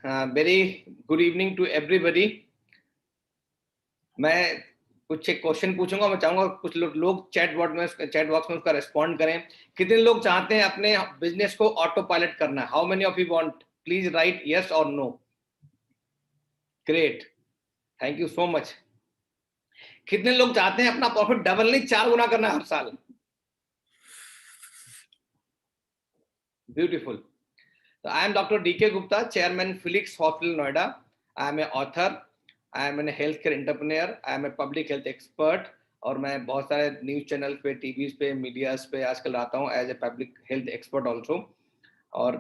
Very good evening to everybody. मैं कुछ एक क्वेश्चन पूछूंगा, मैं चाहूंगा कुछ लोग चैट बॉक्स में उसका रिस्पॉन्ड करें। कितने लोग चाहते हैं अपने बिजनेस को ऑटो पायलट करना? How many of you want? Please write yes और no. Great, thank you so much. कितने लोग चाहते हैं अपना प्रॉफिट डबल नहीं 4 गुना करना हर साल? Beautiful. So I am Dr. D.K. Gupta, Chairman Felix Hospital, Noida. I am an author, I am a healthcare entrepreneur, I am a public health expert और मैं बहुत सारे न्यूज़ चैनल पे, टीवी पे, medias पे आजकल आता हूँ as a public health expert also. और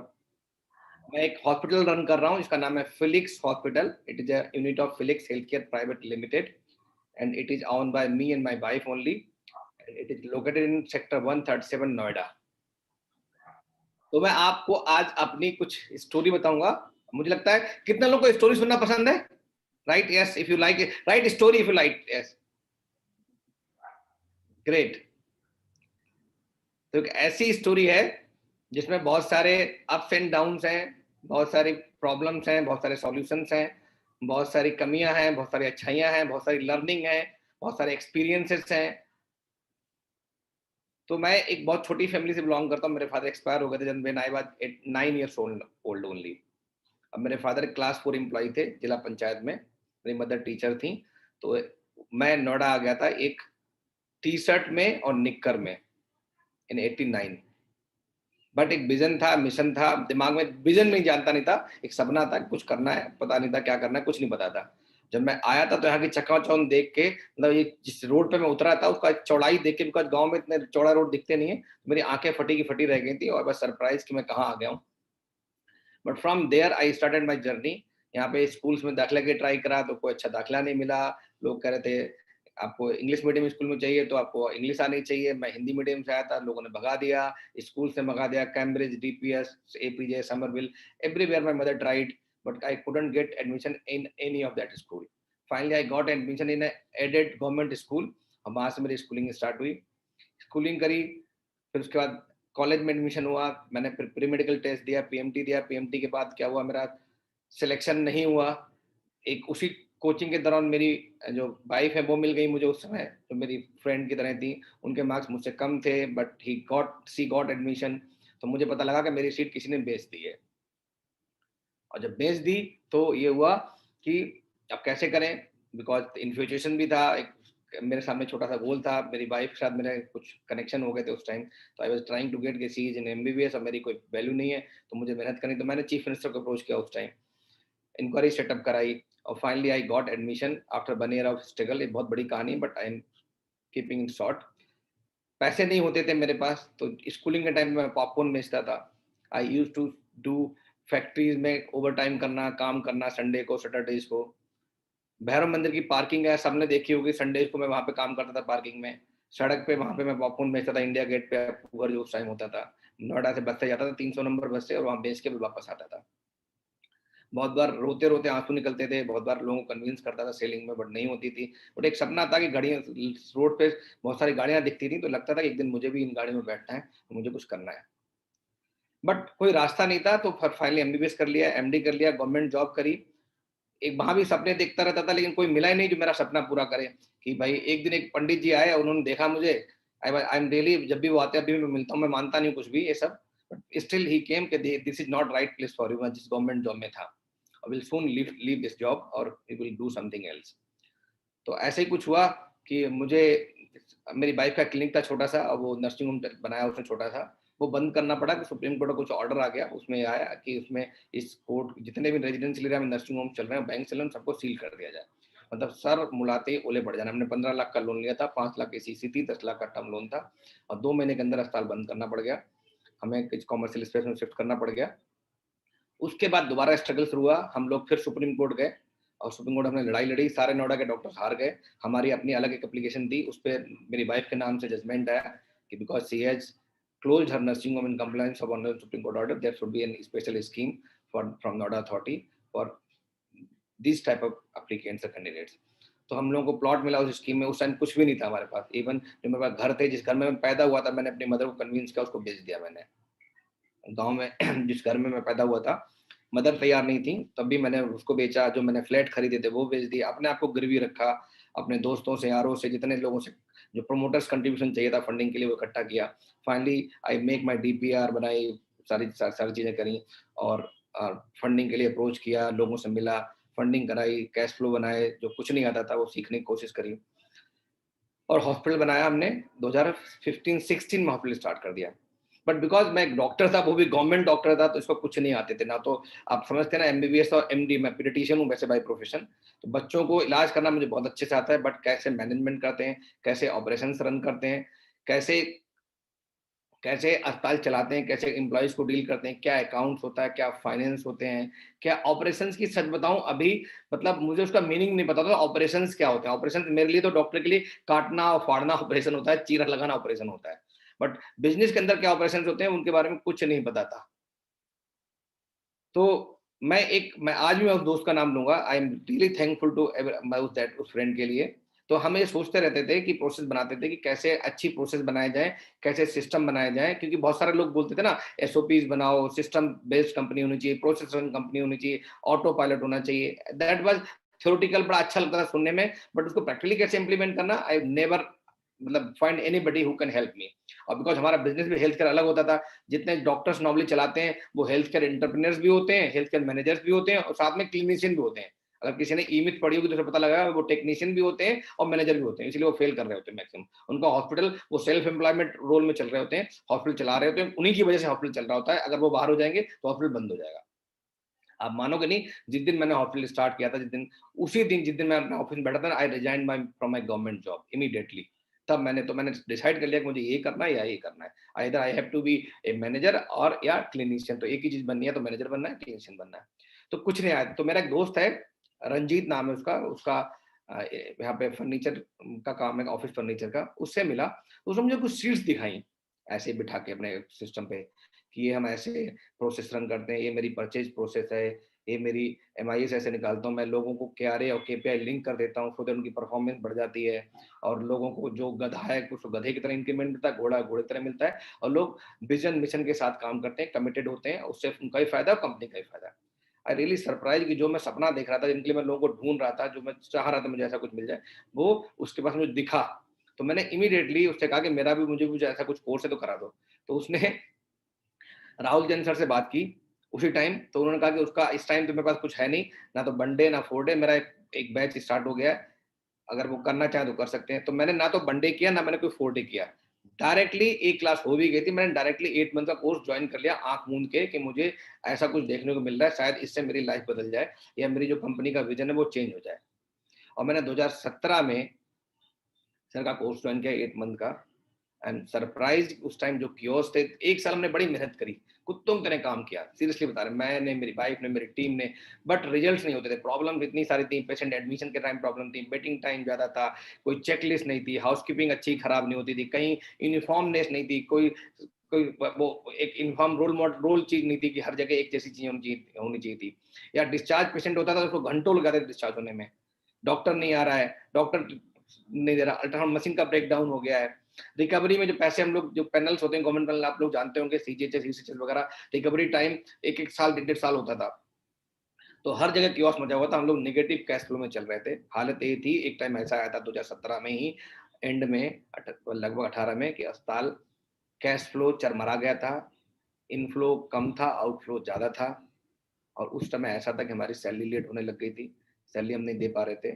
मैं एक हॉस्पिटल रन कर रहा हूँ जिसका नाम है Felix hospital. It is a unit of Felix health care private limited and it is owned by me and my wife only. It is located in sector 137 Noida. तो मैं आपको आज अपनी कुछ स्टोरी बताऊंगा। मुझे लगता है कितना लोगों को स्टोरी सुनना पसंद है? Right yes if you like it, right story if you like yes. Great. तो एक ऐसी स्टोरी है जिसमें बहुत सारे अप्स एंड डाउन्स हैं, बहुत सारी प्रॉब्लम्स हैं, बहुत सारे सॉल्यूशंस हैं, बहुत सारी कमियां हैं, बहुत सारी अच्छाइयां हैं, बहुत सारी लर्निंग है, बहुत सारे एक्सपीरियंसेस हैं। तो मैं एक बहुत छोटी फैमिली से बिलोंग करता हूँ। मेरे फादर एक्सपायर हो गए थे जब I was 9 years old only. अब मेरे फादर क्लास 4 एम्प्लॉय थे जिला पंचायत में, मेरी मदर टीचर थी। तो मैं नोएडा आ गया था एक टी शर्ट में और निक्कर में इन 89। बट एक विजन था, मिशन था दिमाग में। विजन नहीं जानता नहीं था, एक सपना था, कुछ करना है, पता नहीं था क्या करना है, कुछ नहीं पता था। जब मैं आया था तो यहाँ की चकाचौंध देख के, मतलब ये जिस रोड पे मैं उतरा था उसका चौड़ाई देख के, बिकॉज गाँव में इतने चौड़ा रोड दिखते नहीं है, तो मेरी आंखें फटी की फटी रह गई थी और बस सरप्राइज कि मैं कहाँ आ गया हूँ। But from there I started my journey. यहाँ पे स्कूल्स में दाखिला के ट्राई करा तो कोई अच्छा दाखिला नहीं मिला। लोग कह रहे थे आपको इंग्लिश मीडियम स्कूल में चाहिए तो आपको इंग्लिश आनी चाहिए। मैं हिंदी मीडियम से आया था, लोगों ने भगा दिया, स्कूल से भगा दिया, Cambridge, DPS, APJ, Somerville, everywhere my mother tried but I couldn't get admission in any of that school. Finally I got admission in aided government school और वहां से मेरी स्कूलिंग स्टार्ट हुई। स्कूलिंग करी, फिर उसके बाद कॉलेज में एडमिशन हुआ। मैंने फिर प्री मेडिकल टेस्ट दिया, पीएमटी दिया। पीएमटी के बाद क्या हुआ, मेरा सिलेक्शन नहीं हुआ। एक उसी कोचिंग के दौरान मेरी जो वाइफ है वो मिल गई मुझे उस समय, जो मेरी फ्रेंड की तरह थी। उनके मार्क्स मुझसे कम थे बट शी गॉट एडमिशन। तो मुझे पता लगा कि मेरी सीट किसी ने बेच दी है। और जब बेच दी तो ये हुआ कि अब कैसे करें, बिकॉज इन्फ्यूचुएशन भी था, एक मेरे सामने छोटा सा गोल था। मेरी वाइफ के साथ मेरे कुछ कनेक्शन हो गए थे उस टाइम। तो I was trying to get K C is in MBBS और मेरी कोई वैल्यू नहीं है तो मुझे मेहनत करनी। तो मैंने चीफ मिनिस्टर को अप्रोच किया उस टाइम, इंक्वायरी सेटअप कराई और finally I got admission after 1 year of struggle. एक बहुत बड़ी कहानी but I am keeping in short. पैसे नहीं होते थे मेरे पास तो स्कूलिंग के टाइम में मैं पॉपकॉर्न बेचता था। आई यूज टू डू फैक्ट्रीज में ओवर टाइम करना, काम करना, संडे को, सैटरडेज को। भैरव मंदिर की पार्किंग है, सबने देखी होगी, संडे को मैं वहां पे काम करता था पार्किंग में। सड़क पे वहां पे मैं पॉपकॉर्न बेचता था, इंडिया गेट पे अक्टूबर जो उस टाइम होता था। नोएडा से बस से जाता था 300 नंबर बस से और वहां बेच के भी वापस आता था। बहुत बार रोते रोते आंसू निकलते थे, बहुत बार लोगों को कन्विंस करता था सेलिंग में बट नहीं होती थी। बट एक सपना था कि गाड़ियां रोड पे बहुत सारी गाड़ियां दिखती थी तो लगता था कि एक दिन मुझे भी इन गाड़ियों में बैठना है, तो मुझे कुछ करना है। बट कोई रास्ता नहीं था तो फिर फाइनली एमबीबीएस कर लिया, एमडी कर लिया, गवर्नमेंट जॉब करी। एक वहां भी सपने देखता रहता था लेकिन कोई मिला ही नहीं जो मेरा सपना पूरा करे। कि भाई एक दिन एक पंडित जी आए, उन्होंने देखा मुझे। आई एम रियली, जब भी वो आते हैं अभी मैं मिलता हूँ, मैं मानता नहीं कुछ भी ये सब, बट स्टिल ही केम कि this is not right place for you. मैं जिस गवर्नमेंट जॉब में था, I will soon leave this job और you will do something else. तो ऐसे ही कुछ हुआ कि मुझे, मेरी वाइफ का क्लिनिक था छोटा सा, और वो नर्सिंग होम बनाया उसने छोटा सा, वो बंद करना पड़ा कि सुप्रीम कोर्ट का कुछ ऑर्डर आ गया। उसमें आया कि उसमें इस कोर्ट जितने भी रेजिडेंशियल एरिया में नर्सिंग होम चल रहे हैं, बैंक चल रहे हैं, सबको सील कर दिया जाए। मतलब सर मुलाते ही ओले पड़ जाना। हमने 15 लाख का लोन लिया था, 5 लाख की सीसी थी, 10 लाख का टर्म लोन था और 2 महीने के अंदर अस्पताल बंद करना पड़ गया। हमें कुछ कॉमर्शियल स्पेस में शिफ्ट करना पड़ गया। उसके बाद दोबारा स्ट्रगल शुरू हुआ, हम लोग फिर सुप्रीम कोर्ट गए और सुप्रीम कोर्ट हमने लड़ाई लड़ी, सारे नोएडा के डॉक्टर्स हार गए। हमारी अपनी अलग एक एप्लीकेशन थी, उस पर मेरी वाइफ के नाम से जजमेंट आया कि because she has closed her nursing home in compliance of honourable Supreme Court order, there should be an special scheme for from Noida authority for this type of applicants और कैंडिडेट्स। तो हम लोगों को प्लॉट मिला उस scheme में। उस time कुछ भी नहीं था हमारे पास, इवन जो मेरे पास घर थे, जिस घर में मैं पैदा हुआ था, मैंने अपनी मदर को कन्विंस किया, उसको बेच दिया मैंने। गांव में जिस घर में मैं पैदा हुआ था मदर तैयार नहीं थी, तब भी मैंने उसको बेचा, जो मैंने फ्लैट खरीदे थे वो बेच दिए, अपने आप को गिरवी रखा, अपने दोस्तों से, यारों से, जितने लोगों से जो प्रोमोटर्स कंट्रीब्यूशन चाहिए था फंडिंग के लिए वो इकट्ठा किया। Finally I make my DPR बनाई, सारी चीज़ें करी और फंडिंग के लिए अप्रोच किया, लोगों से मिला, फंडिंग कराई, कैश फ्लो बनाए, जो कुछ नहीं आता था वो सीखने की कोशिश करी और हॉस्पिटल बनाया हमने 2015-16 में हॉस्पिटल स्टार्ट कर दिया। बट बिकॉज़ मैं एक डॉक्टर था, वो भी गवर्नमेंट डॉक्टर था, तो इसको कुछ नहीं आते थे। ना तो आप समझते हैं ना एमबीबीएस और एमडी, मैं पीडियाट्रिशियन हूँ वैसे बाय प्रोफेशन। तो बच्चों को इलाज करना मुझे बहुत अच्छे से आता है, बट कैसे मैनेजमेंट करते हैं, कैसे ऑपरेशंस रन करते हैं, कैसे कैसे अस्पताल चलाते हैं, कैसे एम्प्लॉइज़ को डील करते हैं, क्या अकाउंट्स होता है, क्या फाइनेंस होते हैं, क्या ऑपरेशंस की सच बताऊँ अभी मतलब मुझे उसका मीनिंग नहीं पता था ऑपरेशंस क्या होते हैं? ऑपरेशंस मेरे लिए तो डॉक्टर के लिए काटना और फाड़ना ऑपरेशन होता है, चीरा लगाना ऑपरेशन होता है। बट बिज़नेस के अंदर क्या ऑपरेशंस होते हैं उनके बारे में कुछ नहीं पता था। तो मैं आज भी मैं उस दोस्त का नाम लूँगा। I am really thankful to मैं उस फ्रेंड के लिए। तो हम ये सोचते रहते थे कि प्रोसेस बनाते थे कि कैसे अच्छी प्रोसेस बनाए जाएँ, कैसे सिस्टम बनाए जाएँ, क्योंकि बहुत सारे लोग बोलते थे ना एसओपीज़ बनाओ, सिस्टम बेस्ड कंपनी होनी चाहिए, प्रोसेस रन कंपनी होनी चाहिए, ऑटो पायलट होना चाहिए। दैट वाज़ थ्योरेटिकल, बड़ा अच्छा लगता था सुनने में, बट उसको प्रैक्टिकली कैसे इम्प्लीमेंट करना आई नेवर मतलब find anybody who can help me. और बिकॉज़ हमारा बिज़नेस भी हेल्थ केयर अलग होता था, जितने डॉक्टर्स नॉर्मली चलाते हैं, वो हेल्थ केयर एंटरप्रेन्योर्स भी होते हैं, हेल्थ केयर मैनेजर्स भी होते हैं और साथ में क्लिनिशियन भी होते हैं। अगर किसी ने ई-मिथ पढ़ी होगी तो उसे पता लगेगा वो टेक्नीशियन भी होते हैं और मैनेजर भी होते हैं, इसलिए वो फेल कर रहे होते हैं मैक्सिमम। उनका हॉस्पिटल वो सेल्फ एम्प्लॉयमेंट रोल में चल रहे होते हैं, हॉस्पिटल चला रहे होते हैं, उन्हीं की वजह से हॉस्पिटल चल रहा होता है, अगर वो बाहर हो जाएँगे तो हॉस्पिटल बंद हो जाएगा। आप मानोगे नहीं, जिस दिन मैंने हॉस्पिटल स्टार्ट किया था, उसी दिन जिस दिन मैं अपने ऑफिस में बैठा था ना, I resigned from my government job immediately. तब मैंने डिसाइड कर लिया कि मुझे ये करना है या ये करना है। Either I have to be a manager और या क्लिनिशियन, तो एक ही चीज़ बननी है, तो मैनेजर बनना है, क्लिनिशियन बनना है। तो कुछ नहीं आया, तो मेरा एक दोस्त है, रंजीत नाम है उसका, यहाँ पे फर्नीचर का काम है, ऑफिस फर्नीचर का, उससे मिला, उसने मुझे कुछ शीट्स दिखाई, ऐसे ही बिठा के अपने सिस्टम पे, कि ये हम ऐसे प्रोसेस रन करते हैं, ये मेरी परचेज प्रोसेस है, ये मेरी एमआईएस ऐसे निकालता हूँ, मैं लोगों को केआरए और केपीआई लिंक कर देता हूँ, सो दैट उनकी परफॉर्मेंस बढ़ जाती है और लोगों को जो गधा है कुछ गधे की तरह इंक्रीमेंट मिलता है, घोड़ा घोड़े की तरह मिलता है और लोग विजन मिशन के साथ काम करते हैं, कमिटेड होते हैं, उससे उनका ही फायदा है, कंपनी का ही फायदा है। आई रियली सरप्राइज कि जो मैं सपना देख रहा था, जिनके लिए मैं लोगों को ढूंढ रहा था, जो मैं चाह रहा था मुझे ऐसा कुछ मिल जाए, वो उसके पास मुझे दिखा। तो मैंने इमीडिएटली उससे कहा कि मेरा भी मुझे कुछ ऐसा कुछ कोर्स है तो करा दो। तो उसने राहुल जैन सर से बात की उसी टाइम, तो उन्होंने कहा कि उसका इस टाइम तो मेरे पास कुछ है नहीं, ना तो वन डे ना 4 डे, मेरा एक बैच स्टार्ट हो गया है, अगर वो करना चाहें तो कर सकते हैं। तो मैंने ना तो वन डे किया, ना मैंने कोई 4 डे किया। डायरेक्टली एक क्लास हो भी गई थी, मैंने डायरेक्टली 8 मंथ का कोर्स जॉइन कर लिया आँख मूंद के कि मुझे ऐसा कुछ देखने को मिल रहा है, शायद इससे मेरी लाइफ बदल जाए या मेरी जो कंपनी का विज़न है वो चेंज हो जाए। और मैंने 2017 में सर का कोर्स जॉइन किया 8 मंथ का। आई एम सरप्राइज्ड, उस टाइम जो कियोस्क थे, 1 साल हमने बड़ी मेहनत करी, कुत्तों की तरह काम किया, सीरियसली बता रहे हैं, मैंने, मेरी वाइफ ने, मेरी टीम ने, बट रिजल्ट्स नहीं होते थे, प्रॉब्लम इतनी सारी थी, पेशेंट एडमिशन के टाइम प्रॉब्लम थी, वेटिंग टाइम ज़्यादा था, कोई चेकलिस्ट नहीं थी, हाउसकीपिंग अच्छी खराब नहीं होती थी, कहीं यूनिफॉर्मनेस नहीं थी, कोई वो एक यूनिफॉर्म रोल चीज़ नहीं थी कि हर जगह एक जैसी चीज़ होनी चाहिए थी, या डिस्चार्ज पेशेंट होता था तो उसको घंटों लग जाते थे डिस्चार्ज होने में, डॉक्टर नहीं आ रहा है, डॉक्टर नहीं दे रहा, अल्ट्रासाउंड मशीन का ब्रेकडाउन हो गया है, रिकवरी में जो पैसे हम लोग, जो पैनल्स होते हैं गवर्नमेंट पैनल, आप लोग जानते होंगे, सीजीएचएस, ईसीएचएस वगैरह, रिकवरी टाइम एक एक साल, डेढ़ डेढ़ साल होता था, तो हर जगह कियोस्क मचा हुआ था, हम लोग नेगेटिव कैश फ्लो में चल रहे थे। हालत ये थी, एक टाइम ऐसा आया था 2017 में ही, एंड में लगभग 18 में, कि अस्पताल कैश फ्लो चरमरा गया था, इनफ्लो कम था, आउटफ्लो ज्यादा था, और उस समय ऐसा था कि हमारी सैलरी लेट होने लग गई थी, सैलरी हम नहीं दे पा रहे थे।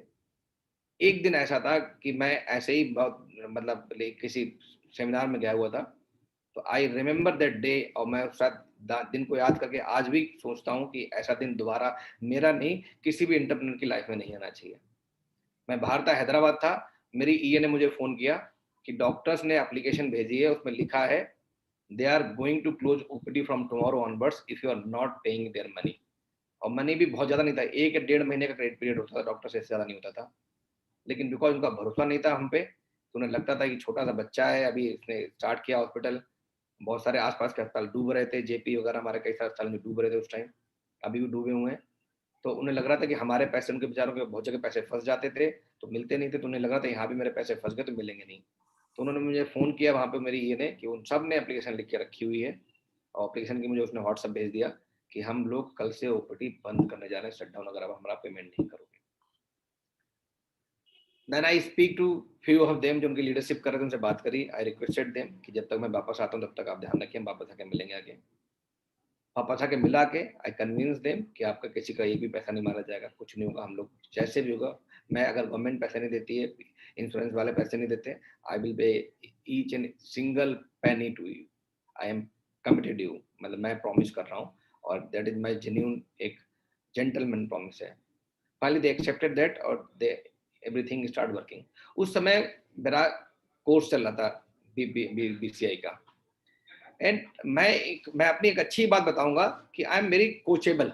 एक दिन ऐसा था कि मैं ऐसे ही बहुत मतलब किसी सेमिनार में गया हुआ था, तो आई रिमेंबर दैट डे, और मैं उस दिन को याद करके आज भी सोचता हूँ कि ऐसा दिन दोबारा मेरा नहीं, किसी भी एंटरप्रेन्योर की लाइफ में नहीं आना चाहिए। मैं बाहर था, हैदराबाद था, मेरी ईए ने मुझे फ़ोन किया कि डॉक्टर्स ने एप्लीकेशन भेजी है, उसमें लिखा है they are going to close OPD from tomorrow onwards if you are not paying their money. और मनी भी बहुत ज़्यादा नहीं था, 1 या डेढ़ महीने का क्रेडिट पीरियड होता था, डॉक्टर से इससे ज़्यादा नहीं होता था। लेकिन बिकॉज़ उनका भरोसा नहीं था हम पे, तो उन्हें लगता था कि छोटा-सा बच्चा है, अभी इसने स्टार्ट किया हॉस्पिटल, बहुत सारे आस-पास के अस्पताल डूब रहे थे, जेपी वगैरह हमारे कई सारे अस्पताल में डूब रहे थे उस टाइम, अभी भी डूबे हुए हैं। तो उन्हें लग रहा था कि हमारे पैसे, उनके बेचारों के बहुत जगह पैसे फँस जाते थे, तो मिलते नहीं थे, तो उन्हें लग रहा था यहाँ भी मेरे पैसे फँस गए तो मिलेंगे नहीं। तो उन्होंने मुझे फ़ोन किया वहाँ पे मेरी ईए ने कि उन सब ने एप्लीकेशन लिख के रखी हुई है, और एप्लीकेशन की मुझे उसने व्हाट्सएप भेज दिया कि हम लोग कल से ओपीडी बंद करने जा रहे हैं, शट डाउन, अगर आप हमारा पेमेंट नहीं करोगे। Then I speak to few of them, जो उनकी लीडरशिप कर रहे थे, उनसे बात करी। आई रिक्वेस्टेड देम कि जब तक मैं वापस आता हूँ तब तक आप ध्यान रखिए, हम वापस आके मिलेंगे आगे। वापस आके मिला के आई कन्विंस देम कि आपका किसी का एक भी पैसा नहीं मारा जाएगा, कुछ नहीं होगा, हम लोग जैसे भी होगा, मैं अगर गवर्नमेंट पैसे नहीं देती है, इंश्योरेंस वाले पैसे नहीं देते, I will pay each and single penny to you, I am committed you, मतलब मैं प्रॉमिस कर रहा हूँ, और दैट इज माई जेन्यून एक जेंटलमैन प्रॉमिस है। फाइनली दे एक्सेप्टेड दैट और दे एवरीथिंग स्टार्ट वर्किंग। उस समय मेरा कोर्स चल रहा था बीसीआई का, एंड मैं अपनी एक अच्छी बात बताऊंगा कि आई एम वेरी कोचेबल।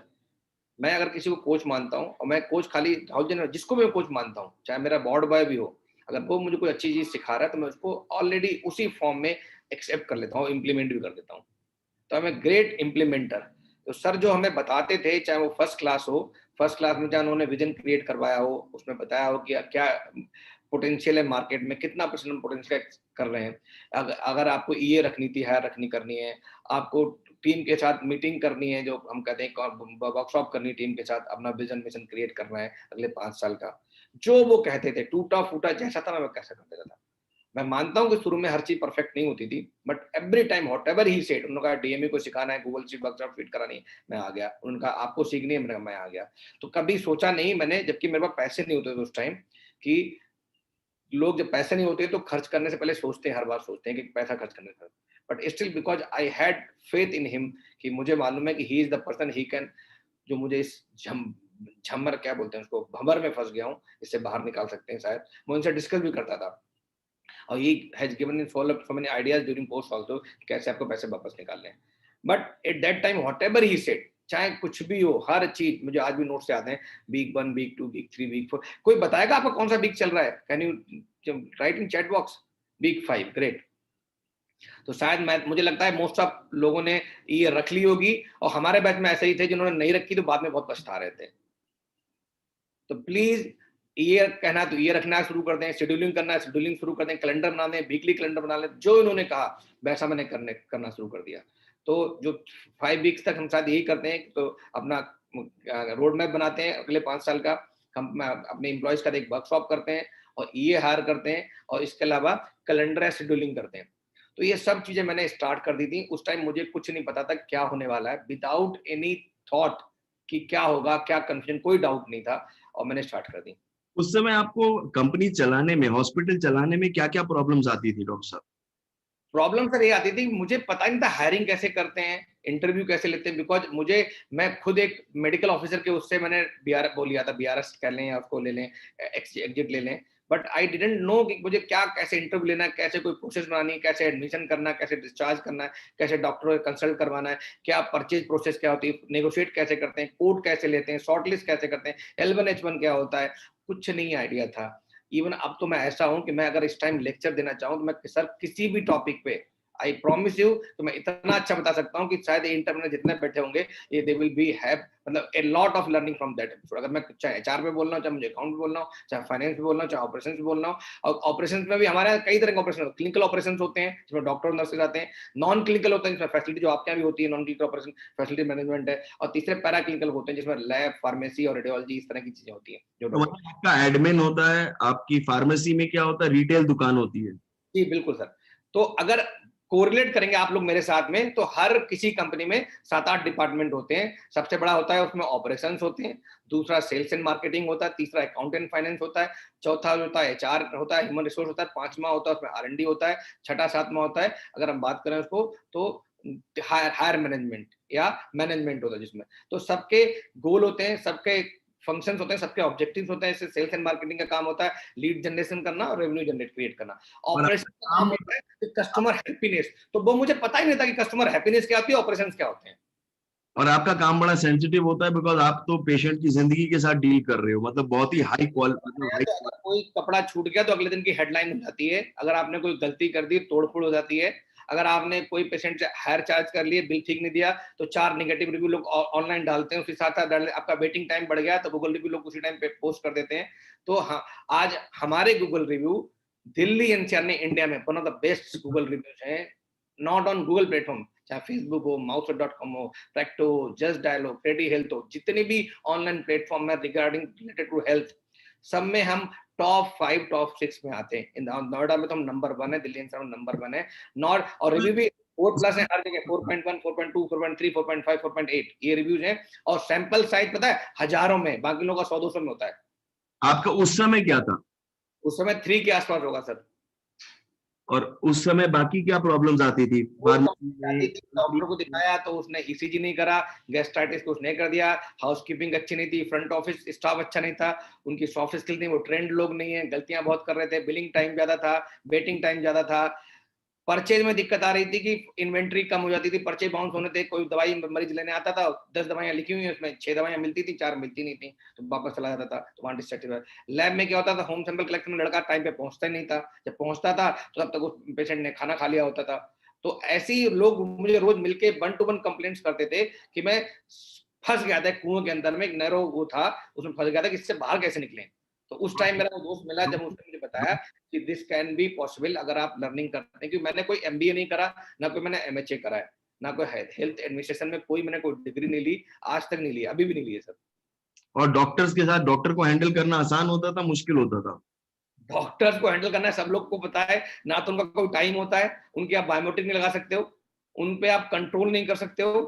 मैं अगर किसी को कोच मानता हूँ, और मैं कोच खाली राहुल जिसको भी मैं कोच मानता हूँ, चाहे मेरा बोर्ड बॉय भी हो, अगर वो मुझे कोई अच्छी चीज सिखा रहा है तो मैं उसको ऑलरेडी उसी फॉर्म में एक्सेप्ट कर लेता हूँ, इम्प्लीमेंट भी कर देता हूँ। तो I am a great implementer. तो सर जो हमें बताते थे, चाहे वो फर्स्ट क्लास हो, फर्स्ट क्लास में चाहे उन्होंने विजन क्रिएट करवाया हो, उसमें बताया हो कि क्या पोटेंशियल है मार्केट में, कितना परसेंट पोटेंशियल कर रहे हैं, अगर आपको ईए रखनी थी, हायर रखनी करनी है, आपको टीम के साथ मीटिंग करनी है, जो हम कहते हैं वर्कशॉप करनी है, टीम के साथ अपना विजन मिशन क्रिएट करना है अगले 5 साल का, जो वो कहते थे, टूटा फूटा जैसा था मैं कैसा कर देता था। मैं मानता हूँ कि शुरू में हर चीज परफेक्ट नहीं होती थी, but every time what ever he said, उन्होंने कहा डीएमए को सिखाना है, गूगल शीट वर्कशॉप फिट करानी है, मैं आ गया। उनका आपको सीखनी है, मैं आ गया। तो कभी सोचा नहीं मैंने, जबकि मेरे पास पैसे नहीं होते थे उस टाइम, कि लोग जब पैसे नहीं होते तो खर्च करने से पहले सोचते हैं, हर बार सोचते हैं कि पैसा खर्च करने से, but still because I had faith in him, कि मुझे मालूम है कि he is the person, he can, जो मुझे इस झम्मर क्या बोलते हैं उसको, भंवर में फंस गया हूँ, इससे बाहर निकाल सकते हैं शायद। मैं उनसे डिस्कस भी करता था, और he has given in follow so many ideas during post also, कैसे आपको पैसे वापस निकालने हैं। But at that time whatever he said, चाहे कुछ भी हो, हर चीज मुझे आज भी नोट से आते हैं, वीक 1, वीक 2, वीक 3, वीक 4, कोई बताएगा आपका कौन सा वीक चल रहा है, can you write in chat box, week 5, great. तो शायद मुझे लगता है मोस्ट ऑफ लोगों ने ये रख ली होगी, और हमारे बैच में ऐसे ही थे जिन्होंने नहीं रखी तो बाद में बहुत पछता रहे थे। तो प्लीज ये कहना तो ये रखना शुरू कर दें, शेड्यूलिंग करना है शेड्यूलिंग शुरू कर दें, कैलेंडर बना दें, वीकली कैलेंडर बना लें, जो इन्होंने कहा वैसा मैंने करना शुरू कर दिया। तो जो 5 वीक्स तक हम शायद यही करते हैं, तो अपना रोड मैप बनाते हैं अगले 5 साल का, हम अपने एम्प्लॉयज का एक वर्कशॉप करते हैं, और ये हायर करते हैं, और इसके अलावा कैलेंडर शेड्यूलिंग करते हैं। तो ये सब चीजें मैंने स्टार्ट कर दी थी। उस टाइम मुझे कुछ नहीं पता था क्या होने वाला है, विदाउट एनी थॉट कि क्या होगा, क्या कंफ्यूजन, कोई डाउट नहीं था, और मैंने स्टार्ट कर दी। उस समय आपको कंपनी चलाने में, हॉस्पिटल चलाने में क्या क्या प्रॉब्लम्स आती थी डॉक्टर साहब? प्रॉब्लम सर ये आती थी, मुझे पता नहीं था हायरिंग कैसे करते हैं, इंटरव्यू कैसे लेते हैं, बिकॉज मैं खुद एक मेडिकल ऑफिसर के उससे मैंने बीआर वो लिया था, बीआरएस कर लें या उसको ले लें, एग्जिट ले लें, बट आई डिडंट नो कि मुझे क्या कैसे इंटरव्यू लेना है, कैसे कोई प्रोसेस बनानी है, कैसे एडमिशन करना है, कैसे डिस्चार्ज करना है, कैसे डॉक्टर को कंसल्ट करवाना है, क्या परचेज प्रोसेस क्या होती है, नेगोशिएट कैसे करते हैं, कोड कैसे लेते हैं, शॉर्ट लिस्ट कैसे करते हैं, L1H1 क्या होता है, कुछ नहीं आइडिया था। इवन अब तो मैं ऐसा हूं कि मैं अगर इस टाइम लेक्चर देना चाहूँ तो मैं सर किसी भी टॉपिक पे, आई प्रॉमिस यू, तो मैं इतना अच्छा बता सकता हूँ कि शायद इंटर में जितने बैठे होंगे, ये दे विल बी हैव मतलब a lot of learning from that episode. अगर मैं चाहे एचआर पे बोलना हो, चाहे मुझे अकाउंट पे बोलना हो, चाहे फाइनेंस पे बोलना हो, चाहे ऑपरेशन पे बोलना हो, और ऑपरेशन में भी हमारे यहाँ कई तरह के ऑपरेशन, क्लिनिकल ऑपरेशन होते हैं जिसमें डॉक्टर नर्सेज आते हैं, नॉन क्लिनिकल होते हैं जिसमें फैसिलिटी जो आपके यहाँ भी होती है, non clinical operation facility management है, और तीसरे पैरा क्लिनिकल होते हैं जिसमें लैब, फार्मेसी और रेडियोलॉजी, इस तरह की चीजें होती है जो तो डॉक्टर। मतलब आपका एडमिन होता है, आपकी फार्मेसी में क्या होता है, रिटेल दुकान होती है? जी बिल्कुल सर। तो अगर कोरिलेट करेंगे आप लोग मेरे साथ में, तो हर किसी कंपनी में 7-8 डिपार्टमेंट होते हैं। सबसे बड़ा होता है उसमें ऑपरेशंस होते हैं, दूसरा सेल्स एंड मार्केटिंग होता है, तीसरा अकाउंट एंड फाइनेंस होता है, चौथा होता है एचआर होता है, ह्यूमन रिसोर्स होता है, पांचवा होता है उसमें R&D होता है, छठा सातवां होता है अगर हम बात करें उसको तो हायर मैनेजमेंट या मैनेजमेंट होता है जिसमें। तो सबके गोल होते हैं, सबके फंक्शंस होते हैं, सबके ऑब्जेक्टिव्स होते हैं। इससे सेल्स एंड मार्केटिंग का काम होता है लीड जनरेशन करना और रेवेन्यू जनरेट क्रिएट करना। और ऑपरेशन का काम होता है कस्टमर हैप्पीनेस। तो वो मुझे पता ही नहीं था कि कस्टमर हैप्पीनेस क्या होती है, ऑपरेशंस क्या होते हैं। और आपका काम बड़ा सेंसिटिव होता है, बिकॉज आप तो पेशेंट की जिंदगी के साथ डील कर रहे हो, मतलब बहुत ही हाई क्वालिटी, मतलब हाई। तो अगर कोई कपड़ा छूट गया तो अगले दिन की हेडलाइन हो जाती है, अगर आपने कोई गलती कर दी तोड़फोड़ हो जाती है, अगर आपने कोई पेशेंट से हायर चार्ज कर लिए, बिल ठीक नहीं दिया, तो 4 नेगेटिव रिव्यू लोग ऑनलाइन डालते हैं, उसके साथ साथ आपका वेटिंग टाइम बढ़ गया तो गूगल रिव्यू लोग उसी टाइम पे पोस्ट कर देते हैं। तो हाँ, आज हमारे गूगल रिव्यू दिल्ली एनसीआर ने इंडिया में one of the best Google reviews हैं, नॉट ऑन गूगल प्लेटफॉर्म, चाहे फेसबुक हो, माउथ.com हो, प्रैक्टो, जस्ट डायल हो, क्रेडी हेल्थ हो, जितने भी ऑनलाइन प्लेटफॉर्म है रिगार्डिंग रिलेटेड टू हेल्थ, सब में हम टॉप 5 टॉप 6 में आते हैं। इन नोएडा में तो हम नंबर 1 है, दिल्ली एनसीआर में नंबर 1 है। नॉट और रिव्यू भी 4+ है हर जगह, 4.1, 4.2, 4.3, 4.5, 4.8 ये रिव्यूज हैं। और सैंपल साइज पता है हजारों में, बाकी लोगों का 100-200 में होता है। आपका उस समय क्या था? उस समय 3 के आसपास होगा सर। और उस समय बाकी क्या प्रॉब्लम्स आती थी वो फार्मेसी कंप्लीट आती थी, डॉक्टर को में? दिखाया तो उसने ईसीजी नहीं करा, गैस्ट्राइटिस को उसने कर दिया, हाउसकीपिंग अच्छी नहीं थी, फ्रंट ऑफिस स्टाफ अच्छा नहीं था, उनकी सॉफ्ट स्किल नहीं, वो ट्रेंड लोग नहीं है, गलतियां बहुत कर रहे थे, बिलिंग टाइम ज्यादा था, वेटिंग टाइम ज्यादा था, परचेज में दिक्कत आ रही थी कि इन्वेंट्री कम हो जाती थी, पर्चे बाउंस होने थे, कोई दवाई मरीज लेने आता था, 10 दवाइयां लिखी हुई है उसमें, 6 दवाइयां मिलती थी, 4 मिलती नहीं थी, तो वापस चला जाता था, तो वहां डिस्ट्रैक्टेड। लैब में क्या होता था, होम सैंपल कलेक्शन में लड़का टाइम पे पहुंचता ही नहीं था, जब पहुंचता था तो तब तक उस पेशेंट ने खाना खा लिया होता था। तो ऐसे ही लोग मुझे रोज मिलके 1 to 1 कंप्लेंट्स करते थे कि मैं फंस गया था कुएं के अंदर में, एक नैरो वो था, उसमें फंस गया था कि इससे बाहर कैसे निकले। तो उस टाइम मेरा वो दोस्त मिला, जब उसने मुझे बताया कि दिस कैन बी पॉसिबल अगर आप लर्निंग करते हैं, क्योंकि मैंने कोई एमबीए नहीं करा, ना कोई मैंने एमएचए करा है, ना कोई हेल्थ एडमिनिस्ट्रेशन में कोई मैंने कोई डिग्री नहीं ली, आज तक नहीं ली, अभी भी नहीं ली है सर। और डॉक्टर्स के साथ डॉक्टर को हैंडल करना आसान होता था, मुश्किल होता था? डॉक्टर्स को हैंडल करना है, सब लोग को पता है, ना तो उनका कोई टाइम होता है, उनके आप बायोमेट्रिक नहीं लगा सकते हो, उन पे आप कंट्रोल नहीं कर सकते हो,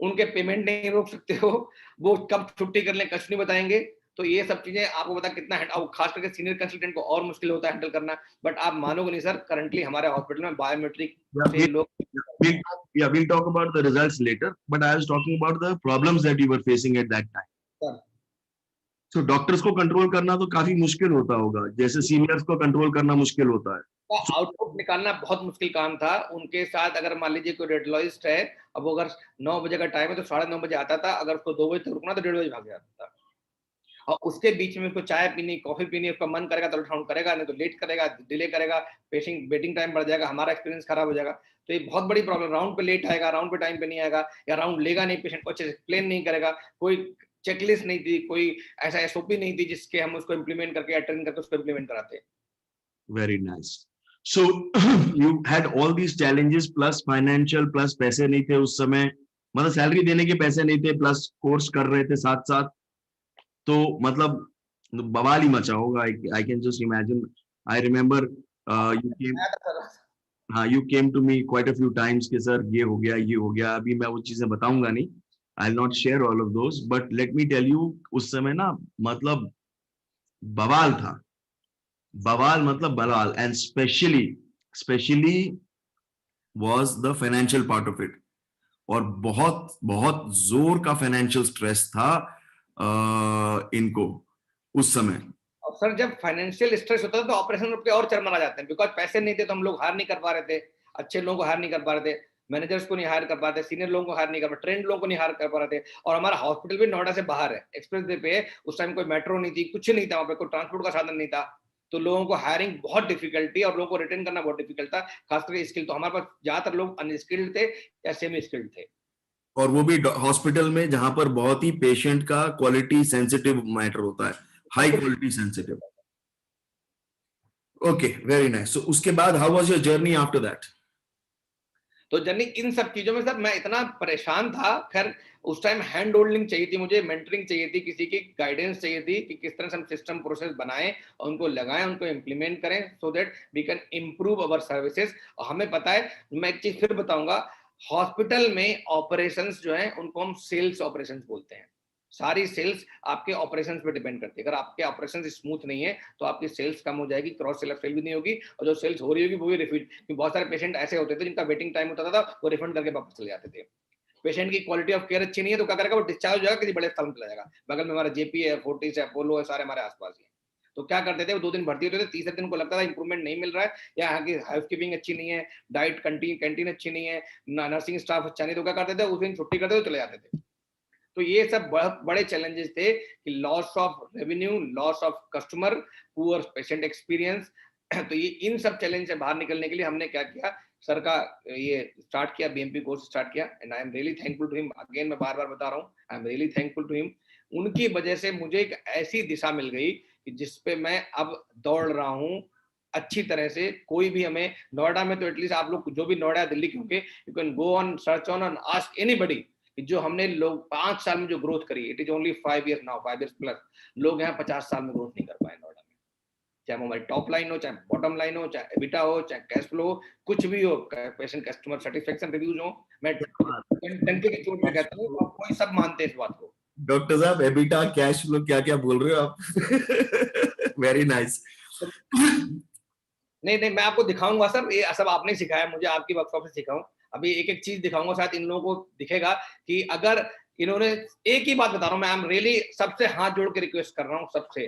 उनके पेमेंट नहीं रोक सकते हो, वो कब छुट्टी कर लें कुछ नहीं बताएंगे। तो ये सब चीजें आपको पता कितना और खास करके सीनियर कंसल्टेंट को और मुश्किल होता है हैंडल करना। बट आप मानोगे नहीं सर, करंटली हमारे हॉस्पिटल में बायोमेट्रिक Yeah, से लोग we'll talk about the results later, but I was talking about the problems that you were facing at that time. So doctors को कंट्रोल करना तो काफी मुश्किल होता होगा, जैसे सीनियर्स को कंट्रोल करना मुश्किल होता है। का आउटपुट निकालना बहुत मुश्किल काम था। उनके साथ अगर मान लीजिए कोई रेडियोलॉजिस्ट है, अब वो अगर 9 बजे का टाइम है तो 9:30 बजे आता था, अगर उसको 2 बजे तक रुकना तो 1:30 बजे भाग जाता था। और उसके बीच में उसको चाय पीनी, कॉफी पीनी, उसका मन करेगा तो अल्ट्रासाउंड करेगा, नहीं तो लेट करेगा, डिले करेगा, पेशेंट वेटिंग टाइम बढ़ जाएगा, हमारा एक्सपीरियंस खराब हो जाएगा। तो ये बहुत बड़ी प्रॉब्लम, राउंड पे लेट आएगा, राउंड पे टाइम पे नहीं आएगा, या राउंड लेगा नहीं, पेशेंट को अच्छे से एक्सप्लेन नहीं करेगा, कोई चेकलिस्ट नहीं थी, कोई ऐसा एसओपी नहीं थी जिसके हम उसको इम्प्लीमेंट करके या ट्रेन करके उसको इम्प्लीमेंट कराते। Very nice. So you had all these challenges plus financial plus पैसे नहीं थे उस समय, मतलब सैलरी देने के पैसे नहीं थे, प्लस कोर्स कर रहे थे साथ साथ, तो मतलब बवाल ही मचा होगा। I can just imagine. I remember you came, हाँ, you came to me quite a few times कि सर ये हो गया, ये हो गया। अभी मैं वो चीजें बताऊंगा नहीं, I'll not share all of those, but let me tell you, उस समय ना मतलब बवाल था, बवाल मतलब बवाल, and specially was the financial part of it, और बहुत बहुत जोर का फाइनेंशियल स्ट्रेस था इनको उस समय। और सर जब फाइनेंशियल स्ट्रेस होता है तो ऑपरेशन पे और चरमरा जाते हैं, बिकॉज पैसे नहीं थे तो हम लोग हायर नहीं कर पा रहे थे, अच्छे लोगों को हायर नहीं कर पा रहे थे, मैनेजर्स को नहीं हायर कर पाते, सीनियर लोगों को हायर नहीं कर पाते, ट्रेंड लोगों को नहीं हायर कर पा रहे थे। और हमारा हॉस्पिटल भी नोएडा से बाहर है, एक्सप्रेस वे पे, उस टाइम कोई मेट्रो नहीं थी, कुछ नहीं था वहाँ पे, कोई ट्रांसपोर्ट का साधन नहीं था, तो लोगों को हायरिंग बहुत डिफिकल्टी और लोगों को रिटेन करना बहुत डिफिकल्ट था, खास करके स्किल। तो हमारे पास ज्यादातर लोग अनस्किल्ड थे या सेमी स्किल्ड थे। और वो भी हॉस्पिटल में जहां पर बहुत ही पेशेंट का क्वालिटी सेंसिटिव मैटर होता है, high quality sensitive. Okay, very nice. So उसके बाद how was your journey after that? तो जर्नी इन सब चीजों में सर मैं इतना परेशान था। खैर उस टाइम हैंड होल्डिंग चाहिए थी, मुझे मेंटरिंग चाहिए थी, किसी की गाइडेंस चाहिए थी कि किस तरह से हम सिस्टम प्रोसेस बनाएं और उनको लगाएं, उनको इम्प्लीमेंट करें, so that we can improve our services. और हमें पता है, मैं एक चीज फिर बताऊंगा, हॉस्पिटल में ऑपरेशंस जो है उनको हम सेल्स ऑपरेशंस बोलते हैं। सारी सेल्स आपके ऑपरेशंस पे डिपेंड करती है। अगर आपके ऑपरेशंस स्मूथ नहीं है तो आपकी सेल्स कम हो जाएगी, क्रॉस सेल सेल भी नहीं होगी, और जो सेल्स हो रही होगी वो भी रिफ्यूज। बहुत सारे पेशेंट ऐसे होते थे जिनका वेटिंग टाइम होता था, वो रिफंड करके वापस चले जाते थे। पेशेंट की क्वालिटी ऑफ केयर अच्छी नहीं है तो क्या करेगा, वो डिस्चार्ज हो जाएगा, किसी बड़े अस्पताल में चला जाएगा। बगल में हमारा जेपी है, फोर्टिस है, अपोलो है, सारे हमारे आसपास ही है। तो क्या करते थे, वो 2 दिन भर्ती होते थे, तीसरे दिन को लगता था इंप्रूवमेंट नहीं मिल रहा है, या यहाँ की हाउसकीपिंग अच्छी नहीं है, डाइट कैंटीन अच्छी नहीं है, नर्सिंग स्टाफ अच्छा नहीं, तो क्या करते थे, उस दिन छुट्टी करते थे, चले जाते थे। तो ये सब बहुत बड़े चैलेंजेस थे कि loss of revenue, loss of customer, poor patient experience. तो ये इन सब चैलेंज से बाहर निकलने के लिए हमने क्या किया, सर का ये स्टार्ट किया, बीएमपी कोर्स स्टार्ट किया, and I am really thankful to him. Again मैं बार बार बता रहा हूँ, I am really thankful to him. उनकी वजह से मुझे एक ऐसी दिशा मिल गई कि जिसपे मैं अब दौड़ रहा हूँ, अच्छी तरह से कोई भी हमें नोएडा में तो एटलीस्ट आप लोग जो भी नोएडा दिल्ली के होंगे, you can go on search on and ask anybody जो हमने लोग 5 साल में जो ग्रोथ करी, it is only 5 year now, 5 years plus. लोग यहाँ 50 साल में ग्रोथ नहीं कर पाए नोएडा में, चाहे हमारी टॉप लाइन हो, चाहे बॉटम लाइन हो, चाहे एबिटा हो, चाहे कैश फ्लो हो, कुछ भी हो, पेशेंट कस्टमर सेटिस्फेक्शन रिव्यूज हो। मैं डंके की चोट पे कहता हूँ, और कोई सब मानते हैं इस बात को। डॉक्टर साहब एबिटा, कैश फ्लो, क्या क्या बोल रहे हो आप? Very nice. नहीं नहीं, मैं आपको दिखाऊंगा सर, ये सब आपने सिखाया मुझे, आपकी वर्कशॉप से सीखा हूँ। अभी एक एक चीज दिखाऊंगा, शायद इन लोगों को दिखेगा कि अगर इन्होंने, एक ही बात बता रहा हूँ मैं, आई एम रियली सबसे हाथ जोड़ के रिक्वेस्ट कर रहा हूँ सबसे,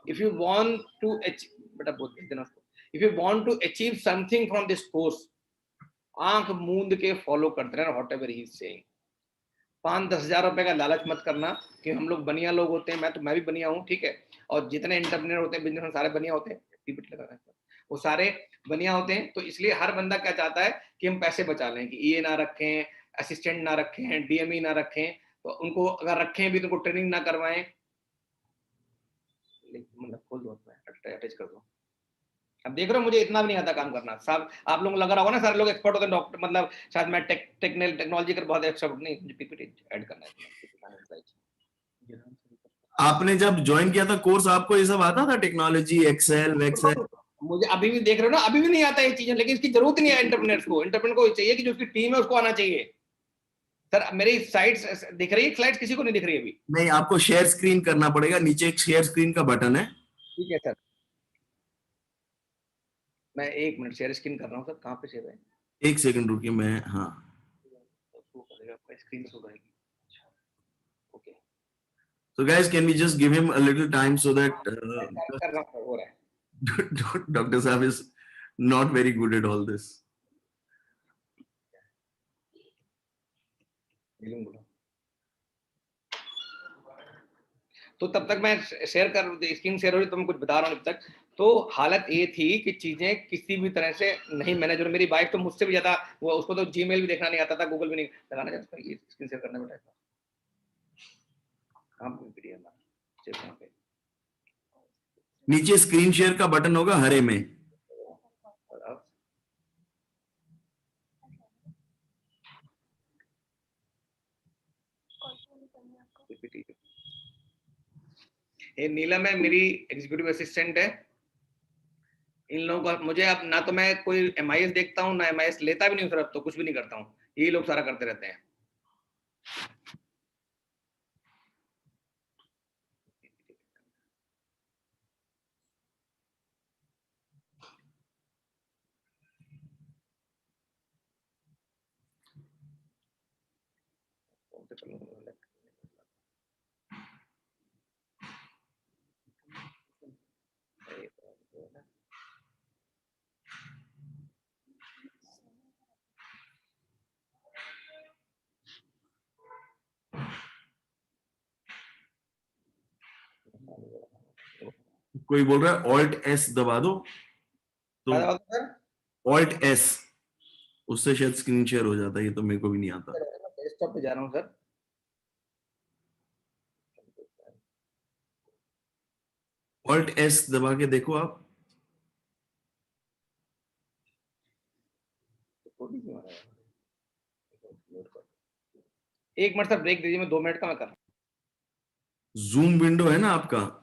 इफ यू वांट टू बेटा बोल देना उसको, if you want to achieve something from this course, आंख मूंद के फॉलो करते रहना whatever he is saying. 5-10 हजार रुपए का लालच मत करना कि हम लोग बनिया लोग होते हैं, मैं भी बनिया हूँ, ठीक है, और जितने इंटरप्रेन्योर होते हैं बिजनेस सारे बनिया होते हैं, वो सारे बनिया होते हैं। तो इसलिए हर बंदा क्या चाहता है कि हम पैसे बचा लें, कि ईए ना रखें, असिस्टेंट ना रखें, डीएमई ना रखें, तो उनको अगर रखें भी तो उनको ट्रेनिंग ना करवाएं। मतलब खोल दो, अटैच कर दो। अब देख रहे हो मुझे इतना भी नहीं आता काम करना, सब आप लोगों को लग रहा होगा ना सारे लोग एक्सपर्ट होते हैं डॉक्टर, मतलब शायद मैं टेक्नोलॉजी कर बहुत एक्सपर्ट नहीं, मुझे पीपीटी ऐड करना है। आपने जब ज्वाइन किया था कोर्स, आपको ये सब आता था, टेक्नोलॉजी, एक्सेल वेक्सेल? मुझे अभी भी देख रहे हो ना, अभी भी नहीं आता ये चीजें, लेकिन इसकी जरूरत नहीं है एंटरप्रेन्योर्स को। एंटरप्रेन्योर को चाहिए कि जो उसकी टीम है उसको आना चाहिए। सर मेरी स्लाइड्स दिख रही है? स्लाइड्स किसी को नहीं दिख रही अभी? नहीं, आपको शेयर स्क्रीन करना पड़ेगा, नीचे एक शेयर स्क्रीन का बटन है। ठीक है सर, मैं 1 मिनट शेयर स्क्रीन कर रहा हूँ सर। कहाँ पे शेयर है? एक सेकंड रुकिए, मैं, हाँ। स्क्रीन शो करेगी, okay. So guys, can we just give him a little time so that कर रहा हूँ, हो रहा है। Dr. Saab is not very good at all this. तो तब तक मैं शेयर कर, स्क्रीन शेयर हो रही तो मैं कुछ बता रहा हूँ तब तक। तो हालत ये थी कि चीजें किसी भी तरह से नहीं मैनेज हो रही। मेरी वाइफ तो मुझसे भी ज्यादा, वो उसको तो जीमेल भी देखना नहीं आता था, गूगल भी नहीं लगाना चाहता। ये स्क्रीन शेयर करना बेटा, काम वीडियो ना पे नीचे स्क्रीन शेयर का बटन होगा हरे में। ये नीलम है, मेरी एग्जीक्यूटिव असिस्टेंट है। इन लोगों का मुझे अब ना तो मैं कोई एमआईएस देखता हूँ, ना एमआईएस लेता भी नहीं सर, अब तो कुछ भी नहीं करता हूँ, ये लोग सारा करते रहते हैं। कोई बोल रहा है ऑल्ट एस दबा दो, तो ऑल्ट एस, उससे शायद स्क्रीन शेयर हो जाता है। ये तो मेरे को भी नहीं आता। डेस्कटॉप पे जा रहा हूँ सर, ऑल्ट एस दबा के देखो आप। एक मिनट सर ब्रेक दीजिए, मैं 2 मिनट का मैं कर रहा हूँ। जूम विंडो है ना आपका?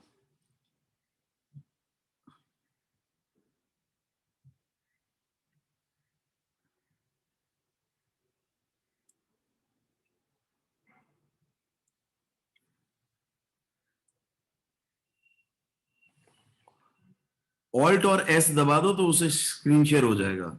ऑल्ट और एस दबा दो तो उसे स्क्रीन शेयर हो जाएगा।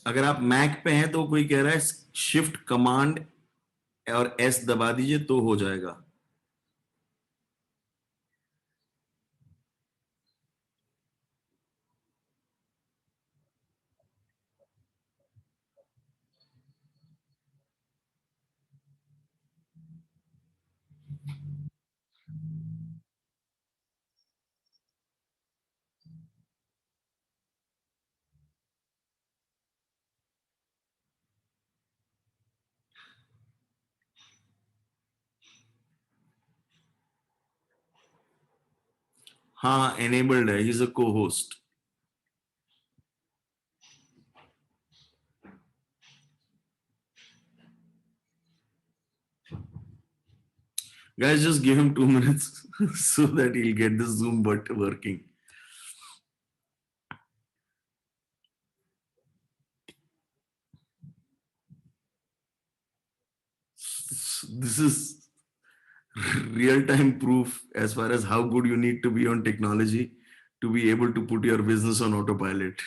अगर आप मैक पे हैं तो कोई कह रहा है शिफ्ट कमांड और एस दबा दीजिए तो हो जाएगा। हाँ, enabled है, he's a co-host. Guys, just give him 2 minutes so that he'll get the Zoom but working. This is real-time proof as far as how good you need to be on technology to be able to put your business on autopilot.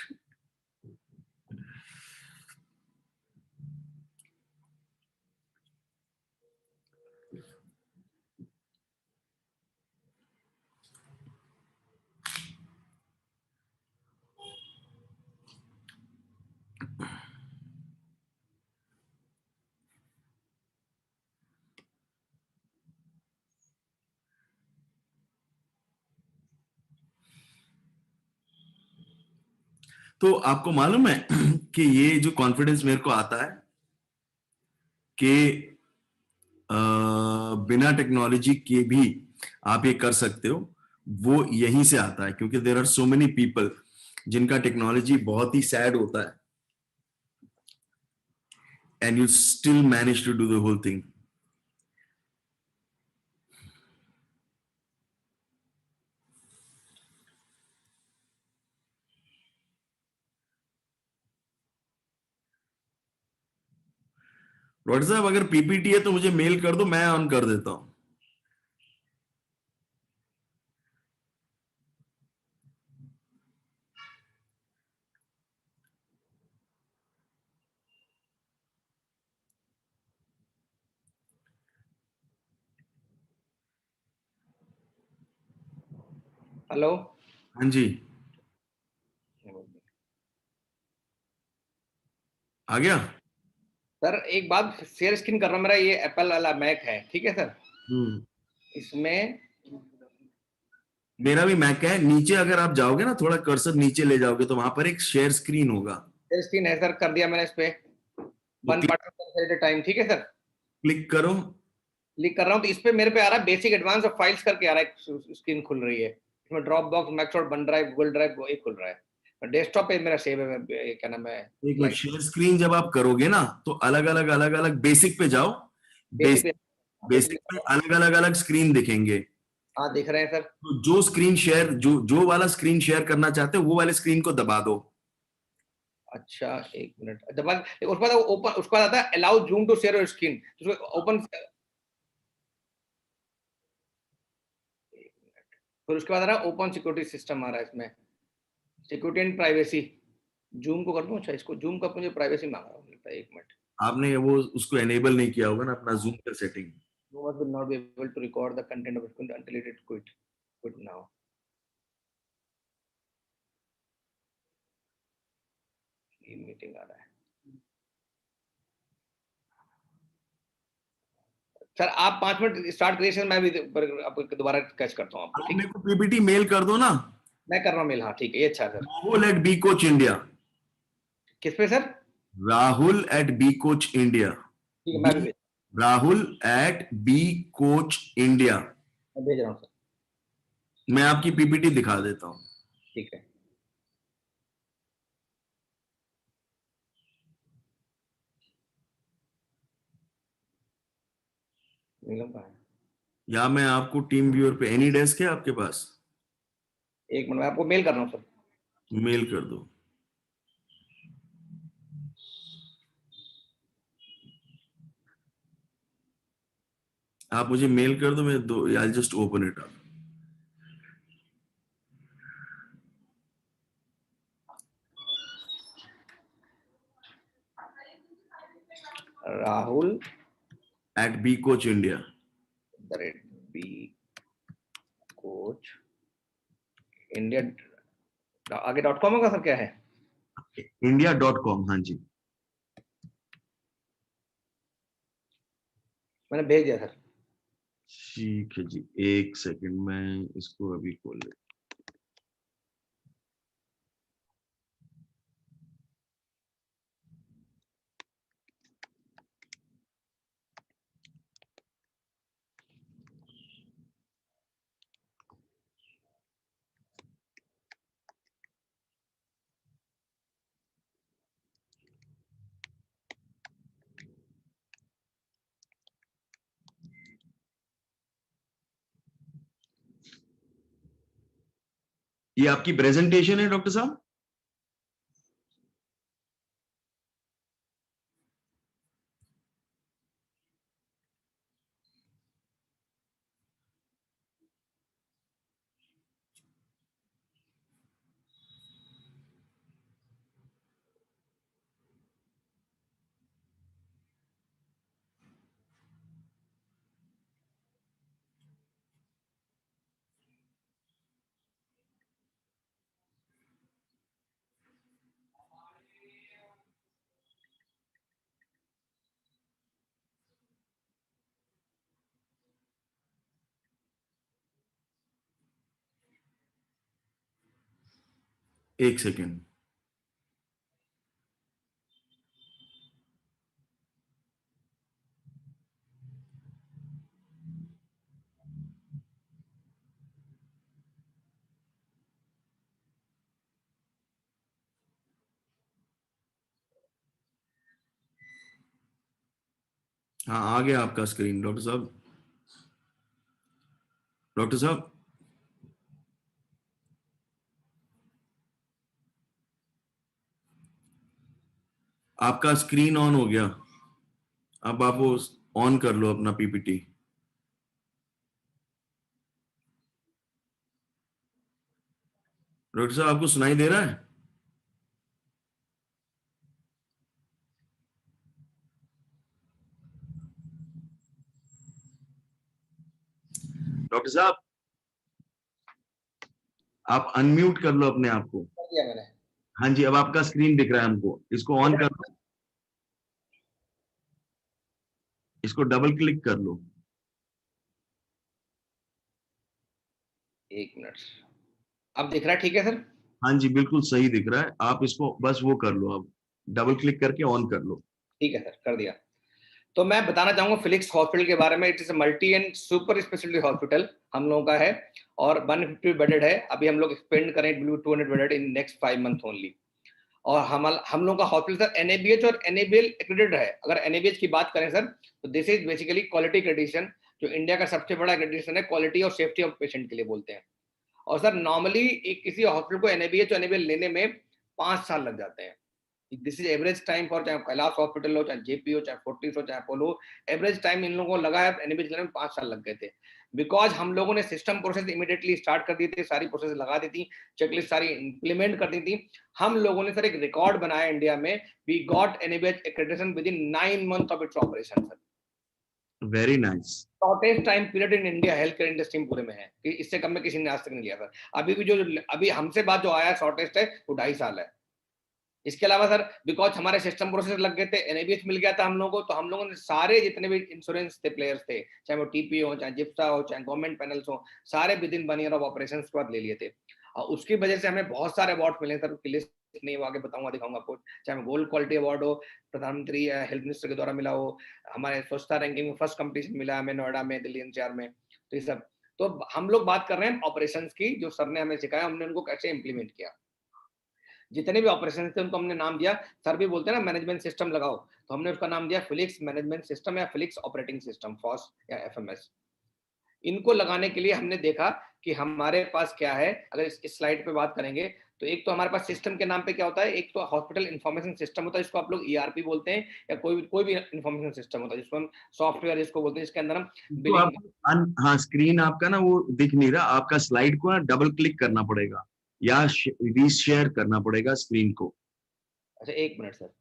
तो आपको मालूम है कि ये जो confidence मेरे को आता है कि बिना टेक्नोलॉजी के भी आप ये कर सकते हो, वो यहीं से आता है, क्योंकि there are so many people जिनका टेक्नोलॉजी बहुत ही सैड होता है and you still manage to do the whole thing. Doctor साहब, अगर पीपीटी है तो मुझे मेल कर दो, मैं ऑन कर देता हूं. हेलो. हाँ जी, आ गया. सर एक बात शेयर स्क्रीन कर रहा हूँ, मेरा ये एप्पल वाला मैक है, ठीक है सर. इसमें मेरा भी मैक है. नीचे अगर आप जाओगे ना, थोड़ा कर्सर नीचे ले जाओगे तो वहां पर एक शेयर स्क्रीन होगा. शेयर स्क्रीन है सर, कर दिया मैंने इस पे. तो one button at a time, ठीक है सर. क्लिक करो. क्लिक कर रहा हूँ तो इस पे मेरे पे आ रहा है बेसिक एडवांस ऑफ फाइल्स करके आ रहा है, स्क्रीन खुल रही है. इसमें ड्रॉप बॉक्स, मैक्सवर्ड, वन ड्राइव, गूगल ड्राइव, वो एक खुल रहा है. डेस्कटॉप पे मेरा सेव है, क्या नाम है, एक मिनट, शेयर स्क्रीन जब आप करोगे ना तो अलग अलग अलग अलग बेसिक पे जाओ. बेसिक. बेसिक में अलग अलग अलग स्क्रीन दिखेंगे. हाँ दिख रहे हैं सर. तो जो स्क्रीन शेयर, जो वाला स्क्रीन शेयर करना चाहते हो वो वाले स्क्रीन को दबा दो. अच्छा एक मिनट, उसके बाद ओपन, उसके बाद आता है allow Zoom to share your screen, open. फिर उसके बाद आ रहा है ओपन सिक्योरिटी सिस्टम आ रहा है इसमें, सिक्योरिटी एंड प्राइवेसी. जूम को कर दूं? अच्छा, इसको जूम का मुझे प्राइवेसी मांग रहा हूँ, एक मिनट. आपने वो उसको एनेबल नहीं किया होगा ना, अपना जूम का setting. You will not be able to record the content of it until it quit now. ये मीटिंग आ रहा है सर. आप 5 मिनट स्टार्ट करिए सर, मैं भी आपको दोबारा कैच करता हूँ आपको, आप ठीक मेरे है? को पीपीटी मेल कर दो ना. मैं कर रहा हूँ मेल. हाँ ठीक है, ये अच्छा sir. Rahul at B coach India. किस पे sir? Rahul at B coach India. ठीक है, मैं भी Rahul at B coach India. भेज रहा हूँ सर. मैं आपकी पीपीटी दिखा देता हूँ. ठीक है. नीलम कहाँ है? या मैं आपको टीम व्यूअर पे, एनी डेस्क है आपके पास? एक मिनट, मैं आपको मेल कर रहा हूँ सर. मेल कर दो. आप मुझे मेल कर दो, मैं दो, I just open it up. Rahul at B coach India. B coach India आगे .com होगा सर, क्या है? india.com. हाँ जी. मैंने भेज दिया सर. ठीक है जी, एक सेकंड में इसको अभी खोल ले। ये आपकी प्रेजेंटेशन है डॉक्टर साहब? एक सेकंड। हाँ, आ गया आपका स्क्रीन डॉक्टर साहब। डॉक्टर साहब, आपका स्क्रीन ऑन हो गया। अब आप वो ऑन कर लो अपना पीपीटी। डॉक्टर साहब, आपको सुनाई दे रहा है? डॉक्टर साहब, आप अनम्यूट कर लो अपने आप को। कर दिया मैंने। हाँ जी, अब आपका स्क्रीन दिख रहा है हमको। इसको ऑन कर लो, इसको डबल क्लिक कर लो। एक मिनट, अब दिख रहा है ठीक है सर? हाँ जी, बिल्कुल सही दिख रहा है। आप इसको बस वो कर लो, अब डबल क्लिक करके ऑन कर लो। ठीक है सर, कर दिया। तो मैं बताना चाहूंगा फिलिक्स हॉस्पिटल के बारे में। It is multi and super speciality hospital हम लोगों का है, और 150 बेडेड है। अभी हम लोग एक्सपेंड करें 200 bedded in next 5 month only. और हम लोग का हॉस्पिटल सर एनएबीएच और एनएबीएल एक्रेडिटेड है। अगर एनएबीएच की बात करें सर, तो this is basically quality accreditation, जो इंडिया का सबसे बड़ा एक्रेडिटेशन है, क्वालिटी और सेफ्टी ऑफ पेशेंट के लिए बोलते हैं। और सर नॉर्मली एक किसी हॉस्पिटल को एनएबीएच और एनएबीएल लेने में 5 साल लग जाते हैं। This is average time for, चाहे कैलाश हॉस्पिटल हो, चाहे जेपी हो, चाहे फोर्टिस हो, चाहे अपोलो, एवरेज टाइम इन लोगों को लगा है एनएबीएच लेने में 5 साल लग गए थे। बिकॉज हम लोगों ने सिस्टम प्रोसेस इमीडिएटली स्टार्ट कर दी थी, सारी प्रोसेस लगा दी थी, चेकलिस्ट सारी इंप्लीमेंट कर दी थी। हम लोगों ने सर एक रिकॉर्ड बनाया इंडिया में, we got NABH accreditation within 9 month of its operation sir. Very nice. Shortest time period in India health care industry में पूरे में है, कि इससे कम में किसी ने आज तक नहीं लिया सर। अभी भी जो अभी हमसे बात जो आया शॉर्टेस्ट है वो 2.5 साल है। इसके अलावा सर बिकॉज हमारे सिस्टम प्रोसेस लग गए थे, एनएबीएच मिल गया था हम लोगों को, तो हम लोगों ने सारे जितने भी इंश्योरेंस थे प्लेयर्स थे, चाहे वो टीपी हो, चाहे जिप्सा हो, चाहे गवर्नमेंट पैनल्स हो, सारे with in 1 year of operation के बाद ले लिए थे। और उसकी वजह से हमें बहुत सारे अवार्ड मिले सर, उसकी लिस्ट नहीं वो आगे बताऊंगा, दिखाऊंगा आपको। चाहे गोल्ड क्वालिटी अवार्ड हो, प्रधानमंत्री हेल्थ मिनिस्टर के द्वारा मिला हो, हमारे स्वच्छता रैंकिंग में फर्स्ट कंपटीशन मिला हमें नोएडा में, दिल्ली एनसीआर में, तो ये सब। तो हम लोग बात कर रहे हैं ऑपरेशन की, जो सर ने हमें सिखाया, हमने उनको कैसे इंप्लीमेंट किया। जितने भी ऑपरेशन थे उनको हमने नाम दिया, सर भी बोलते हैं ना मैनेजमेंट सिस्टम लगाओ, तो हमने उसका नाम दिया फिलिक्स मैनेजमेंट सिस्टम या फिलिक्स ऑपरेटिंग सिस्टम, फॉस या एफएमएस। इनको लगाने के लिए हमने देखा कि हमारे पास क्या है। अगर इस स्लाइड पे बात करेंगे, तो एक तो हमारे पास सिस्टम के नाम पे क्या होता है, एक तो हॉस्पिटल इंफॉर्मेशन सिस्टम होता है, जिसको आप लोग ईआरपी बोलते हैं, या कोई भी इंफॉर्मेशन सिस्टम होता है जिसको हम सॉफ्टवेयर जिसको बोलते हैं, जिसके अंदर हम तो बिलिंग। आप हाँ, स्क्रीन आपका ना वो दिख नहीं रहा। आपका स्लाइड को ना डबल क्लिक करना पड़ेगा या रीशेयर करना पड़ेगा स्क्रीन को। अच्छा एक मिनट सर,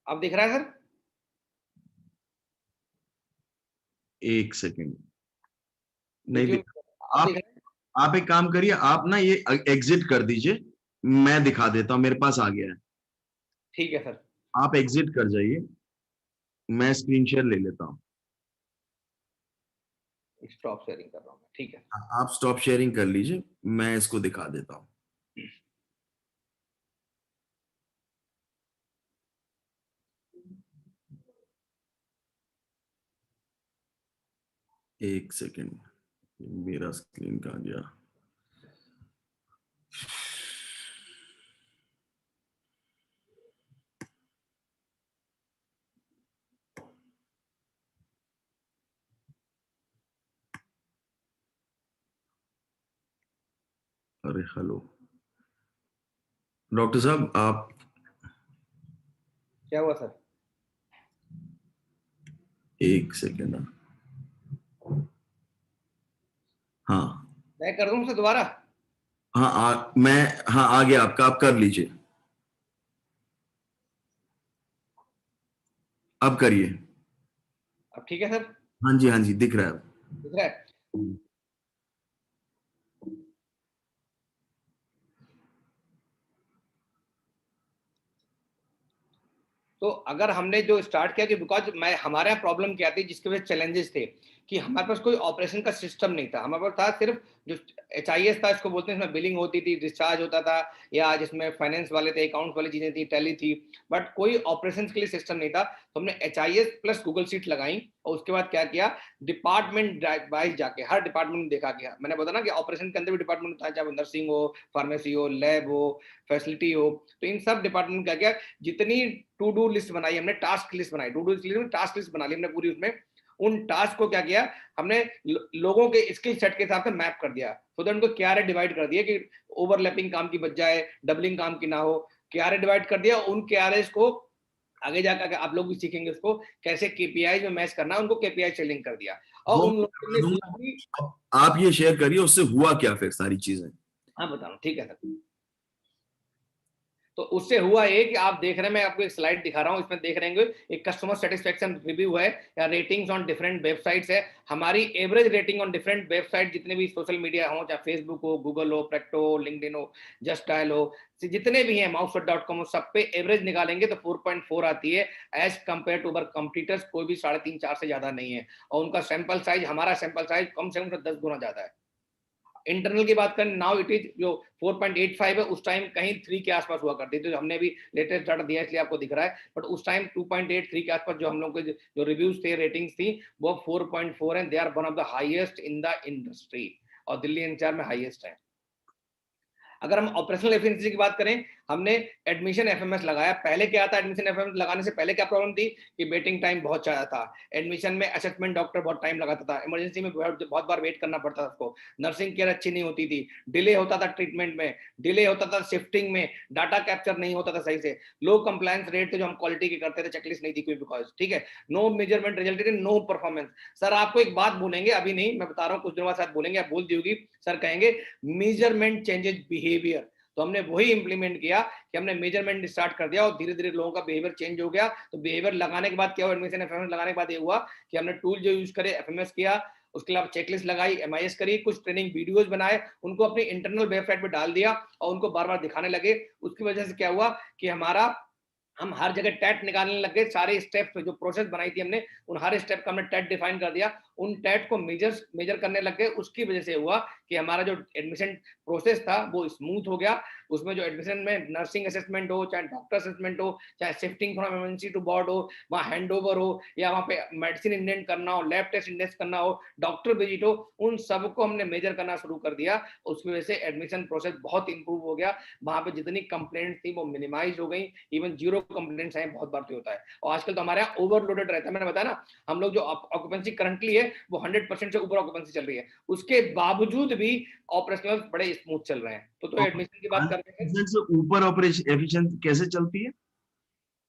अब दिख रहा है सर? एक सेकेंड, नहीं देखिए दिख। अब आप दिख रहा है। आप एक काम करिए, आप ना ये एग्जिट कर दीजिए मैं दिखा देता हूँ, मेरे पास आ गया है। ठीक है सर। आप एग्जिट कर जाइए, मैं स्क्रीन शेयर ले लेता हूँ। स्टॉप शेयरिंग कर रहा हूँ मैं, ठीक है। आप स्टॉप शेयरिंग कर लीजिए, मैं इसको दिखा देता हूँ। एक सेकेंड, मेरा स्क्रीन कहाँ गया? अरे हेलो डॉक्टर साहब, आप क्या हुआ सर? एक सेकेंड। हाँ मैं कर दूं सर दोबारा? हाँ मैं, हाँ आ गया आपका, आप कर लीजिए, अब करिए। अब ठीक है सर? हाँ जी, हाँ जी, दिख रहा है। दिख रहा है? तो अगर हमने जो स्टार्ट किया कि बिकॉज मैं, हमारे यहाँ प्रॉब्लम क्या थी जिसके वजह चैलेंजेस थे कि हमारे पास कोई ऑपरेशन का सिस्टम नहीं था। हमारे पास था सिर्फ जो HIS था, इसको बोलते हैं, इसमें बिलिंग होती थी, डिस्चार्ज होता था, या जिसमें फाइनेंस वाले थे, अकाउंट्स वाली चीजें थी, टैली थी, बट कोई ऑपरेशन के लिए सिस्टम नहीं था। तो हमने HIS प्लस गूगल शीट लगाई, और उसके बाद क्या किया, डिपार्टमेंट वाइज जाके हर डिपार्टमेंट में देखा गया। मैंने बताया ना कि ऑपरेशन के अंदर भी डिपार्टमेंट होता है, चाहे नर्सिंग हो, फार्मेसी हो, लैब हो, फैसिलिटी हो। तो इन सब डिपार्टमेंट क्या किया, जितनी टू डू लिस्ट बनाई हमने, टास्क लिस्ट बनाई, to do list, task list बना ली हमने पूरी। उसमें उन टास्क को क्या किया हमने, लोगों के स्किल सेट के हिसाब से मैप कर दिया, तो उनको क्यारे डिवाइड कर दिया कि ओवरलैपिंग काम की बच जाए, डबलिंग काम की ना हो। क्यारे डिवाइड कर दिया, उन क्यारे को आगे जाकर आप लोग भी सीखेंगे उसको कैसे केपीआई में मैच करना है, उनको केपीआई से लिंक कर दिया। और वो उन मैं लोगों ने करवा पूरी, दूंगा, आप ये शेयर करिए, उससे हुआ क्या फिर सारी चीजें। हाँ बता रहा हूँ, ठीक है सर। तो उससे हुआ ये कि आप देख रहे हैं, मैं आपको एक स्लाइड दिखा रहा हूं, इसमें देख रहे हैं एक कस्टमर सेटिस्फेक्शन रिव्यू है, या रेटिंग्स ऑन डिफरेंट वेबसाइट्स है। हमारी average rating on different website, जितने भी सोशल मीडिया हो, चाहे फेसबुक हो, गूगल हो, प्रेक्टो हो, लिंक्डइन हो, जस्ट डायल हो, जितने भी हैं, माउसवर्ड.com हो, सब पे एवरेज निकालेंगे तो 4.4 आती है, as compare to our competitors कोई भी 3.5-4 से ज्यादा नहीं है। और उनका सैंपल साइज, हमारा सैंपल साइज कम से कम 10 गुना ज्यादा है। इंटरनल की बात करें, नाउ इट इज जो 4.85 है, उस टाइम कहीं 3 के आसपास हुआ करती थी। तो हमने भी लेटेस्ट डाटा दिया इसलिए आपको दिख रहा है, बट उस टाइम 2.83 के आसपास जो हम लोग के जो रिव्यूज थे, रेटिंग्स थी, वो 4.4 है। They are one of the highest in the industry, और दिल्ली एनसीआर में हाईएस्ट है। अगर हम ऑपरेशनल एफिशिएंसी की बात करें, हमने एडमिशन एफएमएस लगाया। पहले क्या था, एडमिशन एफएमएस लगाने से पहले क्या प्रॉब्लम थी कि वेटिंग टाइम बहुत ज्यादा था। एडमिशन में असेसमेंट डॉक्टर बहुत टाइम लगाता था, इमरजेंसी में बहुत बार वेट करना पड़ता था उसको, नर्सिंग केयर अच्छी नहीं होती थी, डिले होता था ट्रीटमेंट में, डिले होता था शिफ्टिंग में, डाटा कैप्चर नहीं होता था सही से, लो कंप्लायंस रेट थे जो हम क्वालिटी के करते थे, चेकलिस्ट नहीं थी कोई बिकॉज, ठीक है, no measurement resulted in no performance. Sir आपको एक बात बोलेंगे, अभी नहीं, मैं बता रहा हूँ, कुछ दिनों बाद शायद बोलेंगे, आप बोल दी होगी, सर कहेंगे मेजरमेंट चेंजेस बिहेवियर। तो हमने वही इंप्लीमेंट किया कि हमने मेजरमेंट स्टार्ट कर दिया, और धीरे धीरे लोगों का बिहेवियर चेंज हो गया। तो बिहेवियर लगाने के बाद क्या हुआ, एडमिशन एफएमएस लगाने के बाद ये हुआ कि हमने टूल जो यूज करे, एफएमएस किया, उसके अलावा चेकलिस्ट लगाई, MIS करी, कुछ ट्रेनिंग वीडियोस बनाए, उनको अपनी इंटरनल वेबसाइट पे डाल दिया, और उनको बार बार दिखाने लगे। उसकी वजह से क्या हुआ कि हम हर जगह टैट निकालने लग गए। सारे स्टेप जो प्रोसेस बनाई थी हमने, उन हर स्टेप का हमने टैट डिफाइन कर दिया, उन टैट को मेजर करने लग गए। उसकी वजह से हुआ कि हमारा जो एडमिशन प्रोसेस था वो स्मूथ हो गया। उसमें जो एडमिशन में नर्सिंग असेसमेंट हो, चाहे डॉक्टर असेसमेंट हो, चाहे shifting from MNC to ward हो, वहाँ हैंड ओवर हो, या वहाँ पे मेडिसिन इंडेंट करना हो, लैब टेस्ट इंडेंट करना हो, डॉक्टर विजिट हो, उन सबको हमने मेजर करना शुरू कर दिया। उसकी वजह से एडमिशन प्रोसेस बहुत इंप्रूव हो गया। वहाँ पे जितनी कंप्लेंट थी वो मिनिमाइज हो गई, इवन जीरो कंप्लेंट्स आए, बहुत बार तो होता है। और आजकल तो हमारे यहाँ ओवरलोडेड रहता है। मैंने बताया ना, हम लोग जो ऑक्यूपेंसी करंटली है वो 100% से ऊपर ऑक्यूपेंसी चल रही है, उसके बावजूद भी ऑपरेशनल बड़े स्मूथ चल रहे हैं। तो एडमिशन की बात करते हैं, 100% से ऊपर ऑपरेशन एफिशिएंसी कैसे चलती है?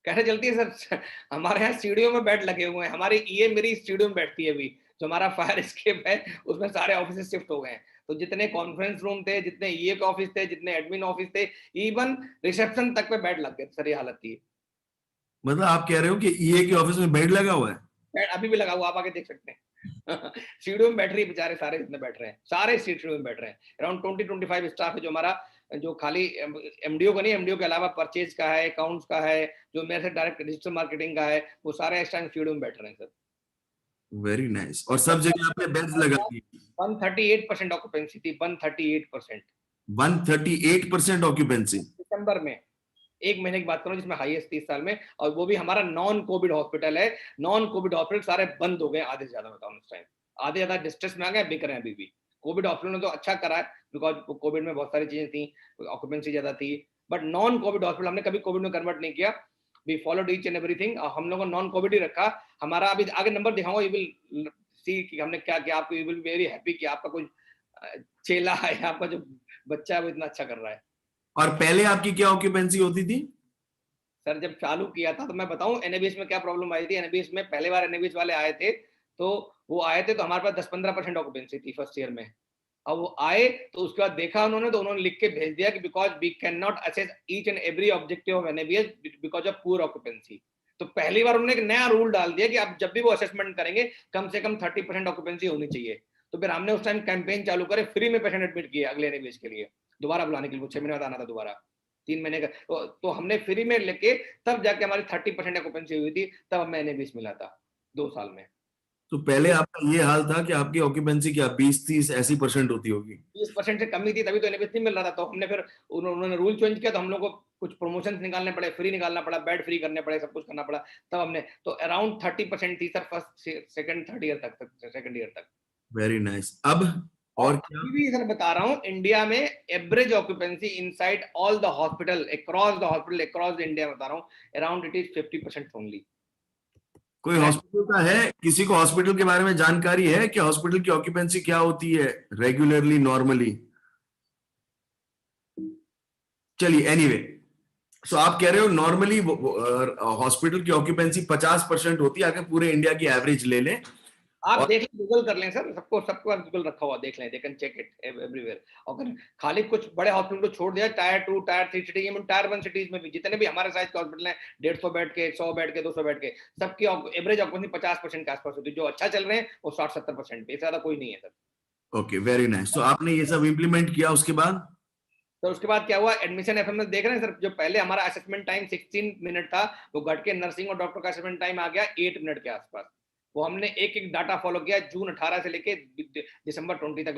कैसे चलती है सर? हमारे यहाँ सीढ़ियों में बेड लगे हुए हैं, हमारी मेरी स्टूडियो में बैठती है अभी, जो हमारा फायर एस्केप है उसमें सारे ऑफिस शिफ्ट हो गए हैं। तो जितने कॉन्फ्रेंस रूम थे, जितने ईए के ऑफिस थे, जितने एडमिन ऑफिस थे, इवन रिसेप्शन तक पे बेड लग गए। सर ये हालत थी। मतलब आप कह रहे हो कि ईए के ऑफिस में बेड लगा हुआ है? बेड अभी भी लगा हुआ, आप आके देख सकते हैं। सीढ़ियों में बैठ रही बेचारे, सारे जितने बैठ रहे हैं, सारे सीढ़ियों में बैठ रहे हैं। अराउंड 20-25 स्टाफ है जो हमारा जो खाली एमडीओ का नहीं, एमडीओ के अलावा परचेज का है, अकाउंट्स का है, जो मेरे से डायरेक्ट डिजिटल मार्केटिंग का है, वो सारे इस टाइम फील्ड में बैठ रहे हैं सर। Very nice. और सब जगह आपने बेड्स लगा दी? 138% ऑक्यूपेंसी थी, 138%। 138% ऑक्यूपेंसी दिसंबर में, एक महीने की बात करूं जिसमें हाईएस्ट 30 साल में, और वो भी हमारा नॉन कोविड हॉस्पिटल है। नॉन कोविड हॉस्पिटल सारे बंद हो गए, आधे से ज्यादा बताऊं इस टाइम, आधे ज्यादा डिस्ट्रेस में आ गए, बिक रहे हैं अभी भी। कोविड हॉस्पिटल ने तो अच्छा करा है, बिकॉज कोविड में बहुत सारी चीजें थी, ऑक्यूपेंसी ज्यादा थी, बट नॉन कोविड हॉस्पिटल हमने कभी कोविड में कन्वर्ट नहीं किया। We followed each and everything, हम लोगों नॉन कोविड ही रखा। हमारा अभी आगे नंबर दिखाऊंगा, यू विल सी कि हमने क्या किया। आपको यू विल वेरी हैप्पी कि आपका कोई चेला है, आपका जो बच्चा है वो इतना अच्छा कर रहा है। और पहले आपकी क्या ऑक्यूपेंसी होती थी? सर जब चालू किया था तो मैं बताऊं एनएबीएस में क्या प्रॉब्लम आई थी। एनएबीएस में पहले बार एनएबीएस वाले आए थे, तो वो आए थे तो हमारे पास 10-15% ऑक्यूपेंसी थी फर्स्ट ईयर में। अब वो आए तो उसके बाद देखा उन्होंने, तो उन्होंने लिख के भेज दिया कि because we can not assess each and every objective of NABS because of poor occupancy. तो पहली बार उन्होंने एक नया रूल डाल दिया कि आप जब भी वो असेसमेंट करेंगे कम से कम 30% ऑक्यूपेंसी होनी चाहिए। तो फिर हमने उस टाइम कैंपेन चालू करे, फ्री में पेशेंट एडमिट किए अगले एनएबीएस के लिए, दोबारा बुलाने के लिए। 6 महीने बाद आना था दोबारा, 3 महीने का। तो हमने फ्री में लेके तब जाके हमारी 30% ऑक्यूपेंसी हुई थी, तब हमें एनएबीएस मिला था 2 साल में। तो पहले आपका ये हाल था कि आपकी ऑक्यूपेंसी क्या 20-30 ऐसी परसेंट होती होगी? 20% से कमी थी, तभी तो एनएबीएस नहीं मिल रहा था। तो हमने फिर उन्होंने रूल चेंज किया, तो हम लोग को कुछ प्रमोशन निकालने पड़े, फ्री निकालना पड़ा, बेड फ्री करने पड़े, सब कुछ करना पड़ा। तब हमने तो अराउंड 30% थी sir, first second third year तक, सेकंड ईयर तक। Very nice. अब और क्या? अभी भी सर बता रहा हूँ, इंडिया में average occupancy inside all the hospital across the hospital across the India बता रहा हूँ, अराउंड इट इज 50% ओनली। कोई हॉस्पिटल का है, किसी को हॉस्पिटल के बारे में जानकारी है कि हॉस्पिटल की ऑक्यूपेंसी क्या होती है रेगुलरली, नॉर्मली? चलिए एनीवे, सो आप कह रहे हो नॉर्मली हॉस्पिटल की ऑक्यूपेंसी 50% होती है अगर पूरे इंडिया की एवरेज ले लें। आप और देख लें, गूगल कर लें सर, सबको गूगल रखा हुआ, देख लें, they can check it everywhere. और खाली कुछ बड़े हॉस्पिटल को छोड़ दिया, tier 2 tier 3 city, even tier 1 cities में भी जितने भी हमारे साइज के हॉस्पिटल हैं, 150 बेड के, 100 बेड के, 200 बेड के, सबकी एवरेज ऑक्यूपेंसी 50% के आसपास होती है। जो अच्छा चल रहे हैं वो 60-70% पे, ज्यादा कोई नहीं है सर। Okay, very nice. तो आपने ये सब इंप्लीमेंट किया, उसके बाद? तो उसके बाद क्या हुआ, एडमिशन एफएमएस देख रहे हैं सर, जो पहले हमारा असेसमेंट टाइम 16 मिनट था, वो घट के नर्सिंग और डॉक्टर का असेसमेंट टाइम आ गया 8 मिनट के आसपास। वो हमने एक एक डाटा फॉलो किया, जून 18 से लेके दिसंबर 20 तक,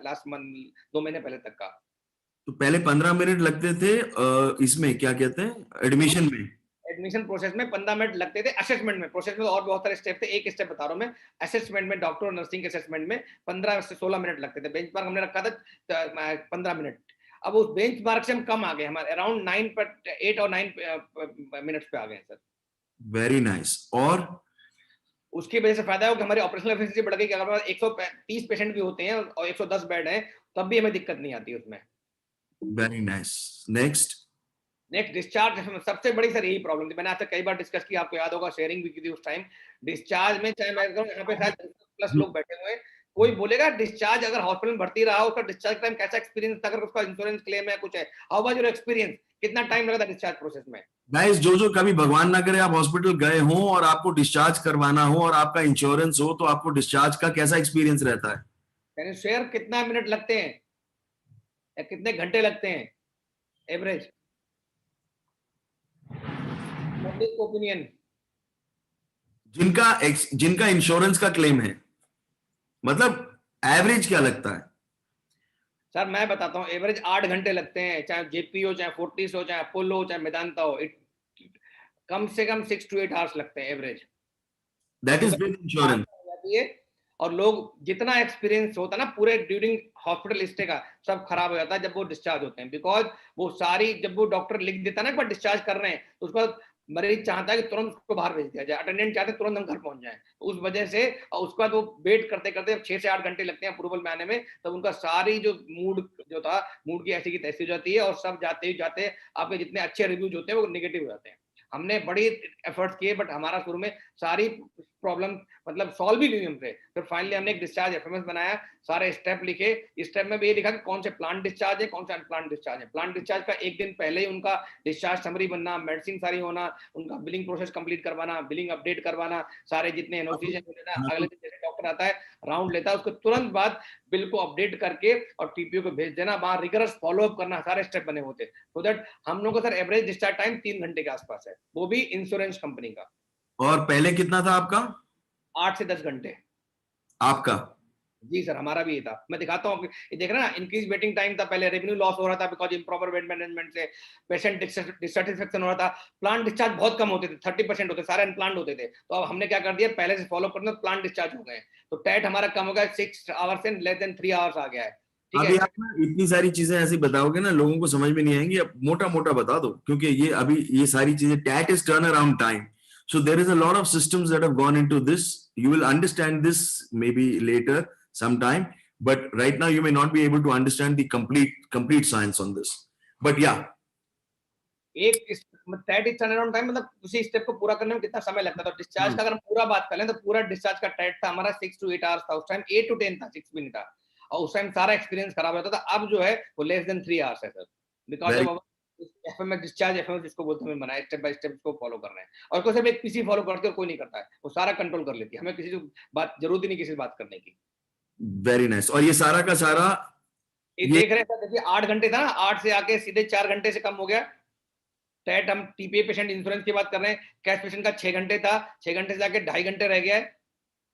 लास्ट मंथ, 2 महीने पहले तक का। तो पहले 15 मिनट लगते थे इसमें क्या कहते हैं एडमिशन में? एडमिशन प्रोसेस में 15 मिनट लगते थे, असेसमेंट में, प्रोसेस में तो और बहुत सारे स्टेप थे, एक स्टेप बता रहा हूँ मैं। असेसमेंट में, डॉक्टर और नर्सिंग के असेसमेंट में 15 से 16 मिनट लगते थे। बेंचमार्क हमने रखा था 15 मिनट। अब उस बेंचमार्क से हम कम आ गए, हमारे अराउंड 8 और 9 मिनट्स पे आ गए सर। Very nice. और उसकी वजह से फायदा है कि हमारी ऑपरेशनल एफिशिएंसी बढ़ गई कि अगर 130 पेशेंट भी होते हैं और 110 बेड है, तब भी हमें दिक्कत नहीं आती उसमें। Very nice. Next? Next discharge, सबसे बड़ी सर यही प्रॉब्लम थी, मैंने आपसे कई बार डिस्कस किया, आपको याद होगा, शेयरिंग भी की थी उस टाइम। डिस्चार्ज में, चाहे मैं यहाँ पे शायद 10+ लोग बैठे हुए हैं, कोई बोलेगा डिस्चार्ज अगर हॉस्पिटल में भर्ती रहा, उसका डिस्चार्ज टाइम कैसा एक्सपीरियंस था, अगर उसका इंश्योरेंस क्लेम है, कुछ है, हाउ वाज योर एक्सपीरियंस, कितना टाइम लगा था डिस्चार्ज प्रोसेस में? गाइस, जो कभी भगवान ना करे आप हॉस्पिटल गए हो और आपको डिस्चार्ज करवाना हो और आपका इंश्योरेंस हो, तो आपको डिस्चार्ज का कैसा एक्सपीरियंस रहता है? यानी शेयर कितना मिनट लगते हैं या कितने घंटे लगते हैं एवरेज? ओपिनियन। जिनका इंश्योरेंस का क्लेम है, मतलब एवरेज क्या लगता है? सर मैं बताता हूँ, एवरेज 8 घंटे लगते हैं, चाहे जेपी हो, चाहे फोर्टिस हो, चाहे अपोलो हो, चाहे मेदांता हो। कम से कम 6 to 8 आवर्स लगते हैं average. That is with insurance. और लोग जितना एक्सपीरियंस होता है ना पूरे ड्यूरिंग हॉस्पिटल स्टे का, सब खराब हो जाता है जब वो डिस्चार्ज होते हैं। बिकॉज वो सारी, जब वो डॉक्टर लिख देता है ना एक बार डिस्चार्ज कर रहे हैं, तो उसका मरीज चाहता है कि तुरंत उसको बाहर भेज दिया जाए, अटेंडेंट चाहते हैं तुरंत हम घर पहुंच जाए। तो उस वजह से, और उसके बाद वो वेट करते करते 6 से 8 घंटे लगते हैं अप्रूवल में आने में, तब उनका सारी जो मूड जो था, मूड की ऐसी की तैसी हो जाती है, और सब जाते ही जाते आपके जितने अच्छे रिव्यूज होते हैं वो नेगेटिव हो जाते हैं। हमने बड़ी एफर्ट्स किए, बट हमारा शुरू में सारी प्रॉब्लम मतलब सॉल्व ही नहीं हमसे। फिर फाइनली हमने एक डिस्चार्ज एफएमएस बनाया, सारे स्टेप लिखे। स्टेप में भी ये लिखा कि कौन से प्लांट डिस्चार्ज है, कौन सा अनप्लांट डिस्चार्ज है। प्लांट डिस्चार्ज का एक दिन पहले ही उनका डिस्चार्ज समरी बनना, मेडिसिन सारी होना, उनका बिलिंग प्रोसेस कंप्लीट करवाना, बिलिंग अपडेट करवाना, सारे जितने एनओसी है हाँ, अगले दिन जैसे डॉक्टर आता है राउंड लेता है, उसको तुरंत बाद बिल को अपडेट करके और टीपीओ को भेज देना, वहां रिगरस फॉलोअप करना, सारे स्टेप बने होते। सो दैट हम लोग का सर एवरेज डिस्चार्ज टाइम 3 घंटे के आसपास है, वो भी इंश्योरेंस कंपनी का। और पहले कितना था आपका? 8 से 10 घंटे। आपका? जी सर, हमारा भी ये था। मैं दिखाता हूँ, ये देख रहे हैं ना, इंक्रीज वेटिंग टाइम था, पहले रेवेन्यू लॉस हो रहा था बिकॉज इम्प्रॉपर वेट मैनेजमेंट से, पेशेंट डिससेटिस्फेक्शन हो रहा था, प्लांट डिस्चार्ज बहुत कम होते थे, 30% होते, सारे अनप्लान्ड होते थे। तो अब हमने क्या कर दिया, पहले से फॉलो करना, प्लांट डिस्चार्ज हो गए, तो टैट हमारा कम हो गया, 6 आवर्स से लेस देन 3 आवर्स आ गया है। ठीक अभी है। आप ना इतनी सारी चीजें ऐसी बताओगे ना, लोगों को समझ में नहीं आएंगी। अब मोटा मोटा बता दो, क्योंकि ये अभी ये सारी चीजें, TAT is turn around time, so there is a lot of systems that have gone into this. You will understand this maybe later sometime, but right now you may not be able to understand the complete science on this, but yeah. एक TAT is turn around time, मतलब उसी step को पूरा करने में कितना समय लगता था। डिस्चार्ज का अगर हम पूरा बात कर लें तो पूरा डिस्चार्ज का टैट था हमारा 6 to 8 आवर्स था उस टाइम, 8 to 10 था, 6 भी नहीं था। और उस टाइम सारा एक्सपीरियंस खराब रहता था। अब जो है वो लेस देन 3 आवर्स है sir, because Very, of FMS discharge, FMS जिसको बोलते हैं, बनाया स्टेप बाय स्टेप इसको फॉलो कर रहे हैं। और कोई सिर्फ एक पीसी फॉलो करते हैं और कोई नहीं करता है, वो सारा कंट्रोल कर लेती है, हमें किसी की बात जरूरत ही नहीं किसी से बात करने की। very nice. और ये सारा का सारा ये ये देख रहे हैं सर, देखिए 8 घंटे था ना, 8 से आके सीधे 4 घंटे से कम हो गया। टैट हम टीपीए पेशेंट इंश्योरेंस की बात कर रहे हैं, कैश पेशेंट का 6 घंटे था, 6 घंटे से आके 2.5 घंटे रह गया है।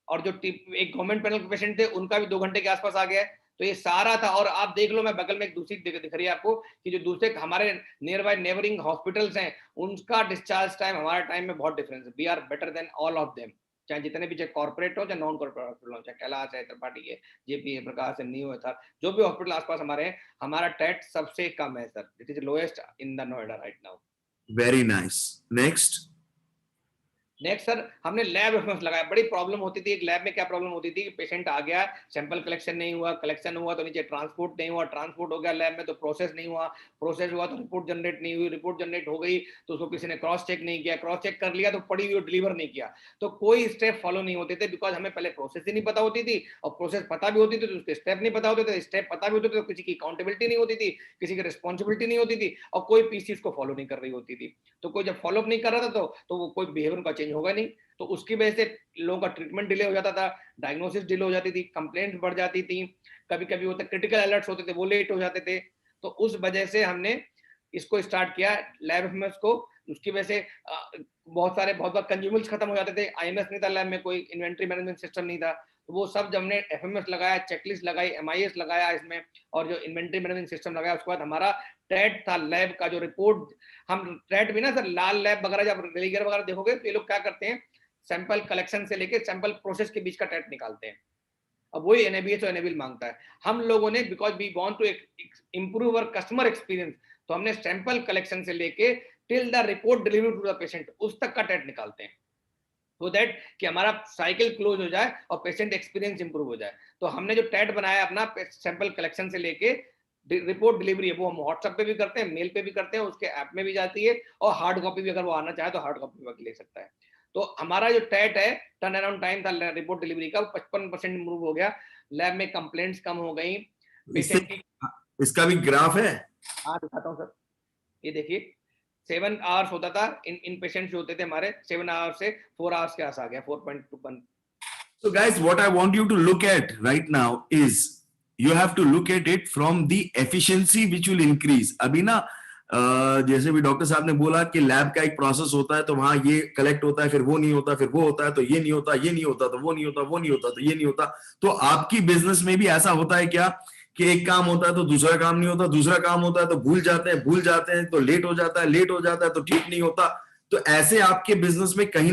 और जो एक गवर्नमेंट पैनल के पेशेंट थे उनका भी 2 घंटे के आसपास आ गया है। तो ये सारा था। और आप देख लो, मैं बगल में एक दूसरी दिख रही है आपको कि जो दूसरे हमारे नियर बाय नेबरिंग हॉस्पिटल्स हैं, उनका डिस्चार्ज टाइम हमारा टाइम में बहुत डिफरेंस है। We are better than all of them, चाहे जितने भी, चाहे कॉर्पोरेट हो चाहे नॉन कॉर्पोरेट हॉस्पिटल हो, चाहे कैलाश है, त्रिपाठी है, जेपी है, प्रकाश है, न्यू है, था जो भी हॉस्पिटल आसपास हमारे हैं, हमारा टैट सबसे कम है sir. It is lowest in the Noida right now. Very nice. Next. Next sir, हमने लैब रेफरेंस लगाया। बड़ी प्रॉब्लम होती थी, एक लैब में क्या प्रॉब्लम होती थी कि पेशेंट आ गया, सैंपल कलेक्शन नहीं हुआ, कलेक्शन हुआ तो नीचे ट्रांसपोर्ट नहीं हुआ, ट्रांसपोर्ट हो गया लैब में तो प्रोसेस नहीं हुआ, प्रोसेस हुआ तो रिपोर्ट जनरेट नहीं हुई, रिपोर्ट जनरेट हो गई तो उसको किसी ने क्रॉस चेक नहीं किया, क्रॉस चेक कर लिया तो पड़ी हुई डिलीवर नहीं किया। तो कोई स्टेप फॉलो नहीं होते थे, बिकॉज हमें पहले प्रोसेस ही नहीं पता होती थी, और प्रोसेस पता भी होती थी तो उसके स्टेप नहीं पता होते थे, स्टेप पता भी होते थे तो किसी की अकाउंटेबिलिटी नहीं होती थी, किसी की रिस्पॉन्सिबिलिटी नहीं होती थी, और कोई पीसी इसको फॉलो नहीं कर रही होती थी। तो कोई जब फॉलोअप नहीं कर रहा था तो वो कोई बिहेवियर का चेंज होगा नहीं, तो उसकी वजह से लोगों का ट्रीटमेंट डिले हो जाता था, डायग्नोसिस डिले हो जाती थी, कंप्लेंट्स बढ़ जाती थी, कभी कभी होता क्रिटिकल अलर्ट्स होते थे वो लेट हो जाते थे। तो उस वजह से हमने इसको स्टार्ट किया लैब एफएमएस को। उसकी वजह से बहुत बार कंज्यूमर्स खत्म हो जाते थे, आईएमएस नहीं था लैब में, कोई इन्वेंट्री मैनेजमेंट सिस्टम नहीं था, तो वो सब जब हमने एफएमएस लगाया, चेकलिस्ट लगाई, एमआईएस लगाया इसमें, और जो इन्वेंट्री मैनेजमेंट सिस्टम लगाया, उसके बाद हमारा टैट था लैब का जो रिपोर्ट। हम टैट भी ना सर, लाल लैब वगैरह जब रेलिगर वगैरह देखोगे तो ये लोग क्या करते हैं, सैंपल कलेक्शन से लेके सैंपल प्रोसेस के बीच का टैट निकालते हैं। अब वही एनएबीएच और एनएबीएल मांगता है। हम लोगों ने, because we want to improve our customer experience, तो हमने सैंपल कलेक्शन से लेके till the report delivery to the patient उस तक का टैट निकालते हैं, so दैट कि हमारा साइकिल क्लोज हो जाए और पेशेंट एक्सपीरियंस इंप्रूव हो जाए। तो हमने जो टैट बनाया अपना सैंपल कलेक्शन से लेके रिपोर्ट डिलीवरी है, वो हम व्हाट्सएप पे भी करते हैं, मेल पे भी करते हैं, उसके ऐप में भी जाती है, और हार्ड कॉपी भी अगर वो आना चाहे तो हार्ड कॉपी भी ले सकता है। तो हमारा जो टैट है, टर्न अराउंड टाइम था रिपोर्ट डिलीवरी का, 55% इंप्रूव हो गया, लैब में कंप्लेंट्स कम हो गई, इससे पेशेंट की। इसका भी ग्राफ है? हाँ दिखाता हूँ सर, ये देखिए 7 आवर्स होता था, इन पेशेंट्स जो होते थे हमारे 7 आवर्स से 4 आवर्स के आस आ गया, 4.21। So guys, what I want you to look at right now is you have to look at it from the efficiency which will increase. अभी ना जैसे भी डॉक्टर साहब ने बोला कि लैब का एक प्रोसेस होता है, तो वहां ये कलेक्ट होता है, फिर वो नहीं होता, फिर वो होता है, तो ये नहीं होता, ये नहीं होता, तो वो नहीं होता, वो नहीं होता, तो ये नहीं होता। तो आपकी बिजनेस में भी ऐसा होता है क्या कि एक काम होता है तो दूसरा काम नहीं होता, दूसरा काम होता है तो भूल जाते हैं तो लेट हो जाता है, लेट हो जाता है तो ठीक नहीं होता। तो ऐसे आपके बिजनेस में कहीं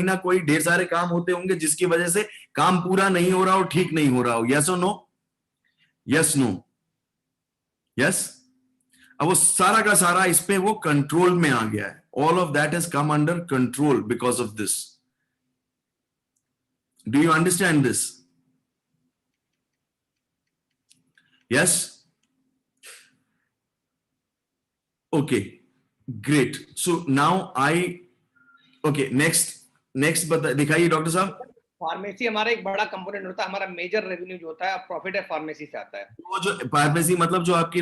ना कोई ढेर सारे काम होते होंगे जिसकी वजह से काम पूरा नहीं हो रहा हो, ठीक नहीं हो रहा हो। यस और नो? Yes, no, yes. अब वो सारा का सारा इस पे वो कंट्रोल में आ गया है। All of that has come under control because of this. Do you understand this? Yes? Okay, great. So now okay, next next बता दिखाइए डॉक्टर साहब। फार्मेसी हमारा एक बड़ा कंपोनेंट होता है, हमारा मेजर रेवेन्यू जो होता है प्रॉफिट है फार्मेसी से आता है। वो जो फार्मेसी मतलब जो आपकी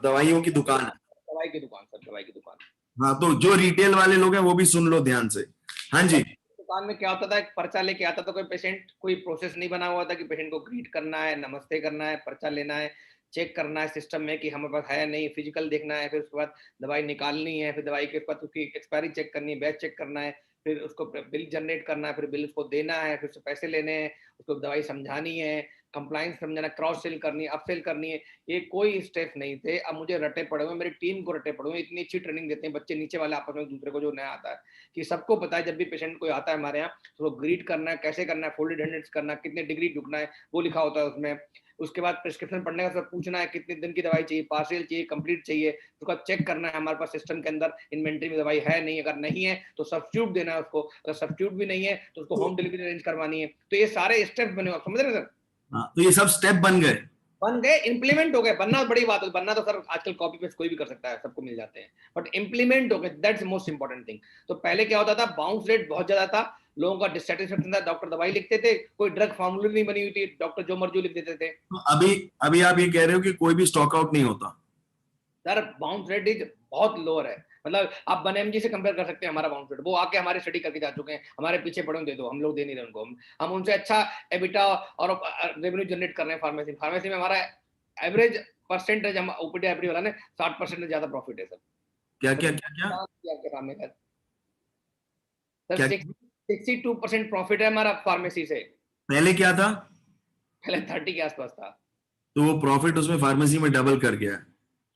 दवाइयों की दुकान है। दवाई की दुकान सर, दवाई की दुकान। हाँ, तो जो रिटेल वाले लोग हैं वो भी सुन लो ध्यान से। हाँ जी। दुकान में क्या होता था, एक पर्चा लेके आता था कोई पेशेंट, कोई प्रोसेस नहीं बना हुआ था कि पेशेंट को ग्रीट करना है, नमस्ते करना है, पर्चा लेना है, चेक करना है सिस्टम में कि हमारे पास है नहीं, फिजिकल देखना है, फिर उसके बाद दवाई निकालनी है, फिर दवाई के बाद उसकी एक्सपायरी चेक करनी है, बैच चेक करना है, फिर उसको बिल जनरेट करना है, फिर बिल उसको देना है, फिर उससे पैसे लेने हैं, उसको दवाई समझानी है, कंप्लाइंस समझाना, क्रॉस सेल करनी है, अप सेल करनी है। ये कोई स्टेप नहीं थे। अब मुझे रटे पड़े हुए, मेरी टीम को रटे पड़े हुए, इतनी अच्छी ट्रेनिंग देते हैं बच्चे नीचे वाले आपस में दूसरे को जो नया आता है, कि सबको पता है जब भी पेशेंट कोई आता है हमारे यहाँ तो ग्रीट करना है, कैसे करना है, फोल्डेड हैंड्स करना है, कितने डिग्री झुकना है वो लिखा होता है उसमें। उसके बाद प्रिस्क्रिप्शन पढ़ने का सब पूछना है कितने दिन की दवाई चाहिए, पार्शियल चाहिए, कंप्लीट चाहिए, उसका चेक करना है हमारे पास सिस्टम के अंदर इन्वेंट्री में दवाई है नहीं, अगर नहीं है तो सब्स्टिट्यूट देना है उसको, अगर सब्स्टिट्यूट भी नहीं है तो उसको होम डिलीवरी अरेंज करवानी है। तो ये सारे स्टेप बने, समझ रहे हैं सर? हाँ, तो ये सब स्टेप बन गए। बन गए, इम्प्लीमेंट हो गए। बनना बड़ी बात है, बनना तो सर आजकल कॉपी पेस्ट कोई भी कर सकता है, सबको मिल जाते हैं, बट इम्प्लीमेंट हो गए, दैट्स मोस्ट इंपॉर्टेंट थिंग। तो पहले क्या होता था, बाउंस रेट बहुत ज्यादा था, लोगों का डिससेटिस्फेक्शन था, डॉक्टर दवाई लिखते थे, कोई ड्रग फॉर्मूला नहीं बनी हुई थी, डॉक्टर जो मर्जी लिख देते थे। तो अभी अभी आप ये कह रहे हो कि कोई भी स्टॉक आउट नहीं होता। सर बाउंस रेट इज बहुत लोअर है, मतलब आप बनएमजी से कंपेयर कर सकते हैं हमारा बाउंस रेट। वो आके हमारे स्टडी करके जा चुके हैं, हमारे पीछे पड़े दे दो, हम लोग दे नहीं रहे उनको, हम उनसे अच्छा एबिटा और रेवेन्यू जनरेट कर रहे हैं। फार्मेसी फार्मेसी में हमारा एवरेज परसेंटेज, हम ओपीडी एवरेज वाला ने 60% ज्यादा प्रॉफिट है सर। क्या तो क्या क्या क्या आपके सामने सर क्या 62% प्रॉफिट है हमारा फार्मेसी से। पहले क्या था? पहले 30 के आसपास था। तो वो प्रॉफिट उसमें फार्मेसी में डबल कर गया है।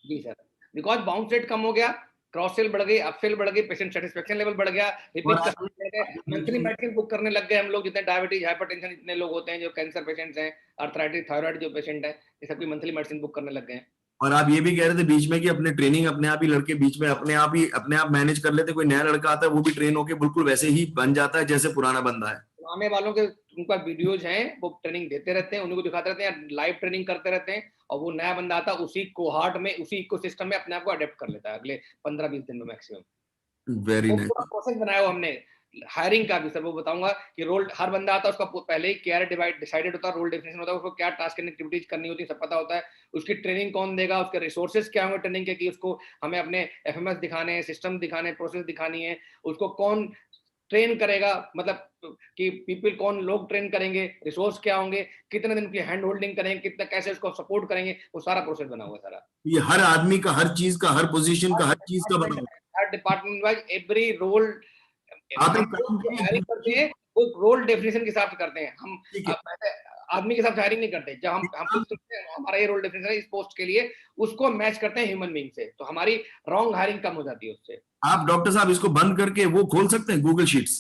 जी सर, बिकॉज बाउंस रेट कम हो गया, क्रॉस सेल बढ़ गई, अप सेल बढ़ गई, पेशेंट सेटिस्फेक्शन लेवल बढ़ गया, और रिपीट कस्टमर बढ़ गए, मंथली मेडिसिन बुक करने लग गए हम लोग, जितने डायबिटीज हाइपरटेंशन जितने लोग होते हैं, जो कैंसर पेशेंट्स हैं, अर्थराइटिस थायराइड जो पेशेंट है, ये सबकी मंथली मेडिसिन बुक करने लग गए हैं। और आप ये भी कह रहे थे बीच में कि अपने ट्रेनिंग अपने आप ही लड़के बीच में अपने आप मैनेज कर लेते, कोई नया लड़का आता है वो भी ट्रेन होके बिल्कुल वैसे ही बन जाता है जैसे पुराना बंदा है। पुराने वालों के उनका वीडियोज हैं, वो ट्रेनिंग देते रहते हैं, उन्हीं को दिखाते रहते हैं, लाइव ट्रेनिंग करते रहते हैं, और वो नया बंदा आता है उसी कोहार्ट में, उसी इकोसिस्टम में अपने आप को अडेप्ट कर लेता है अगले 15-20 दिन में मैक्सिमम। वेरी वो पूरा नाइस। प्रोसेस बनाया हुआ हमने हायरिंग का भी सर, वो बताऊंगा कि रोल हर बंदा आता है उसका पहले ही क्या डिसाइडेड होता है, रोल डेफिनेशन होता है, उसको क्या टास्क एंड एक्टिविटीज करनी होती है सब पता होता है, उसकी ट्रेनिंग कौन देगा, उसके रिसोर्सेज क्या होंगे ट्रेनिंग के, कि उसको हमें अपने एफएमएस दिखाने हैं, सिस्टम दिखाने, प्रोसेस दिखानी है, उसको कौन ट्रेन करेगा, मतलब कि पीपल कौन लोग ट्रेन करेंगे, रिसोर्स क्या होंगे, कितने दिन की हैंड होल्डिंग करेंगे, कितना कैसे उसको सपोर्ट करेंगे, वो सारा प्रोसेस बना हुआ है सारा। ये हर आदमी का, हर चीज का, हर पोजीशन का, हर चीज का बना हुआ हर डिपार्टमेंट वाइज एवरी रोल, है। आप हम एक काम जो करिए, हायरिंग करते हैं वो रोल डेफिनेशन के हिसाब से करते हैं हम, ठीक है। ऐसे आदमी के हिसाब से हायरिंग नहीं करते। जब हम कुछ सोचते हैं हमारा ये रोल डेफिनेशन है इस पोस्ट के लिए, उसको मैच करते हैं ह्यूमन बीइंग से, तो हमारी रॉन्ग हायरिंग कम हो जाती है उससे। आप डॉक्टर साहब इसको बंद करके वो खोल सकते हैं गूगल शीट्स।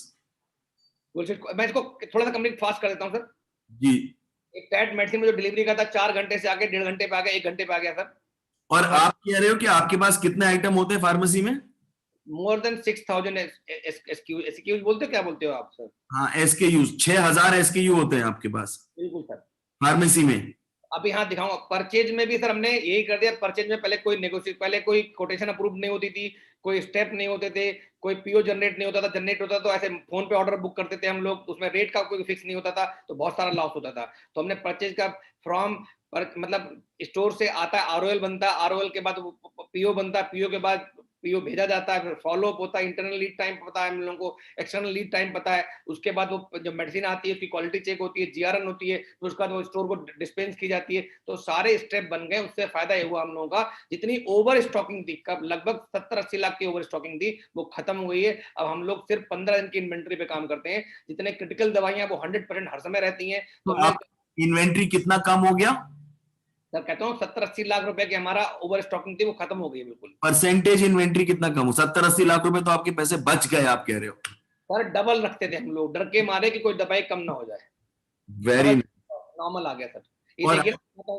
मैं इसको थोड़ा सा कंप्लीट फास्ट कर देता हूँ सर। जी। एक पैड मेडिसिन में जो डिलीवरी का था 4 घंटे से आके 1.5 घंटे पे आ गया, 1 घंटे पे आ गया सर। और और आप कह रहे हो कि आपके पास कितने आइटम होते हैं फार्मेसी में? मोर देन 6,000 एसक्यूज बोलते हो, क्या बोलते हो आप सर? हाँ, एसकेयूज 6000 एसकेयू होते हैं आपके पास बिल्कुल सर। फार्मेसी में। अभी हाँ दिखाऊंगा, परचेज में भी सर हमने यही कर दिया। परचेज में पहले कोई नेगोशिएट, पहले कोई कोटेशन अप्रूव नहीं होती थी, कोई स्टेप नहीं होते थे, कोई पीओ जनरेट नहीं होता था, जनरेट होता तो ऐसे फोन पे ऑर्डर बुक करते थे हम लोग, उसमें रेट का कोई फिक्स नहीं होता था, तो बहुत सारा लॉस होता था। तो हमने परचेज का फ्रॉम पर मतलब स्टोर से आता है, आरओएल बनता है, आरओएल के बाद पीओ बनता है, पीओ के बाद पीओ भेजा जाता है, फिर फॉलो अप होता है, इंटरनल लीड टाइम पता है हम लोगों को, एक्सटर्नल लीड टाइम पता है, उसके बाद वो जब मेडिसिन आती है उसकी क्वालिटी चेक होती है, जीआरएन होती है, तो उसके बाद वो स्टोर को डिस्पेंस की जाती है। तो सारे स्टेप बन गए, उससे फायदा ये हुआ हम लोगों का, जितनी ओवर स्टॉकिंग थी, कब लगभग 70-80 लाख की ओवर स्टॉकिंग थी, वो खत्म हो गई है। अब हम लोग सिर्फ 15 दिन की इन्वेंट्री पे काम करते हैं, जितने क्रिटिकल दवाइयां वो 100% हर समय रहती हैं। तो तो हमने आप इन्वेंट्री कितना कम हो गया? सर कहता हूँ 70-80 लाख रुपए की हमारा ओवर स्टॉकिंग थी, वो खत्म हो गई है बिल्कुल। परसेंटेज इन्वेंट्री कितना कम हो? 70-80 लाख रुपए तो आपके पैसे बच गए आप कह रहे हो। सर डबल रखते थे हम लोग, डर के मारे कि कोई दवाई कम ना हो जाए, वेरी। डबल नॉर्मल आ गया सर। ये और देखिए,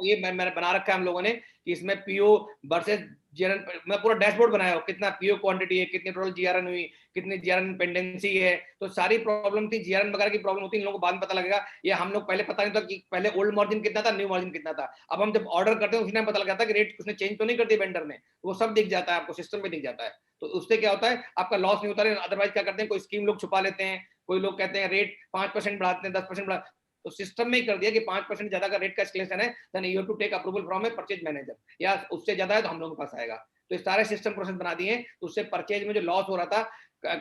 ये मैंने बना रखा है हम लोगों ने कि इसमें पीओ वर्सेस जीआरएन, मैं पूरा डैशबोर्ड बनाया हो, कितना पीओ क्वांटिटी है, कितनी टोटल जीआरएन हुई, कितनी जीआरएन पेंडेंसी है, तो सारी प्रॉब्लम थी, जीआरएन वगैरह की प्रॉब्लम होती है इन लोगों को बाद में पता लगेगा। ये हम लोग पहले पता नहीं था कि पहले ओल्ड मार्जिन कितना था, न्यू मार्जिन कितना था। अब हम जब ऑर्डर करते हैं उसी टाइम पता लग जाता है कि रेट उसने चेंज तो नहीं कर दी वेंडर ने, वो सब दिख जाता है आपको, सिस्टम में दिख जाता है। तो उससे क्या होता है, आपका लॉस नहीं होता है। अदरवाइज क्या करते हैं, कोई स्कीम लोग छुपा लेते हैं, कोई लोग कहते हैं रेट 5% बढ़ाते हैं, 10% बढ़ा, तो सिस्टम में ही कर दिया कि 5% ज्यादा का रेट का एस्केलेशन है, then you have to take approval from a purchase manager, या उससे ज्यादा है तो हम लोगों के पास आएगा। तो ये सारे सिस्टम प्रोसेस बना दिए, तो उससे परचेज में जो लॉस हो रहा था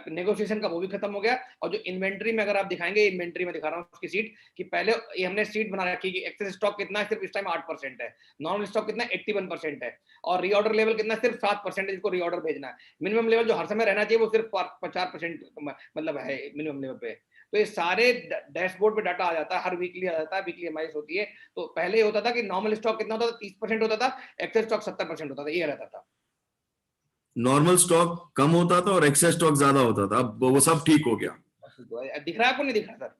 नेगोशिएशन का वो भी खत्म हो गया। और जो इन्वेंट्री में अगर आप दिखाएंगे, इन्वेंट्री में दिखा रहा हूँ उसकी सीट, कि पहले ये हमने सीट बना रखी कि एक्सेस स्टॉक कितना है, सिर्फ इस टाइम 8% है, नॉर्मल स्टॉक कितना 81% है, और रीऑर्डर लेवल कितना सिर्फ 7% है जिसको रीऑर्डर भेजना है। मिनिमम लेवल जो हर समय रहना चाहिए वो सिर्फ 50% मतलब है मिनिमम लेवल पे। तो ये सारे डैशबोर्ड पे डाटा आ जाता है, हर वीकली आ जाता है, वीकली एमआईएस होती है। तो पहले होता था कि नॉर्मल स्टॉक कितना होता था, 30% होता था, एक्सेस स्टॉक 70% होता था, ये रहता था। नॉर्मल स्टॉक कम होता था और एक्सेस स्टॉक ज्यादा होता था, अब वो सब ठीक हो गया। दिख रहा है आपको, नहीं दिख रहा सर?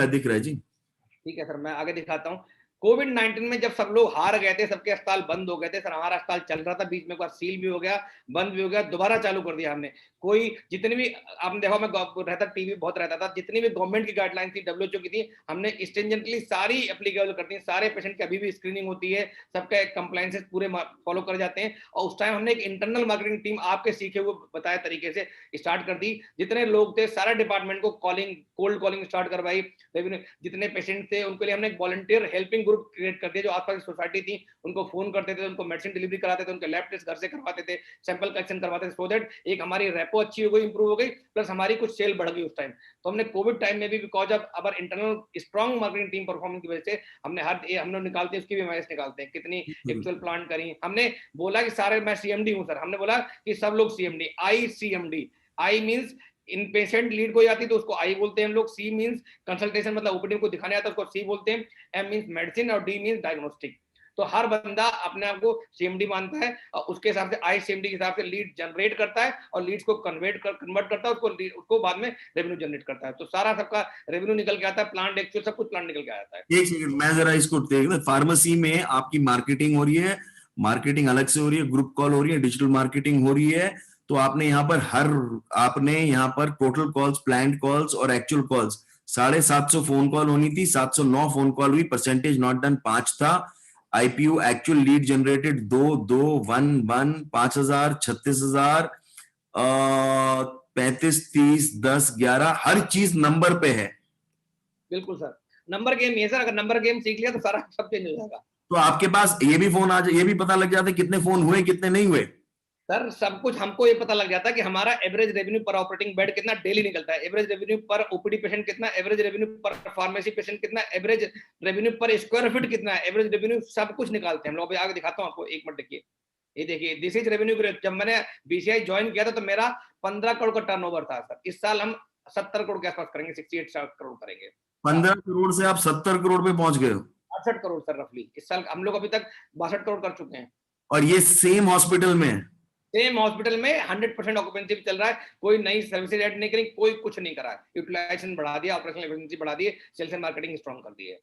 दिख रहा है जी। ठीक है सर, मैं आगे दिखाता हूँ। कोविड-19 में जब सब लोग हार गए थे, सबके अस्पताल बंद हो गए थे सर, हमारा अस्पताल चल रहा था, बीच में एक बार सील भी हो गया, बंद भी हो गया, दोबारा चालू कर दिया हमने। कोई जितनी भी, आपने देखा मैं रहता टीवी बहुत रहता था, जितनी भी गवर्नमेंट की गाइडलाइन थी, डब्ल्यूएचओ की थी, हमने स्ट्रिंजेंटली सारी एप्लीकेबल कर दी। सारे पेशेंट की अभी भी स्क्रीनिंग होती है, सबके कंप्लायंसेस पूरे फॉलो कर जाते हैं। और उस टाइम हमने एक इंटरनल मार्केटिंग टीम आपके सीखे हुए बताए तरीके से स्टार्ट कर दी। जितने लोग थे सारे डिपार्टमेंट को कॉलिंग, कोल्ड कॉलिंग स्टार्ट करवाई। जितने पेशेंट थे उनके लिए हमने एक वॉलंटियर हेल्पिंग ग्रुप क्रिएट कर दिया, जो आसपास की सोसाइटी थी उनको फोन करते थे, उनको मेडिसिन डिलीवरी कराते थे, उनके लैब टेस्ट घर से करवाते थे, सैंपल कलेक्शन करवाते थे, सो दैट एक हमारी रेपो अच्छी हो गई, इंप्रूव हो गई, प्लस हमारी कुछ सेल बढ़ गई उस टाइम। तो हमने कोविड टाइम में भी, because of our internal strong marketing team performance की वजह से, हमने हम लोग निकालते हैं उसकी भी एमआईएस निकालते हैं, कितनी एक्चुअल प्लांट करी। हमने बोला कि सारे, मैं सीएमडी हूं सर, हमने बोला कि सब लोग सीएमडी, आई सीएमडी, आई मींस इन पेशेंट लीड कोई आती तो उसको आई बोलते हैं हम लोग, सी मींस कंसल्टेशन मतलब ओपीडी को दिखाने आता है उसको सी बोलते हैं, एम मींस मेडिसिन, और डी मींस डायग्नोस्टिक। तो हर बंदा अपने आप को सीएमडी मानता है, और उसके हिसाब से आई सीएमडी के हिसाब से लीड जनरेट करता है, और लीड्स को कन्वर्ट करता है, उसको बाद में रेवेन्यू जनरेट करता है। तो सारा सबका रेवेन्यू निकल के आता है, प्लांट एक्चुअल सब कुछ प्लांट निकल के आता है। एक सेकंड, मैं जरा इसको देख, फार्मेसी में आपकी मार्केटिंग हो रही है, मार्केटिंग अलग से हो रही है, ग्रुप कॉल हो रही है, डिजिटल मार्केटिंग हो रही है, तो आपने यहाँ पर टोटल कॉल्स, प्लान्ड कॉल्स और एक्चुअल कॉल्स 750 फोन कॉल होनी थी, 709 फोन कॉल हुई, परसेंटेज नॉट डन 5 था, आईपीयू एक्चुअल लीड जनरेटेड 2, 2, 1, 1, 5,000, 36,000, 35, 30, 10, 11, हर चीज नंबर पे है। बिल्कुल सर, नंबर गेम ये सर, अगर नंबर गेम सीख लिया तो सारा सब चेंज हो जाएगा। तो आपके पास ये भी फोन आ जाए, ये भी पता लग जाता है कितने फोन हुए कितने नहीं हुए? सर सब कुछ हमको ये पता लग जाता है कि हमारा एवरेज रेवेन्यू पर ऑपरेटिंग बेड कितना डेली निकलता है, एवरेज रेवेन्यू पर ओपीडी पेशेंट कितना, एवरेज रेवेन्यू पर फार्मेसी पेशेंट कितना, एवरेज रेवेन्यू पर स्क्वायर फीट कितना है, एवरेज रेवेन्यू सब कुछ निकालते हैं हम लोग। अभी आगे दिखाता हूँ आपको, एक मिनट देखिए, ये देखिए, दिस इज रेवेन्यू ग्रोथ। जब मैंने बीसीआई ज्वाइन किया था तो मेरा 15 करोड़ का टर्नओवर था सर, इस साल हम 70 करोड़ के आसपास करेंगे, 68 करोड़ करेंगे। 15 करोड़ से आप 70 करोड़ पे पहुंच गए हो? 68 करोड़ सर रफली, इस साल हम लोग अभी तक 62 करोड़ कर चुके हैं। और ये सेम हॉस्पिटल में? सेम हॉस्पिटल में 100% ऑक्यूपेंसी चल रहा है, कोई नई सर्विसेज ऐड नहीं करी, कोई कुछ नहीं करा, यूटिलाइजेशन बढ़ा दिया, ऑपरेशनल एफिशिएंसी बढ़ा दिए, सेल्स एंड मार्केटिंग स्ट्रॉन्ग कर दी है।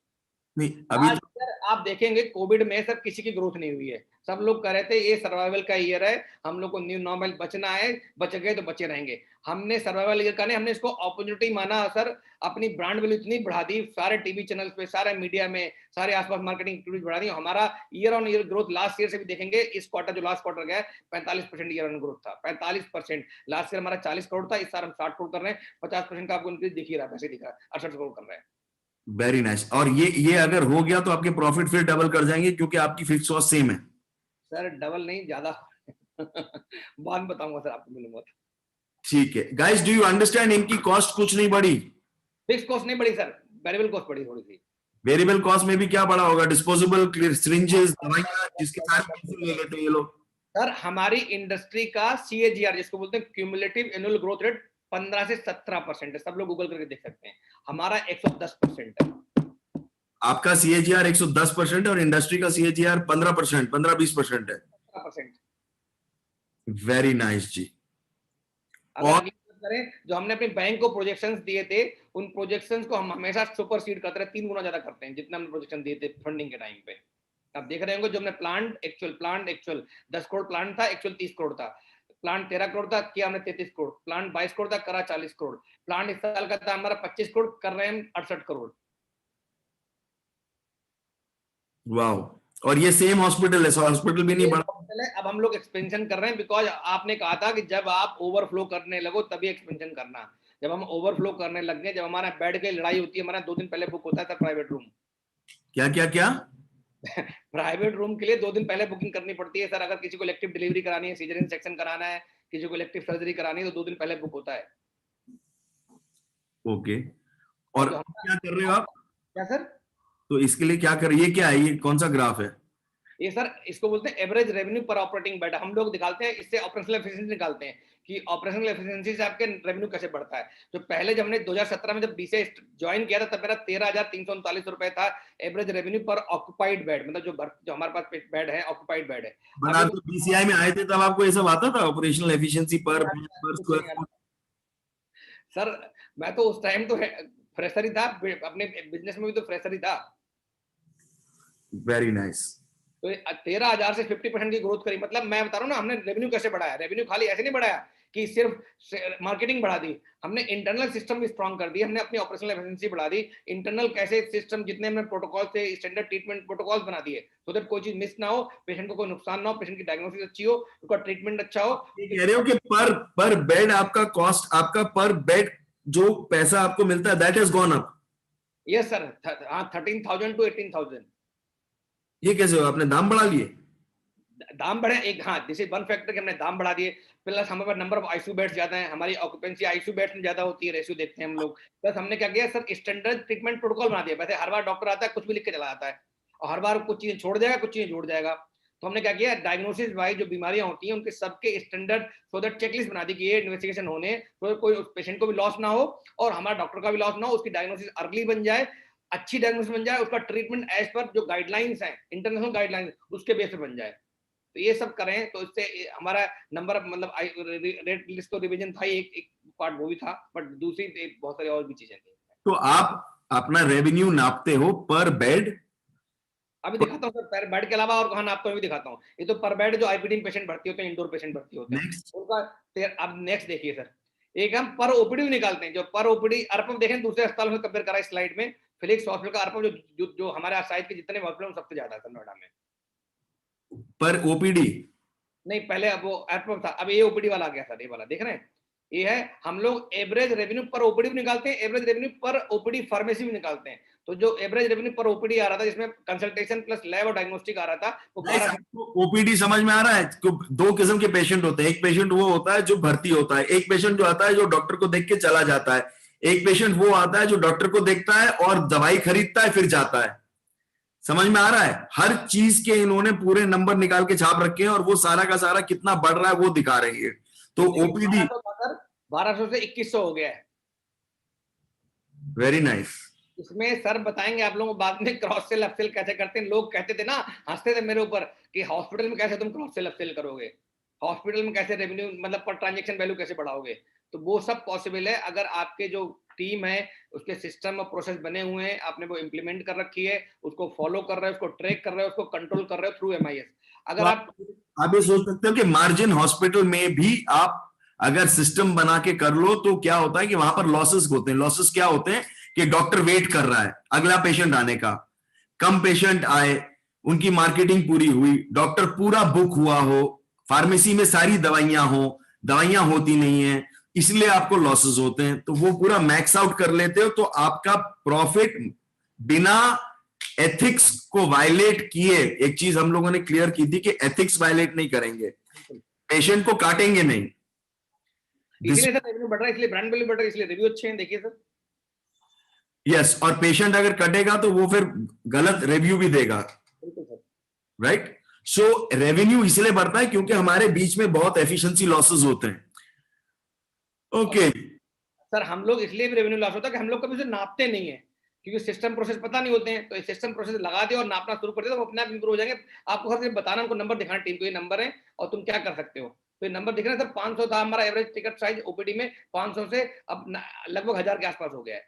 नहीं अभी आज सर आप देखेंगे कोविड में सर किसी की ग्रोथ नहीं हुई है, सब लोग कह रहे थे ये सर्वाइवल का ईयर है, हम लोग को न्यू नॉर्मल बचना है, बच गए तो बचे रहेंगे। हमने सर्वाइवल ईयर का नहीं, हमने इसको अपॉर्चुनिटी माना सर, अपनी ब्रांड वैल्यू इतनी बढ़ा दी, सारे टीवी चैनल्स पे, सारे मीडिया में, सारे आसपास मार्केटिंग एक्टिविटीज बढ़ा दी। हमारा year on year growth last year से भी देखेंगे, इस क्वार्टर जो लास्ट क्वार्टर गया 45% ईयर ऑन ग्रोथ था, 45%। लास्ट ईयर हमारा 40 करोड़ था, इस साल हम 60 करोड़ कर रहे हैं, 50% का आपको इंक्रीज दिख ही रहा है, वैसे दिख रहा है, 68 करोड़ कर रहे हैं। Very nice. और ये अगर हो गया तो आपके प्रॉफिट फिर डबल कर जाएंगे क्योंकि आपकी फिक्स कॉस्ट सेम है। सर डबल नहीं, ज्यादा बाद में बताऊंगा सर आपको, मिलूंगा। ठीक है गाइस, डू यू अंडरस्टैंड, इनकी कॉस्ट कुछ नहीं बढ़ी, फिक्स कॉस्ट नहीं बढ़ी सर, वेरिएबल कॉस्ट बढ़ी थोड़ी सी। वेरिएबल कॉस्ट में भी क्या बढ़ा होगा? डिस्पोजेबल सिरिंजेस, दवाइयां, जिसके साथ ले लेते हैं ये लोग। सर हमारी इंडस्ट्री का सीएजीआर जिसको बोलते हैं क्यूमुलेटिव एनुअल ग्रोथ रेट 15 से 17% है, सब लोग गूगल करके देख सकते हैं, हमारा 110% है। आपका सीएजीआर 110% है और इंडस्ट्री का सीएजीआर 15%, 15-20% है। 17%। वेरी नाइस जी। अगर करें, जो हमने अपने बैंक को प्रोजेक्शंस दिए थे, उन प्रोजेक्शंस को हम हमेशा सुपरसीड करते रहे, 3 गुना ज्यादा करते हैं जितना हमने प्रोजेक्शन दिए थे फंडिंग के टाइम पे। आप देख रहे होंगे जो हमने प्लांट एक्चुअल 10 करोड़ प्लांट था, एक्चुअल 30 करोड़ था, प्लांट 13 करोड़ था, किया हमने 33 करोड़, प्लांट 22 करोड़ था, करा 40 करोड़, प्लांट इस साल का था हमारा 25 करोड़, कर रहे हैं 68 करोड़। वाओ। और ये सेम हॉस्पिटल है, हॉस्पिटल भी नहीं बढ़ा। अब हम लोग एक्सपेंशन कर रहे हैं, बिकॉज आपने कहा था कि जब आप ओवरफ्लो करने लगो तभी एक्सपेंशन करना, जब हम ओवरफ्लो करने लग गए, जब हमारा बेड की लड़ाई होती है, हमारा 2 दिन पहले बुक होता है सर प्राइवेट रूम। क्या क्या क्या? प्राइवेट रूम के लिए 2 दिन पहले बुकिंग करनी पड़ती है सर। अगर किसी को इलेक्टिव डिलीवरी करानी है, सीजरियन सेक्शन कराना है, किसी को इलेक्टिव सर्जरी करानी है, तो 2 दिन पहले बुक होता है। ओके। और और जो क्या कर रहे हो आप? क्या सर? तो इसके लिए क्या कर, ये क्या है, ये कौन सा ग्राफ है? ये सर इसको बोलते हैं एवरेज रेवेन्यू पर ऑपरेटिंग बेड। हम लोग निकालते हैं, इससे ऑपरेशनल एफिशिएंसी निकालते हैं कि ऑपरेशनल एफिशिएंसी से आपके रेवेन्यू कैसे बढ़ता है। तो पहले जब हमने 2017 में जब बीसे ज्वाइन किया था, तब मेरा 13,339 रुपए था एवरेज रेवेन्यू पर ऑक्युपाइड बेड, मतलब जो हमारे पास बेड है, ऑक्युपाइड बेड है। बट अभी आप तो बीसीआई में आए थे तब आपको ये सब आता था, ऑपरेशनल एफिशिएंसी पर कुछ नहीं स्क्वायर आता फुट? सर। मैं तो उस टाइम तो फ्रेशर ही था, अपने बिजनेस में भी तो फ्रेशर ही था। Very nice. तो 13,000 से 50% की ग्रोथ करी। मतलब मैं बता रहा हूँ ना, हमने रेवेन्यू कैसे बढ़ाया। रेवेन्यू खाली ऐसे नहीं बढ़ाया कि सिर्फ मार्केटिंग बढ़ा दी, हमने इंटरनल सिस्टम भी स्ट्रॉन्ग कर दी, हमने अपनी ऑपरेशनल एफिशिएंसी बढ़ा दी। इंटरनल कैसे सिस्टम, जितने हमने प्रोटोकॉल थे, स्टैंडर्ड ट्रीटमेंट प्रोटोकॉल्स बना दिए, सो दैट कोई चीज मिस ना हो, पेशेंट को कोई नुकसान ना हो, पेशेंट की डायग्नोसिस अच्छी हो, उसका ट्रीटमेंट अच्छा हो। ये कह रहे हो कि पर बेड आपका कॉस्ट, आपका पर बेड जो पैसा आपको मिलता है, that has gone up? Yes sir, हाँ, 13,000 to 18,000। ये कैसे हो, आपने दाम बढ़ा लिए? दाम बढ़े एक, हाँ, दिस इज वन फैक्टर कि हमने दाम बढ़ा दिए। प्लस हमारे पास नंबर ऑफ आईसीयू बेड्स ज्यादा है, हमारी ऑक्यूपेंसी आईसीयू बेड्स में ज्यादा होती है, रेशियो देखते हैं हम लोग। प्लस हमने क्या किया सर, स्टैंडर्ड ट्रीटमेंट प्रोटोकॉल बना दिया। वैसे हर बार डॉक्टर आता है, कुछ भी लिख के चला जाता है, और हर बार कुछ चीजें छोड़ जाएगा, कुछ चीजें जोड़ जाएगा। तो हमने क्या किया, डायग्नोसिस वाइज जो बीमारियां होती हैं उनके सबके स्टैंडर्ड, सो दैट चेकलिस्ट बना दी कि ये इन्वेस्टिगेशन होने, तो कोई पेशेंट को भी लॉस ना हो और हमारा डॉक्टर का भी लॉस ना हो, उसकी डायग्नोसिस अर्ली बन जाए, अच्छी डायग्नोसिस बन जाए, उसका ट्रीटमेंट एज पर जो गाइडलाइंस है, इंटरनेशनल गाइडलाइंस, उसके बेस पे बन जाए। तो ये सब करें तो इससे हमारा नंबर, मतलब रेट लिस्ट तो रिवीजन था, एक पार्ट वो भी था, बट दूसरी बहुत सारी और भी चीजें थी। तो आप अपना रेवेन्यू नापते हो पर बेड? अभी दिखाता हूँ सर, बेड के अलावा और कहाँ नापता हूँ भी दिखाता हूँ। ये तो पर बेड जो आईपीडी पेशेंट भर्ती होते हैं, इंडोर पेशेंट भर्ती होते हैं नेक्स्ट। उनका। अब नेक्स्ट देखिए सर, एक हम पर ओपीडी भी निकालते हैं। जो पर ओपीडी अरपम देखें दूसरे अस्पताल में कंपेयर करा स्लाइड में, फिलिक्स हॉस्पिटल का अरपम जो हमारे साइड के जितने हॉस्पिटल सबसे ज्यादा है नोएडा में। पर ओपीडी? नहीं, पहले अब वो एरपम था, अब ये ओपीडी वाला आ गया सर, ये वाला देख रहे हैं। ये है, हम लोग एवरेज रेवेन्यू पर ओपीडी भी निकालते हैं, एवरेज रेवेन्यू पर ओपीडी फार्मेसी भी निकालते हैं। तो जो एवरेज रेवेन्यू पर ओपीडी आ रहा था, जिसमें कंसल्टेशन प्लस लैब और डायग्नोस्टिक आ रहा था, वो 12। ओपीडी समझ में आ रहा है? दो किस्म के पेशेंट होते हैं। एक पेशेंट वो होता है जो भर्ती होता है, एक पेशेंट जो आता है जो डॉक्टर को देख के चला जाता है, एक पेशेंट वो आता है जो डॉक्टर को देखता है और दवाई खरीदता है फिर जाता है। समझ में आ रहा है? हर चीज के इन्होंने पूरे नंबर निकाल के छाप रखे हैं और वो सारा का सारा कितना बढ़ रहा है वो दिखा रही है। तो ओपीडी 1200 से 2100 हो गया है। Very nice. इसमें सर बताएंगे आप लोगों को बाद में, क्रॉस सेल अपसेल कैसे करते हैं। लोग कहते थे ना, हंसते थे मेरे ऊपर कि हॉस्पिटल में कैसे तुम क्रॉस सेल अपसेल करोगे, हॉस्पिटल में कैसे रेवेन्यू, मतलब पर ट्रांजेक्शन वैल्यू कैसे बढ़ाओगे। तो वो सब पॉसिबल है अगर आपके जो टीम है उसके सिस्टम और प्रोसेस बने हुए हैं, आपने वो इंप्लीमेंट कर रखी है, उसको फॉलो कर रहे हो, उसको ट्रैक कर रहे हो, उसको कंट्रोल कर रहे हो थ्रू एमआईएस। तो अगर आप ये सोच सकते हो कि मार्जिन हॉस्पिटल में भी आप अगर सिस्टम बना के कर लो तो क्या होता है कि वहां पर लॉसेस होते हैं। लॉसेस क्या होते हैं कि डॉक्टर वेट कर रहा है अगला पेशेंट आने का, कम पेशेंट आए, उनकी मार्केटिंग पूरी हुई, डॉक्टर पूरा बुक हुआ हो, फार्मेसी में सारी दवाइयां हो, दवाइयां होती नहीं है, इसलिए आपको लॉसेस होते हैं। तो वो पूरा मैक्स आउट कर लेते हो तो आपका प्रॉफिट बिना एथिक्स को वायलेट किए, एक चीज हम लोगों ने क्लियर की थी कि एथिक्स वायलेट नहीं करेंगे, पेशेंट को काटेंगे नहीं। इसीलिए सर रेवेन्यू बढ़ रहा है, इसलिए ब्रांड वैल्यू बढ़ रहा है, इसलिए रिव्यू अच्छे हैं, देखिए सर। यस, और पेशेंट अगर कटेगा तो वो फिर गलत रिव्यू भी देगा, बिल्कुल सर। राइट? सो रेवेन्यू इसलिए बढ़ता है क्योंकि हमारे बीच में बहुत एफिशिएंसी लॉसेस होते हैं। ओके। सर हम लोग इसलिए भी रेवेन्यू लॉस होता है कि हम लोग कभी उसे नापते नहीं है, क्योंकि सिस्टम प्रोसेस पता नहीं होते हैं। तो सिस्टम प्रोसेस लगा दे और नापना शुरू कर दे तो वो अपने आप इंप्रूव हो जाएंगे। आपको हर बताना, उनको नंबर दिखाना, टीम को ये नंबर है और तुम क्या कर सकते हो। तो ये नंबर दिख रहा है सर, 500 था हमारा एवरेज टिकट साइज ओपीडी में, 500 से अब लगभग 1000 के आसपास हो गया है।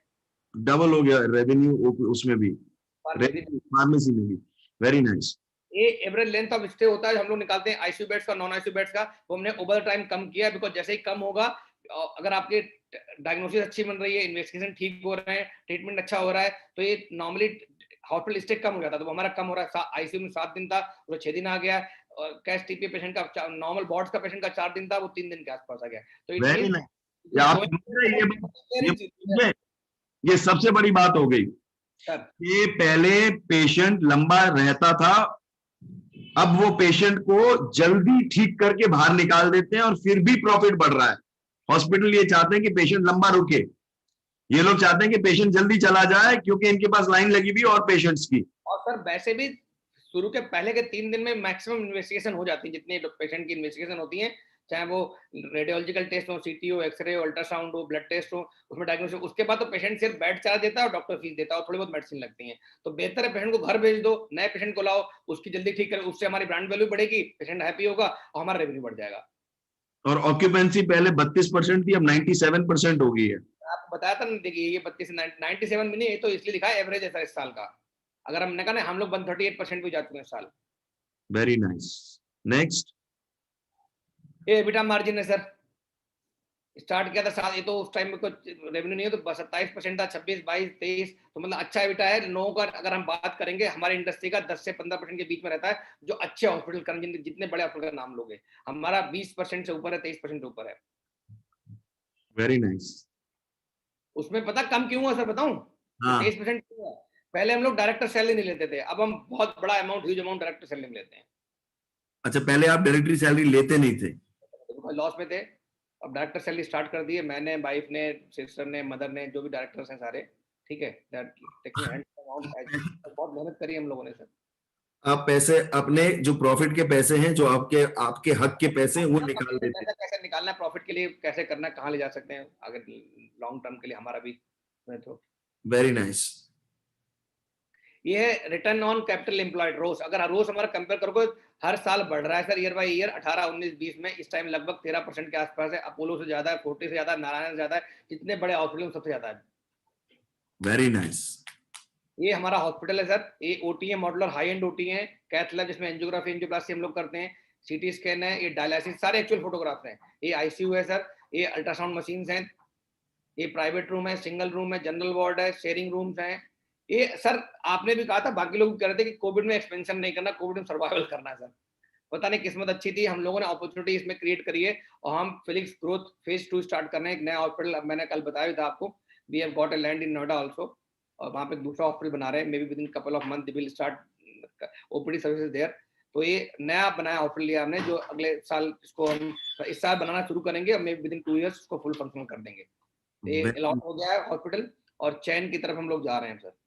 डबल हो गया रेवेन्यू उसमें भी, फार्मेसी में भी। Very nice. ये एवरेज लेंथ ऑफ स्टे होता है हम लोग निकालते हैं आईसीयू बेड्स का, नॉन आईसीयू बेड्स का, वो हमने ओवर टाइम कम किया, बिकॉज जैसे ही कम होगा, अगर आपके डायग्नोसिस अच्छी बन रही है, इन्वेस्टिगेशन ठीक हो रहे हैं, ट्रीटमेंट अच्छा हो रहा है, तो ये नॉर्मली हॉस्पिटल स्टे कम हो जाता है। तो हमारा कम हो रहा है, आईसीयू में 7 दिन था, वो 6 दिन आ गया। और कैश टीपी पेशेंट का, नॉर्मल वार्ड्स का पेशेंट का 4 दिन था, वो 3 दिन के आसपास आ गया। तो इट मीन या आप समझ रहे हैं? ये ये सबसे बड़ी बात हो गई सर कि पहले पेशेंट लंबा रहता था, अब वो पेशेंट को जल्दी ठीक करके बाहर निकाल देते हैं और फिर भी प्रॉफिट बढ़ रहा है। हॉस्पिटल ये चाहते हैं कि पेशेंट लंबा रुके, ये लोग चाहते हैं कि पेशेंट जल्दी चला जाए क्योंकि इनके पास लाइन लगी हुई और पेशेंट्स की। और सर वैसे भी शुरू के पहले के 3 दिन में मैक्सिमम इन्वेस्टिगेशन हो जाती है, जितने पेशेंट की इन्वेस्टिगेशन होती है, चाहे वो रेडियोलॉजिकल टेस्ट हो, सीटी हो, एक्सरे हो, अल्ट्रासाउंड हो, ब्लड टेस्ट हो, उसमें डायग्नोसिस। उसके बाद तो पेशेंट सिर्फ बेड चार्ज देता है और डॉक्टर फीस देता है और थोड़ी बहुत मेडिसिन लगती है। तो बेहतर है पेशेंट को घर भेज दो, नए पेशेंट को लाओ, उसकी जल्दी ठीक करो, उससे हमारी ब्रांड वैल्यू बढ़ेगी, पेशेंट हैप्पी होगा और हमारा रेवेन्यू बढ़ जाएगा। और ऑक्यूपेंसी पहले 32% थी, अब 97% हो गई है। आपको बताया था ना, देखिए ये 32 से 97 भी नहीं, ये तो इसलिए लिखा है एवरेज है सर इस साल का। अगर हमने कहा ना हम लोग 138% भी जा चुके हैं इस साल। Very nice. नेक्स्ट। ये एबिटा मार्जिन है सर, स्टार्ट किया था साल, ये तो उस टाइम में कुछ रेवेन्यू नहीं है तो 27% था, 26, 22, 23, तो मतलब अच्छा एबिटा है। लोगों का अगर हम बात करेंगे हमारी इंडस्ट्री का 10 से 15% के बीच में रहता है, जो अच्छे हॉस्पिटल करें, जितने बड़े हॉस्पिटल का नाम लोगे, हमारा 20% से ऊपर है, 23% से ऊपर है। Very nice. उसमें पता कम क्यों हुआ सर बताऊं? हाँ। 23% क्यों हुआ? पहले हम लोग डायरेक्टर सैलरी नहीं लेते थे, अब हम बहुत बड़ा amount, huge amount director salary में लेते हैं। अच्छा, पहले आप डायरेक्टरी सैलरी लेते नहीं थे? लॉस में थे, अब डायरेक्टर सैलरी स्टार्ट कर दिए मैंने, वाइफ ने, सिस्टर ने, मदर ने, जो भी डायरेक्टर्स हैं सारे, ठीक है, टेकिंग हैंड अमाउंट, बहुत मेहनत करी हम लोगों ने सर। आप पैसे अपने जो प्रॉफिट के पैसे हैं, जो आपके आपके हक के पैसे हैं, वो निकाल देते हैं। पैसा कैसे निकालना है प्रॉफिट के लिए, कैसे करना है, कहाँ ले जा सकते हैं अगर लॉन्ग टर्म के लिए हमारा भी तो। Very nice. ये है रिटर्न ऑन कैपिटल एम्प्लॉयड, रोस। अगर रोस हमारा कंपेयर करोगे, हर साल बढ़ रहा है सर, ईयर बाय ईयर। 18, 19, 20 में इस टाइम लगभग 13% के आसपास है। अपोलो से ज्यादा है, 40 से ज्यादा, नारायण से ज्यादा है, जितने बड़े हॉस्पिटल सबसे ज्यादा है। Very nice. ये हमारा हॉस्पिटल है सर, ये ओटी है, मॉडुलर हाई एंड ओटी है, कैथ लैब जिसमें एंजियोग्राफी, एंजियोप्लास्टी हम लोग करते हैं, सीटी स्कैन है, ये डायलिसिस, सारे एक्चुअल फोटोग्राफ्स हैं। ये आईसीयू है सर, ये अल्ट्रासाउंड मशीन हैं, ये प्राइवेट रूम है, सिंगल रूम है, जनरल वार्ड है, शेयरिंग रूम्स हैं। ये सर आपने भी कहा था, बाकी लोग भी कह रहे थे कि कोविड में एक्सपेंशन नहीं करना, कोविड में सर्वाइवल करना है सर। पता नहीं किस्मत अच्छी थी, हम लोगों ने अपॉर्चुनिटी इसमें क्रिएट करी है और हम फिलिक्स ग्रोथ फेज 2 स्टार्ट करने, एक नया हॉस्पिटल, मैंने कल बताया था आपको, we have got a land in Noida also, और वहां पे दूसरा हॉस्पिटल बना रहे हैं, maybe within couple of month will start OPD services there. तो ये नया बनाया हॉस्पिटल लिया हमने, जो अगले साल इसको हम इस साल बनाना शुरू करेंगे और may be with in 2 years इसको फुल फंक्शनल कर देंगे। ये अलॉट हो गया है हॉस्पिटल और चैन की तरफ हम लोग जा रहे हैं सर।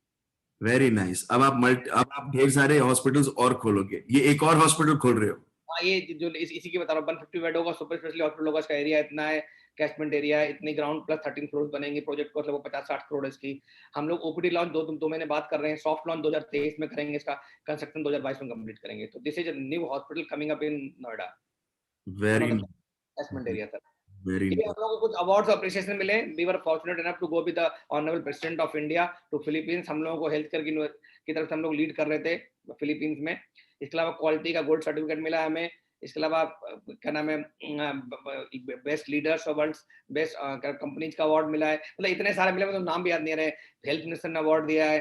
Very nice. अब आप ढेर सारे हॉस्पिटल्स और खोलोगे, ये एक और हॉस्पिटल खोल रहे हो? हाँ, ये जो इसी की बता रहा हूँ, 150 बेड होगा, सुपर स्पेशलिटी हॉस्पिटल होगा, इसका एरिया इतना है, कैचमेंट एरिया है इतनी, ग्राउंड प्लस 13 फ्लोर बनेंगे, प्रोजेक्ट कॉस्ट लगभग 50-60 करोड़ इसकी। हम लोग ओपीडी लॉन्च 2 महीने बाद कर रहे हैं, सॉफ्ट लॉन्च 2023 में करेंगे, इसका कंस्ट्रक्शन 2022 में कंप्लीट करेंगे। तो this is a new hospital coming up in Noida, one very of the catchment area sir. Very ठीक है, हम लोगों को कुछ अवार्ड्स और अप्रिसिएशन मिले। We were fortunate enough to go with the honourable president of India to Philippines. हम लोगों को हेल्थ केयर की तरफ से हम लोग लीड कर रहे थे फिलीपींस में। इसके अलावा क्वालिटी का गोल्ड सर्टिफिकेट मिला है हमें। इसके अलावा क्या नाम है, बेस्ट लीडर्स और वर्ल्ड बेस्ट कंपनीज का अवार्ड मिला है। मतलब इतने सारे मिले, मतलब नाम भी याद नहीं आ रहे। हेल्थ मिनिस्टर ने अवार्ड दिया है,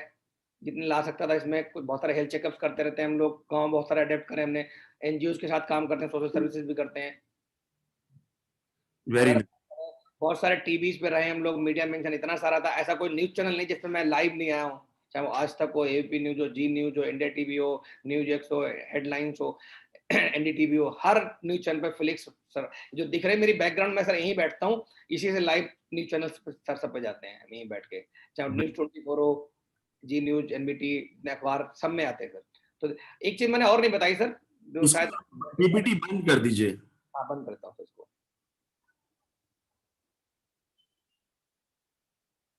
जितने ला सकता था इसमें। कुछ बहुत सारे हेल्थ चेकअप्स करते रहते हैं हम लोग, गाँव बहुत सारे अडेप्ट करें हमने, एनजीओ के साथ काम करते हैं, सोशल सर्विसेज भी करते हैं। वेरी अगर बहुत सारे टीवीज पे रहे हम लोग, मीडिया मेंशन इतना सारा था, ऐसा कोई न्यूज चैनल नहीं जिसमें मैं लाइव नहीं आया हूँ, चाहे वो आज तक हो, एबीपी न्यूज हो, जी न्यूज हो, इंडिया टीवी हो, न्यूज एक्स हो, हेडलाइंस हो, एनडीटीवी हो, हर न्यूज चैनल पे फिलिक्स सर जो दिख रहे हैं। मेरी बैकग्राउंड में सर यहीं बैठता हूँ, इसी से लाइव न्यूज चैनल सर सब पे जाते हैं यहीं बैठ के, चाहे न्यूज 24 हो, जी न्यूज, एनबीटी, अखबार, सब में आते हैं सर। तो एक चीज मैंने और नहीं बताई सर, जो शायद पीपीटी बंद कर दीजिए। हाँ, बंद करता हूँ इसको।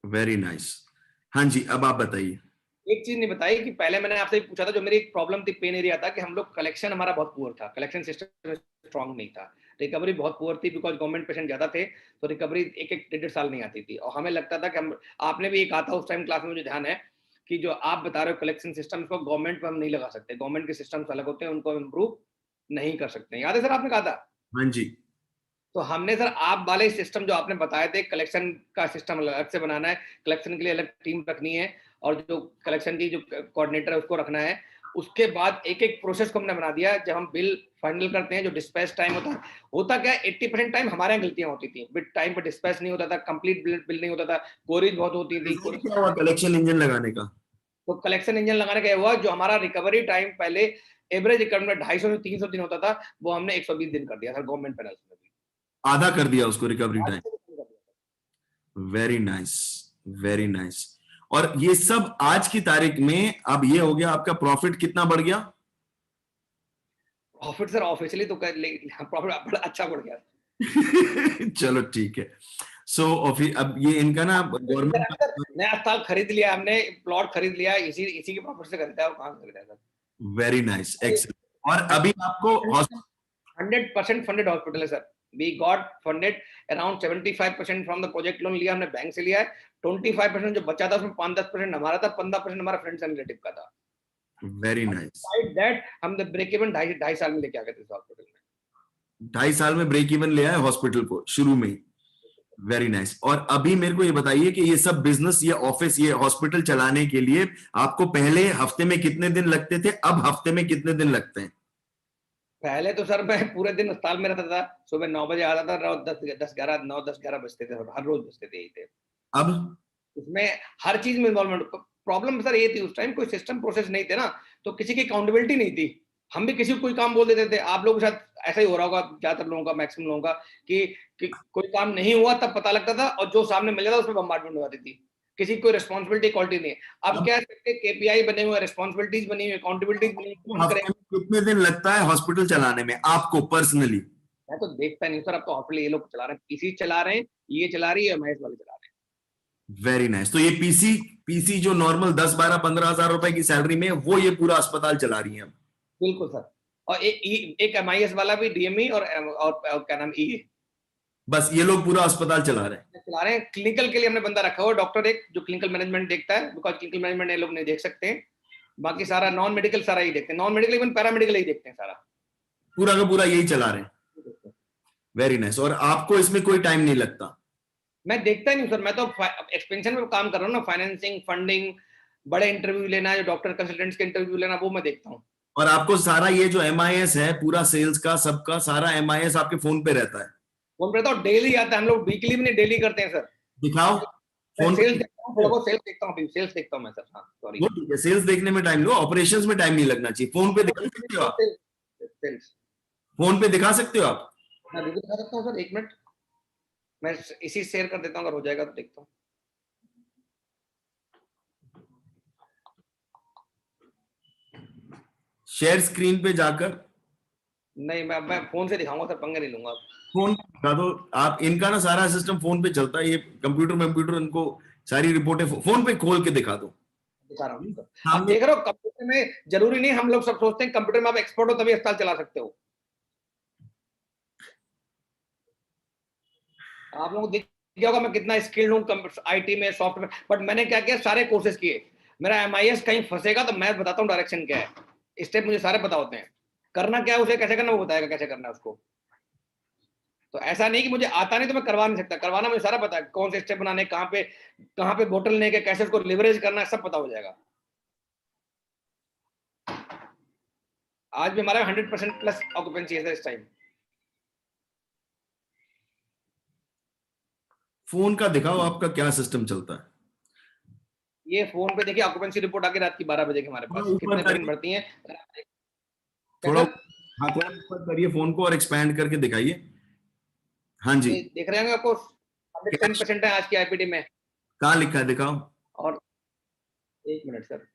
Very nice. हाँ जी, अब आप बताइए। एक चीज नहीं बताई कि पहले मैंने आपसे पूछा था, जो मेरी एक प्रॉब्लम थी, पेन एरिया था, कि हम लोग कलेक्शन हमारा बहुत पुअर था, कलेक्शन सिस्टम स्ट्रांग नहीं था, रिकवरी बहुत पुअर थी, बिकॉज गवर्नमेंट पेशेंट ज्यादा थे, तो रिकवरी एक एक 1.5 साल नहीं आती थी। और हमें लगता था कि हम, आपने भी ये कहा था उस टाइम क्लास में, मुझे ध्यान है, कि जो आप बता रहे हो कलेक्शन सिस्टम को गवर्नमेंट पर हम नहीं लगा सकते, गवर्नमेंट के सिस्टम अलग होते हैं, उनको इम्प्रूव नहीं कर सकते। याद है सर आपने कहा था? हाँ जी। तो हमने सर आप वाले सिस्टम जो आपने बताए थे, कलेक्शन का सिस्टम अलग से बनाना है, कलेक्शन के लिए अलग टीम रखनी है, और जो कलेक्शन की जो कोऑर्डिनेटर है उसको रखना है, उसके बाद एक एक प्रोसेस को हमने बना दिया। जब हम बिल फाइनल करते हैं, जो डिस्पैच टाइम होता क्या है, 80% टाइम हमारे यहाँ गलतियां होती थी, बिट टाइम पे डिस्पैच नहीं होता था, कंप्लीट बिल नहीं होता था, क्वेरीज बहुत होती थी। क्या हुआ कलेक्शन इंजन लगाने का? तो कलेक्शन इंजन लगाने का हुआ, जो हमारा रिकवरी टाइम पहले एवरेज अकाउंट में 250 से 300 दिन होता था, वो हमने 120 दिन कर दिया था गवर्नमेंट पैनल में भी। आधा कर दिया उसको रिकवरी टाइम। आधे से भी कम कर दिया था। Very nice, very nice. और ये सब आज की तारीख में अब ये हो गया, आपका प्रॉफिट कितना बढ़ गया? प्रॉफिट सर ऑफिशियली तो प्रॉफिट बड़ा अच्छा बढ़ गया। चलो ठीक है। सो अब ये इनका ना गवर्नमेंट नया अस्पताल खरीद लिया हमने, प्लॉट खरीद लिया, इसी इसी के प्रॉफिट से खरीदा है, और कहाँ से खरीदा है सर। Very nice, excellent. और अभी आपको 100% फंडेड हॉस्पिटल है sir. We got funded around 75% from the project loan लिया हमने बैंक से लिया है। 25% जो बचा था उसमें 5-10% हमारा था, 15% हमारा फ्रेंड्स एंड रिलेटिव का था। Very nice. दैट हम द ब्रेक इवन 2.5 साल में लेके आ गए थे हॉस्पिटल में। 2.5 साल में ब्रेक इवन ले आए हॉस्पिटल को शुरू में ही। Very nice. और अभी मेरे को ये बताइए कि ये सब बिजनेस, ये ऑफिस, ये हॉस्पिटल चलाने के लिए आपको पहले हफ्ते में कितने दिन लगते थे, अब हफ्ते में कितने दिन लगते हैं? पहले तो सर मैं पूरे दिन अस्पताल में रहता था, सुबह 9 बजे आता था, रात 10-11 बजते थे, हर रोज बजते थे यही थे। अब उसमें हर चीज में इन्वॉल्वमेंट। प्रॉब्लम सर ये थी उस टाइम कोई सिस्टम प्रोसेस नहीं थे ना, तो किसी की अकाउंटेबिलिटी नहीं थी। हम भी किसी को कोई काम बोल देते थे। आप लोगों के साथ ऐसा ही हो रहा होगा ज्यादातर लोगों का, मैक्सिमम लोगों का, कि कोई काम नहीं हुआ तब पता लगता था, और जो सामने मिल जाता उसमें बम्बार्डमेंट हो जाती थी। किसी की कोई रिस्पॉन्सिबिलिटी क्वालिटी नहीं है। अब क्या है, केपीआई बने हुए, रिस्पॉन्सिबिलिटीज बनी हुई, अकाउंटेबिलिटीज बनी हुई, कौन हफ्ते करेगा। में कितने दिन लगता है हॉस्पिटल चलाने में आपको पर्सनली? मैं तो देखता नहीं सर, अब तो हॉस्पिटल ये लोग चला रहे हैं, पीसी चला रहे हैं, ये चला रही है, महेश वाले चला रहे हैं। Very nice. तो ये पीसी पीसी जो नॉर्मल 10-12-15 हजार रुपए की सैलरी में है, वो ये पूरा अस्पताल चला रही है। बिल्कुल सर। और एक एमआईएस वाला भी, डीएमई और क्या नाम, ई बस ये लोग पूरा अस्पताल चला रहे हैं। चला रहे हैं। क्लिनिकल के लिए हमने बंदा रखा हुआ, डॉक्टर एक, जो क्लिनिकल मैनेजमेंट देखता है, बिकॉज क्लिनिकल मैनेजमेंट ये लोग नहीं देख सकते हैं। बाकी सारा नॉन मेडिकल सारा ही देखते हैं, नॉन मेडिकल इवन पैरामेडिकल ही देखते हैं सारा। पूरा का पूरा यही चला रहे हैं। Very nice. और आपको इसमें कोई टाइम नहीं लगता? मैं देखता ही नहीं सर, मैं तो एक्सपेंशन में काम कर रहा हूँ ना, फाइनेंसिंग, फंडिंग, बड़े इंटरव्यू लेना, जो डॉक्टर कंसल्टेंट्स के इंटरव्यू लेना, वो मैं देखता हूँ। और आपको सारा ये जो एमआईएस है पूरा सेल्स का, सबका सारा एमआईएस आपके फोन पे रहता है? फोन पे तो डेली आता है, हम लोग वीकली भी नहीं, डेली करते हैं सर। दिखाओ मैं फोन सेल्स पे। देखता हूँ, थोड़ा बहुत सेल्स देखता हूँ, सेल्स देखता हूँ मैं सर। हाँ सॉरी। वो ठीक है, सेल्स देखने में टाइम लो, ऑपरेशंस में टाइम नहीं लगना चाहिए। फोन पे दिखा सकते हो आप? सेल्स फोन पे दिखा सकते हो आप? मैं रिव्यू दिखा सकता हूँ सर, 1 मिनट। मैं इसी शेयर कर देता हूँ, अगर हो जाएगा तो देखता हूँ। शेयर स्क्रीन पे जाकर। नहीं, मैं फोन से दिखाऊंगा सर, पंगे नहीं लूंगा। फोन पे दिखा दो आप। इनका ना सारा सिस्टम फोन पे चलता है, ये कंप्यूटर इनको सारी रिपोर्टें फोन पे खोल के दिखा दो। दिखा रहा हूँ सर। अब सामने देख रहे हो, कंप्यूटर में जरूरी नहीं, हम लोग सब सोचते हैं कंप्यूटर में आप एक्सपर्ट हो तभी अस्पताल चला सकते हो। आप लोगों को दिख गया होगा मैं कितना स्किल्ड हूँ आईटी में, सॉफ्टवेयर, बट मैंने क्या किया, सारे कोर्सेज किए। मेरा एमआईएस कहीं फंसेगा तो मैं बताता हूँ डायरेक्शन क्या है, स्टेप मुझे सारे पता होते हैं। करना क्या है, उसे कैसे करना वो बताएगा कैसे करना है उसको। तो ऐसा नहीं कि मुझे आता नहीं तो मैं करवा नहीं सकता, करवाना मुझे सारा पता है, कौन से स्टेप बनाने, कहाँ पे बोटल नेक है, कैसे उसको लिवरेज करना है, सब पता हो जाएगा। आज भी हमारा 100% प्लस ऑक्यूपेंसी है इस टाइम। फोन का दिखाओ आपका क्या सिस्टम चलता है। ये फोन पे देखिए, ऑक्यूपेंसी रिपोर्ट आके रात की 12 बजे के हमारे पास, कितने पेशेंट भर्ती हैं। थोड़ा हाँ, थोड़ा ऊपर करिए फोन को और एक्सपैंड करके दिखाइए। हाँ जी। देख रहे होंगे आपको, 110% है आज की आईपीडी में। कहाँ लिखा है दिखाओ। और 1 मिनट सर,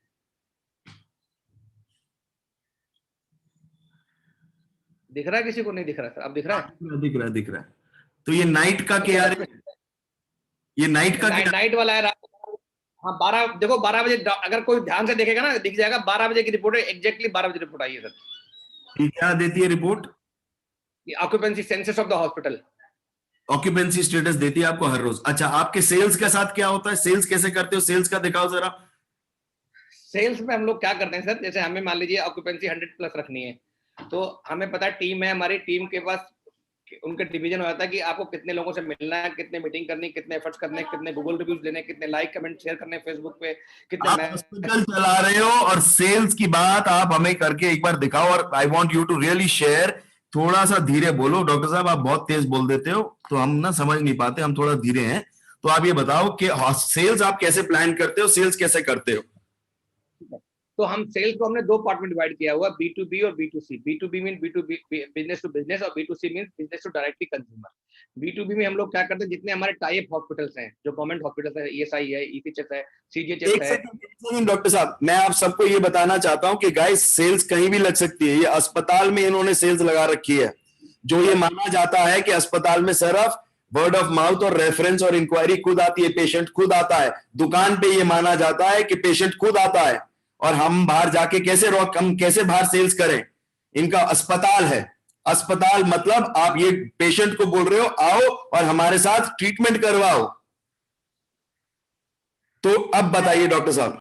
दिख रहा है किसी को? नहीं दिख रहा सर, अब दिख रहा है? दिख रहा है, दिख रहा है। तो ये नाइट का क्या है? ये नाइट का क्या? नाइट वाला है रात। हाँ 12, देखो 12 बजे, अगर कोई ध्यान से देखेगा ना दिख जाएगा, 12 बजे की रिपोर्ट है, एग्जैक्टली 12 बजे रिपोर्ट आई है सर। ये क्या देती है report? Occupancy census of the hospital. Occupancy status देती है आपको हर रोज। अच्छा, आपके सेल्स के साथ क्या होता है? सेल्स कैसे करते हो? सेल्स का दिखाओ जरा। सेल्स में हम लोग क्या करते हैं सर, जैसे हमें मान लीजिए ऑक्यूपेंसी 100 प्लस रखनी है, तो हमें पता है टीम है हमारी, टीम के पास उनका डिवीजन हो जाता है कि आपको कितने लोगों से मिलना है, कितने मीटिंग करनी, कितने एफर्ट्स करने, कितने गूगल रिव्यूज लेने, कितने लाइक कमेंट शेयर करने फेसबुक पे, कितने आप हॉस्पिटल चला रहे हो और सेल्स की बात आप हमें करके एक बार दिखाओ, और I want you to really share. थोड़ा सा धीरे बोलो डॉक्टर साहब, आप बहुत तेज बोल देते हो तो हम ना समझ नहीं पाते, हम थोड़ा धीरे हैं। तो आप ये बताओ कि सेल्स आप कैसे प्लान करते हो, सेल्स कैसे करते हो? तो हम सेल्स को हमने 2 पार्ट में डिवाइड किया हुआ, B2B और B2C। B2B mean B2B business to business, और B2C mean business to directly consumer. B2B में हम लोग क्या करते हैं, जितने हमारे टाइप हॉस्पिटल्स हैं, जो गवर्नमेंट हॉस्पिटल्स है, ESI है, ECHS है, CGHS एक है। सेकंड डॉक्टर साहब, मैं आप सबको ये बताना चाहता हूं कि गाइस सेल्स कहीं भी लग सकती है। ये अस्पताल में इन्होंने सेल्स लगा रखी है, जो ये माना जाता है कि अस्पताल में सिर्फ वर्ड ऑफ माउथ और रेफरेंस और इंक्वायरी खुद आती है, पेशेंट खुद आता है। दुकान पे ये माना जाता है कि पेशेंट खुद आता है, और हम बाहर जाके हम कैसे बाहर सेल्स करें? इनका अस्पताल है। अस्पताल मतलब आप ये पेशेंट को बोल रहे हो आओ और हमारे साथ ट्रीटमेंट करवाओ। तो अब बताइए डॉक्टर साहब।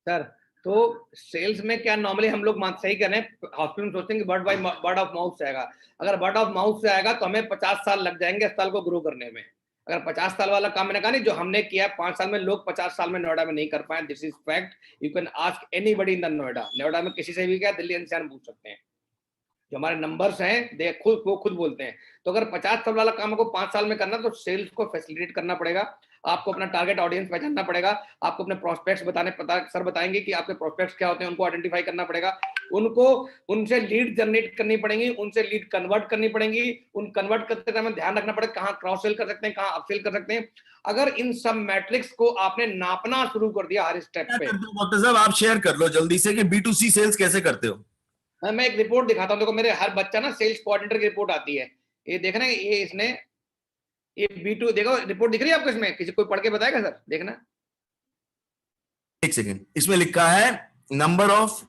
सर, तो सेल्स में क्या नॉर्मली हम लोग सही कर रहे हैं, हॉस्पिटल में सोचते हैं कि वर्ड ऑफ माउथ से आएगा। अगर वर्ड ऑफ माउथ से आएगा तो हमें 50 साल लग जाएंगे अस्पताल को ग्रो करने में। अगर 50 साल वाला काम मैंने कहा नहीं, जो हमने किया 5 साल में, लोग 50 साल में नोएडा में नहीं कर पाए। This is fact. You can ask anybody in the Noida. Noida में किसी से भी क्या, दिल्ली एनसीआर पूछ सकते हैं, जो हमारे नंबर्स हैं दे खुद बोलते हैं। तो अगर 50 साल वाला काम को 5 साल में करना, तो सेल्स को फैसिलिटेट करना पड़ेगा। आपको अपना टारगेट ऑडियंस पहचानना पड़ेगा, आपको अपने प्रोस्पेक्ट्स सर बताएंगे कि आपके प्रोस्पेक्ट्स क्या होते हैं, उनको आइडेंटिफाई करना पड़ेगा, उनको उनसे लीड जनरेट करनी पड़ेंगी, उनसे लीड कन्वर्ट करनी पड़ेंगी। उन कन्वर्ट करते समय ध्यान रखना पड़ेगा कहाँ क्रॉस सेल कर सकते हैं, कहाँ अपसेल कर सकते हैं। अगर इन सब मैट्रिक्स को आपने नापना शुरू कर दिया हर स्टेप पे। डॉक्टर साहब आप शेयर कर लो जल्दी से कि B2C सेल्स कैसे करते हो? मैं एक रिपोर्ट दिखाता हूँ, देखो मेरे हर बच्चा ना सेल्स कोऑर्डिनेटर की रिपोर्ट आती है, ये देखना है, ये इसने ये B2 देखो रिपोर्ट दिख रही है आपको, इसमें किसी कोई पढ़ के बताएगा सर, देखना। एक सेकेंड, इसमें लिखा है number of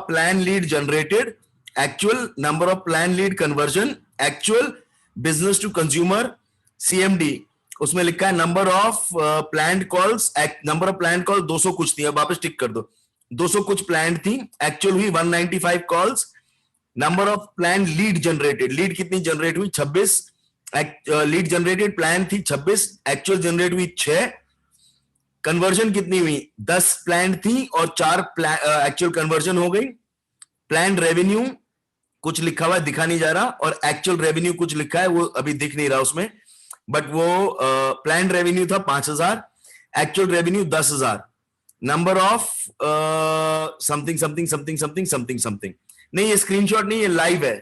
plan lead generated, actual number of plan lead conversion, actual business to consumer, CMD। उसमें लिखा है number of plan calls, number of plan call 200 कुछ थी, अब वापस टिक कर दो, 200 कुछ प्लान थी, एक्चुअल हुई 195 calls. Number of plan lead generated, lead कितनी जनरेट हुई? 26। लीड जनरेटेड प्लान थी 26, एक्चुअल जनरेट हुई 6। कन्वर्जन कितनी हुई? 10 प्लान थी और 4 एक्चुअल कन्वर्जन हो गई। प्लान रेवेन्यू कुछ लिखा हुआ है, दिखा नहीं जा रहा, और एक्चुअल रेवेन्यू कुछ लिखा है, वो अभी दिख नहीं रहा उसमें, बट वो प्लान रेवेन्यू था 5000, actual revenue 10,000। Number of something something something something something something, नहीं ये स्क्रीनशॉट नहीं, ये लाइव है,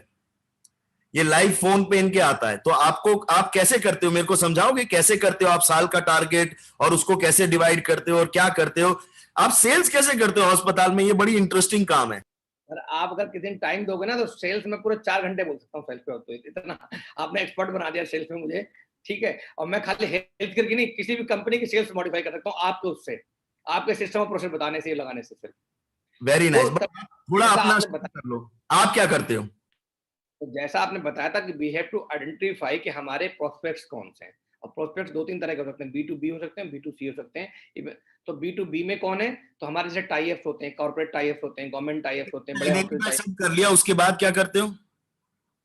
ये लाइव फोन पे इनके आता है। तो आप कैसे करते हो, मेरे को समझाओगे कैसे करते हो आप साल का टारगेट, और उसको कैसे डिवाइड करते हो, और क्या करते हो आप, सेल्स कैसे करते हो अस्पताल में? ये बड़ी इंटरेस्टिंग काम है। और आप अगर किसी दिन टाइम दोगे ना, तो सेल्स में पूरे 4 घंटे बोल सकता हूँ सेल्स पे, तो इतना आपने एक्सपर्ट बना दिया सेल्स में मुझे, ठीक है। और मैं खाली हेल्थ केयर की नहीं, किसी भी कंपनी की सेल्स मॉडिफाई कर सकता हूँ आपको, उससे आपके सिस्टम और प्रोसेस बताने से, लगाने से सिर्फ। Very nice. तो थोड़ा अपना कर लो, आप क्या करते हो? तो जैसा आपने बताया था कि वी हैव टू आइडेंटिफाई कि हमारे प्रोस्पेक्ट्स कौन से हैं, और प्रोस्पेक्ट्स 2-3 तरह के हो सकते हैं, B2B हो सकते हैं, B2C हो सकते हैं। तो B2B में कौन है, तो हमारे जैसे टाई अप्स होते हैं, कॉर्पोरेट टाई अप्स होते हैं, गवर्नमेंट टाई अप्स होते हैं, बड़े हॉस्पिटल। सब कर लिया, उसके बाद क्या करते हो?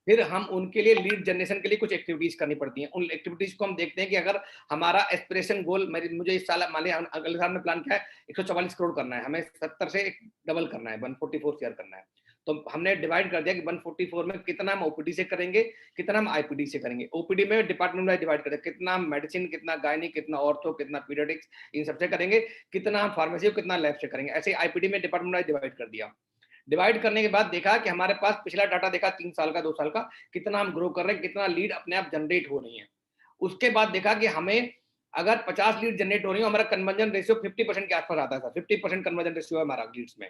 फिर हम उनके लिए लीड जनरेशन के लिए कुछ एक्टिविटीज करनी पड़ती हैं। उन एक्टिविटीज को हम देखते हैं कि अगर हमारा एस्पिरेशन गोल, मुझे इस साल मान लिया अगले साल में प्लान किया है 144 करोड़ करना है, हमें 70 से डबल करना है, 144 शेयर करना है। तो हमने डिवाइड कर दिया कि 144 में कितना हम ओपीडी से करेंगे, कितना हम आईपीडी से करेंगे। ओपीडी में डिपार्टमेंट वाइज डिवाइड कर दिया, कितना हम मेडिसिन, कितना गायनी, कितना ऑर्थो, कितना पीडियाट्रिक्स, इन सबसे करेंगे, कितना हम फार्मेसी, कितना लैब से करेंगे। ऐसे आईपीडी में डिपार्टमेंट वाइज डिवाइड कर दिया। डिवाइड करने के बाद देखा कि हमारे पास पिछला डाटा देखा 3 साल का, 2 साल का, कितना हम ग्रो कर रहे हैं, कितना लीड अपने आप जनरेट हो रही है। उसके बाद देखा कि हमें अगर 50 लीड जनरेट हो रही है, हमारा कन्वर्जन रेशियो 50% के आसपास आता है, 50% कन्वर्जन रेशियो है हमारा लीड्स में।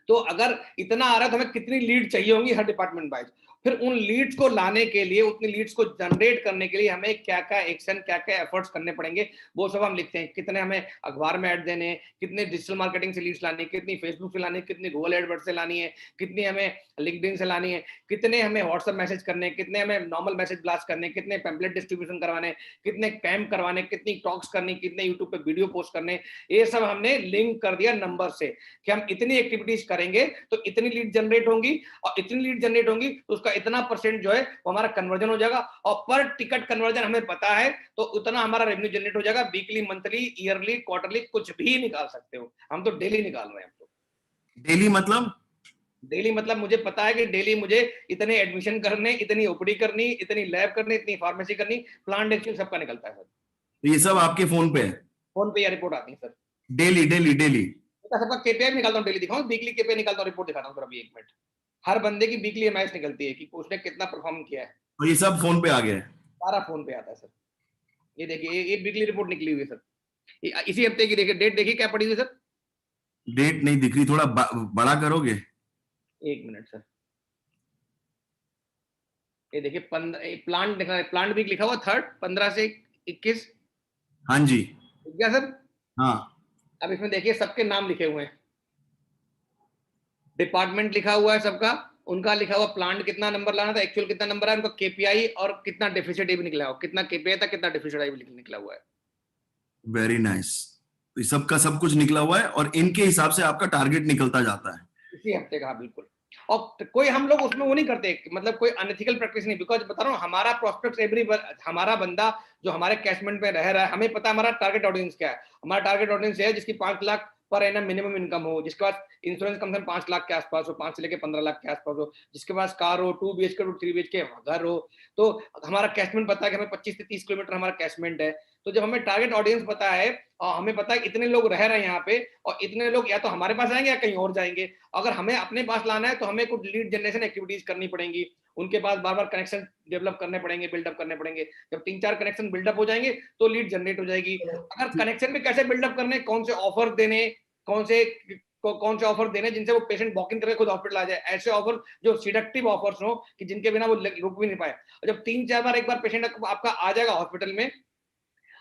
तो अगर इतना आ रहा है तो हमें कितनी लीड चाहिए होंगी हर डिपार्टमेंट वाइज। फिर उन लीड्स को लाने के लिए, उतनी लीड्स को जनरेट करने के लिए हमें क्या क्या एक्शन, क्या क्या एफर्ट्स करने पड़ेंगे, वो सब हम लिखते हैं। कितने हमें अखबार में ऐड देने, कितने डिजिटल मार्केटिंग से लीड्स लानी, कितनी फेसबुक से लानी, कितनी गूगल एडवर्ड से लानी है, कितनी हमें लिंक्डइन से लानी है, कितने हमें व्हाट्सएप मैसेज करने, कितने हमें नॉर्मल मैसेज ब्लास्ट करने, कितने पैम्पलेट डिस्ट्रीब्यूशन करवाने, कितने कैंप करवाने, कितनी टॉक्स करनी, कितने यूट्यूब पे वीडियो पोस्ट करने। ये सब हमने लिंक कर दिया नंबर से कि हम इतनी एक्टिविटीज करेंगे तो इतनी लीड जनरेट होंगी, और इतनी लीड जनरेट होंगी तो उसका उसका इतना परसेंट जो है वो हमारा कन्वर्जन हो जाएगा, और पर टिकट कन्वर्जन हमें पता है तो उतना हमारा रेवेन्यू जनरेट हो जाएगा। वीकली, मंथली, ईयरली, क्वार्टरली कुछ भी निकाल सकते हो, हम तो डेली निकाल रहे हैं। हम तो डेली मतलब डेली मतलब मुझे पता है कि डेली मुझे इतने एडमिशन करने, इतनी ओपीडी करनी, इतनी लैब करनी, इतनी फार्मेसी करनी, प्लान एक्चुअल सबका निकलता है सर। तो ये सब आपके फोन पे है? फोन पे या रिपोर्ट आती है सर। Daily daily daily? सबका केपीआई निकालता हूँ, डेली दिखाऊं, वीकली केपीआई निकालता हूँ, रिपोर्ट दिखाता हूँ सर अभी 1 मिनट। हर बंदे की वीकली एमआईएस निकलती है कि उसने कितना परफॉर्म किया है, और ये सब फोन पे आ गया है? सारा फोन पे आता है सर। ये देखिए, ये वीकली रिपोर्ट निकली हुई है सर, इसी हफ्ते की। देखिए डेट, देखिए क्या पड़ी हुई है सर। डेट नहीं दिख रही, थोड़ा बड़ा करोगे? 1 मिनट सर, ये देखिए प्लांट दिखा है, प्लांट वीक लिखा हुआ 3rd 15 से 21। हाँ जी। क्या सर? हाँ। अब इसमें देखिए सबके नाम लिखे हुए हैं, डिपार्टमेंट लिखा हुआ है सबका, उनका लिखा हुआ प्लांट कितना नंबर लाना था, एक्चुअल कितना नंबर है, उनका केपीआई और कितना डेफिसिट भी निकला हुआ, कितना केपीआई था, कितना डेफिसिट भी निकला हुआ है। Very nice. तो सबका सब कुछ निकला हुआ है और इनके हिसाब से आपका टारगेट निकलता जाता है इसी हफ्ते का, बिल्कुल। और कोई हम लोग उसमें वो नहीं करते, मतलब कोई अनएथिकल प्रैक्टिस नहीं, बिकॉज बता रहा हूँ हमारा प्रोस्पेक्ट एवरी, हमारा बंदा जो हमारे कैशमेंट में रह रहा है, हमें पता है हमारा टारगेट ऑडियंस क्या है। हमारा टारगेट ऑडियंस है जिसकी 5 lakh per annum minimum income हो, जिसके पास इंश्योरेंस कम से कम 5 लाख के आसपास हो, 5 से लेकर 15 लाख के आसपास हो, जिसके पास कार हो, 2 BHK टू 3 BHK घर हो। तो हमारा कैशमेंट पता है कि हमें 25 से 30 किलोमीटर हमारा कैशमेंट है। तो जब हमें टारगेट ऑडियंस पता है और हमें पता है इतने लोग रह रहे हैं यहाँ पे, और इतने लोग या तो हमारे पास आएंगे या कहीं और जाएंगे, अगर हमें अपने पास लाना है तो हमें कुछ लीड जनरेशन एक्टिविटीज करनी पड़ेंगी, उनके पास बार बार कनेक्शन डेवलप करने पड़ेंगे, बिल्डअप करने पड़ेंगे। जब 3-4 कनेक्शन बिल्डअप हो जाएंगे तो लीड जनरेट हो जाएगी। अगर कनेक्शन में कैसे बिल्डअप करने, कौन से ऑफर देने, कौन से ऑफर देने जिनसे वो पेशेंट वॉक इन करके खुद हॉस्पिटल आ जाए, ऐसे ऑफर जो सिडक्टिव ऑफर्स हो कि जिनके बिना वो रुक भी नहीं पाए। और जब 3-4 बार एक बार पेशेंट आपका आ जाएगा हॉस्पिटल में,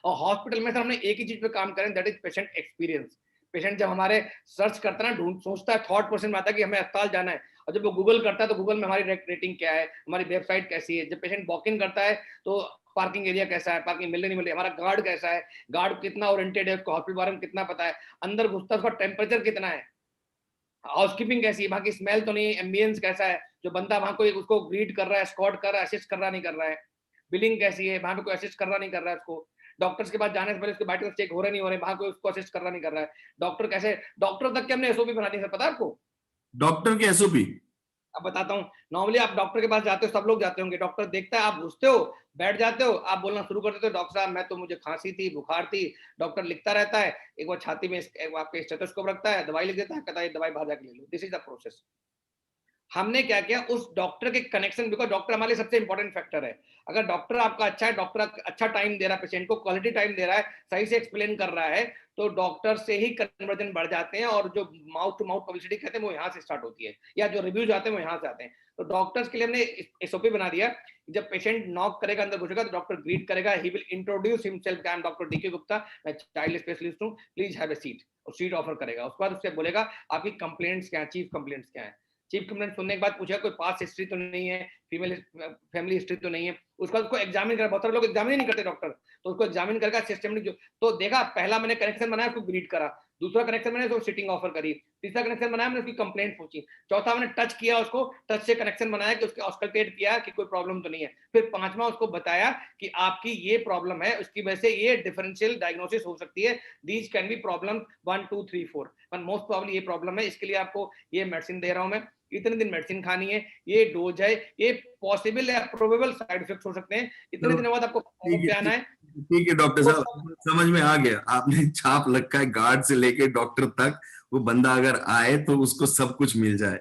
और हॉस्पिटल में सर हमने एक ही चीज पे काम करें, that is patient experience. Patient जब हमारे सर्च करता है ना, ढूंढ सोचता है, थॉट प्रोसेस में आता है कि हमें अस्पताल जाना है, और जब वो गूगल करता है तो गूगल में हमारी रेटिंग क्या है, हमारी वेबसाइट कैसी है। जब पेशेंट वॉक इन करता है तो पार्किंग एरिया कैसा है, पार्किंग मिल रही नहीं मिल रही, हमारा गार्ड कैसा है, गार्ड कितना ओरिएंटेड है, उसको हॉस्पिटल बारे में कितना पता है, अंदर घुसता है उसका टेम्परेचर कितना है, हाउसकीपिंग कैसी है, वहां की स्मेल तो नहीं, एम्बियंस कैसा है, जो बंदा वहां कोई उसको ग्रीट कर रहा है, स्कॉट कर रहा है, असिस्ट कर रहा नहीं कर रहा है, बिलिंग कैसी है, वहां पे कोई असिस्ट कर रहा नहीं कर रहा है उसको, डॉक्टर्स के पास जाने से पहले उसके वाइटल्स चेक हो रहे नहीं हो रहे, वहां कोई उसको असिस्ट कर रहा नहीं कर रहा है, डॉक्टर कैसे, डॉक्टर तक के हमने एसओपी बना दी सर, पता है आपको? डॉक्टर के एसओपी? अब बताता हूँ, नॉर्मली आप डॉक्टर के पास जाते हो, सब लोग जाते होंगे, डॉक्टर देखता है, आप घुसते हो, बैठ जाते हो, आप बोलना शुरू कर देते हो, डॉक्टर साहब मैं तो, मुझे खांसी थी, बुखार थी। डॉक्टर लिखता रहता है, एक बार छाती में आपके स्टेथोस्कोप रखता है, दवाई लिख देता है, कहता है दवाई बाहर जाके ले लो। This is the process. हमने क्या किया, उस डॉक्टर के कनेक्शन, बिकॉज डॉक्टर हमारे लिए सबसे इंपॉर्टेंट फैक्टर है। अगर डॉक्टर आपका अच्छा है, डॉक्टर अच्छा टाइम दे रहा है, पेशेंट को क्वालिटी टाइम दे रहा है, सही से एक्सप्लेन कर रहा है, तो डॉक्टर से ही कन्वर्जन बढ़ जाते हैं, और जो माउथ टू माउथ पब्लिसिटी कहते हैं वो यहाँ से स्टार्ट होती है, या जो रिव्यूज आते हैं वो यहाँ से आते हैं। तो डॉक्टर्स के लिए हमने एसओपी बना दिया, जब पेशेंट नॉक करेगा, अंदर घुसेगा, तो डॉक्टर ग्रीट करेगा, he will introduce himself, I am doctor DK Gupta, मैं चाइल्ड स्पेशलिस्ट हूँ, प्लीज हैव ए सीट, और सीट ऑफर करेगा। उसके बाद उससे बोलेगा आपकी कंप्लेंट्स क्या है, चीफ कंप्लेंट्स क्या है। चीफ कंप्लेंट सुनने के बाद पूछेगा कोई पास हिस्ट्री तो नहीं है, फीमेल फैमिली हिस्ट्री तो नहीं है, उसका उसको एग्जामिन कर, बहुत सारे लोग एग्जामिन ही नहीं करते डॉक्टर, तो उसको एग्जामिन करके सिस्टमिक जो, तो देखा पहला मैंने कनेक्शन बनाया, उसको ग्रीट करा, दूसरा कनेक्शन मैंने उसको सिटिंग ऑफर करी, तीसरा कनेक्शन बनाया मैंने उसकी कंप्लेंट पूछी, चौथा मैंने टच किया, उसको टच से कनेक्शन बनाया कि उसके ऑस्कल्टेट किया कि कोई प्रॉब्लम तो नहीं है, फिर पांचवा उसको बताया कि आपकी ये प्रॉब्लम है, उसकी वजह से ये डिफरेंशियल डायग्नोसिस हो सकती है, these can be problem 1 2 3 4, but most probably ये प्रॉब्लम है, इसके लिए आपको ये मेडिसिन दे रहा हूं मैं, इतने दिन मेडिसिन खानी है, ये डोज है, ये पॉसिबल या प्रोबेबल साइड इफेक्ट्स हो सकते हैं, इतने दिनों बाद आपको पे आना है। ठीक है डॉक्टर साहब, समझ में आ गया, आपने छाप रखा है गार्ड से लेके डॉक्टर तक, वो बंदा अगर आए तो उसको सब कुछ मिल जाए।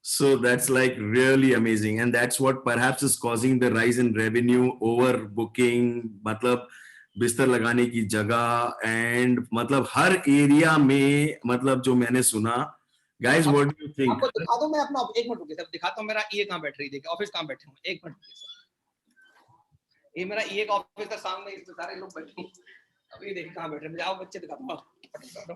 So that's like really amazing, and that's what perhaps is causing the rise in revenue, overbooking, मतलब बिस्तर लगाने की जगह, एंड मतलब हर एरिया में, मतलब जो मैंने सुना। Guys what do you think? आपको दिखा दूं मैं अपना, एक मिनट रुकिए सर, दिखाता हूं मेरा ये कहां बैठ रही, देखिए ऑफिस कहां बैठे हूं, एक मिनट रुकिए सर, ये मेरा ये एक ऑफिस है सामने, इसमें सारे लोग बैठे हैं, अब ये देखिए कहां बैठ रहे हैं, आओ बच्चे दिखाता हूं।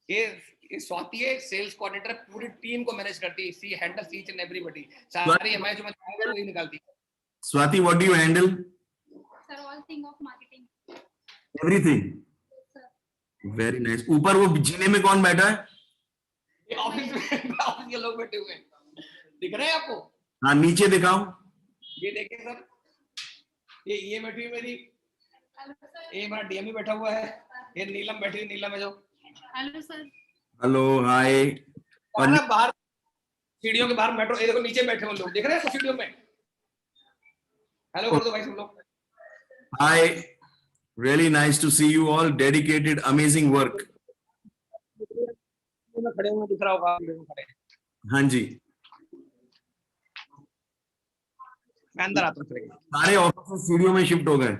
ये स्वाति है, सेल्स कोऑर्डिनेटर, पूरी टीम को मैनेज करती है, सी हैंडल्स ईच एंड एवरीबॉडी, सारी हमारी जो मैं वही निकालती है। Swati what do you handle? Sir, all thing of marketing. Everything. Very nice. ऊपर वो जीने में कौन बैठा है? ये ऑफिस में ऑफिस के लोग बैठे हुए हैं, दिख रहा है आपको? हाँ नीचे दिखाओ। ये देखिए सर, ये बैठी हुई मेरी, Hello sir. ये हमारा डीएमई बैठा हुआ है, ये नीलम बैठी हुई, नीलम है जो Hello sir. Hello hi. और ना बाहर सीढ़ियों के बाहर मेट्रो, ये देखो नीचे बैठे हुए लोग दिख रहे हैं सीढ़ियों में। हेलो कर दो भाई सब लोग। Hi, really nice to see you all, dedicated amazing work. में खड़े हुए दिख रहा होगा, वीडियो में खड़े। हाँ जी, मैं अंदर आता हूँ फिर। सारे ऑफिस स्टूडियो में शिफ्ट हो गए।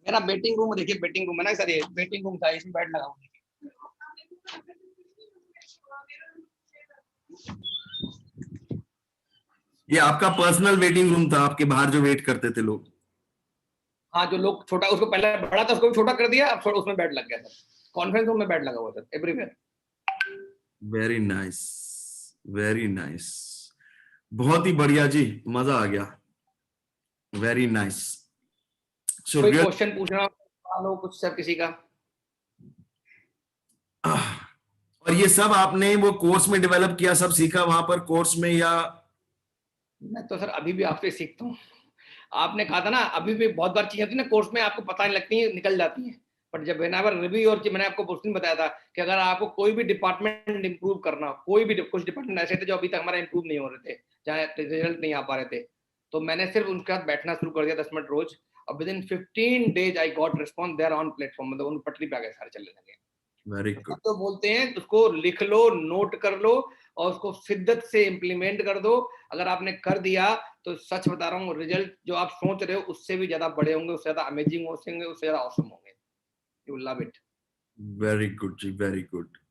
मेरा वेटिंग रूम देखिए, वेटिंग रूम है ना सर, ये वेटिंग रूम था, इसमें बेड लगा हुआ है। ये आपका पर्सनल वेटिंग रूम था, आपके बाहर जो वेट करते थे लोग। हाँ, जो लोग छोटा, उसको पहले बड़ा था, उसको भी छोटा कर दिया, अब थोड़ा उसमें बेड लग गया सर। कॉन्फ्रेंस रूम में बेड लगा हुआ sir, everywhere. Very nice, very nice, बहुत ही बढ़िया जी, मजा आ गया। Very nice. सो कोई क्वेश्चन पूछना हो कुछ सर किसी का? और ये सब आपने वो कोर्स में डेवलप किया, सब सीखा वहां पर कोर्स में, या? मैं तो सर अभी भी आपसे सीखता हूँ। आपने कहा था ना, अभी भी बहुत बार चीजें होती है ना कोर्स में, आपको पता नहीं लगती है, निकल जाती है। बट जब रिव्यू, और मैंने आपको उस दिन बताया था कि अगर आपको कोई भी डिपार्टमेंट इंप्रूव करना हो, कोई भी, कुछ डिपार्टमेंट ऐसे थे जो अभी तक हमारा इंप्रूव नहीं हो रहे थे, जहाँ रिजल्ट नहीं आ पा रहे थे, तो मैंने सिर्फ उनके साथ बैठना शुरू कर दिया 10 मिनट रोज, और within 15 days I got response, they are on platform, मतलब उन पटरी पे आ गए, सारे चलने लगे। Very good. तो बोलते हैं उसको लिख लो, नोट कर लो, और उसको शिद्दत से इम्प्लीमेंट कर दो। अगर आपने कर दिया तो सच बता रहा हूँ, रिजल्ट जो आप सोच रहे हो उससे भी ज्यादा बड़े होंगे, उससे ज्यादा अमेजिंग होंगे, उससे ज्यादा ऑसम होंगे। You love it. Very good जी, वेरी गुड।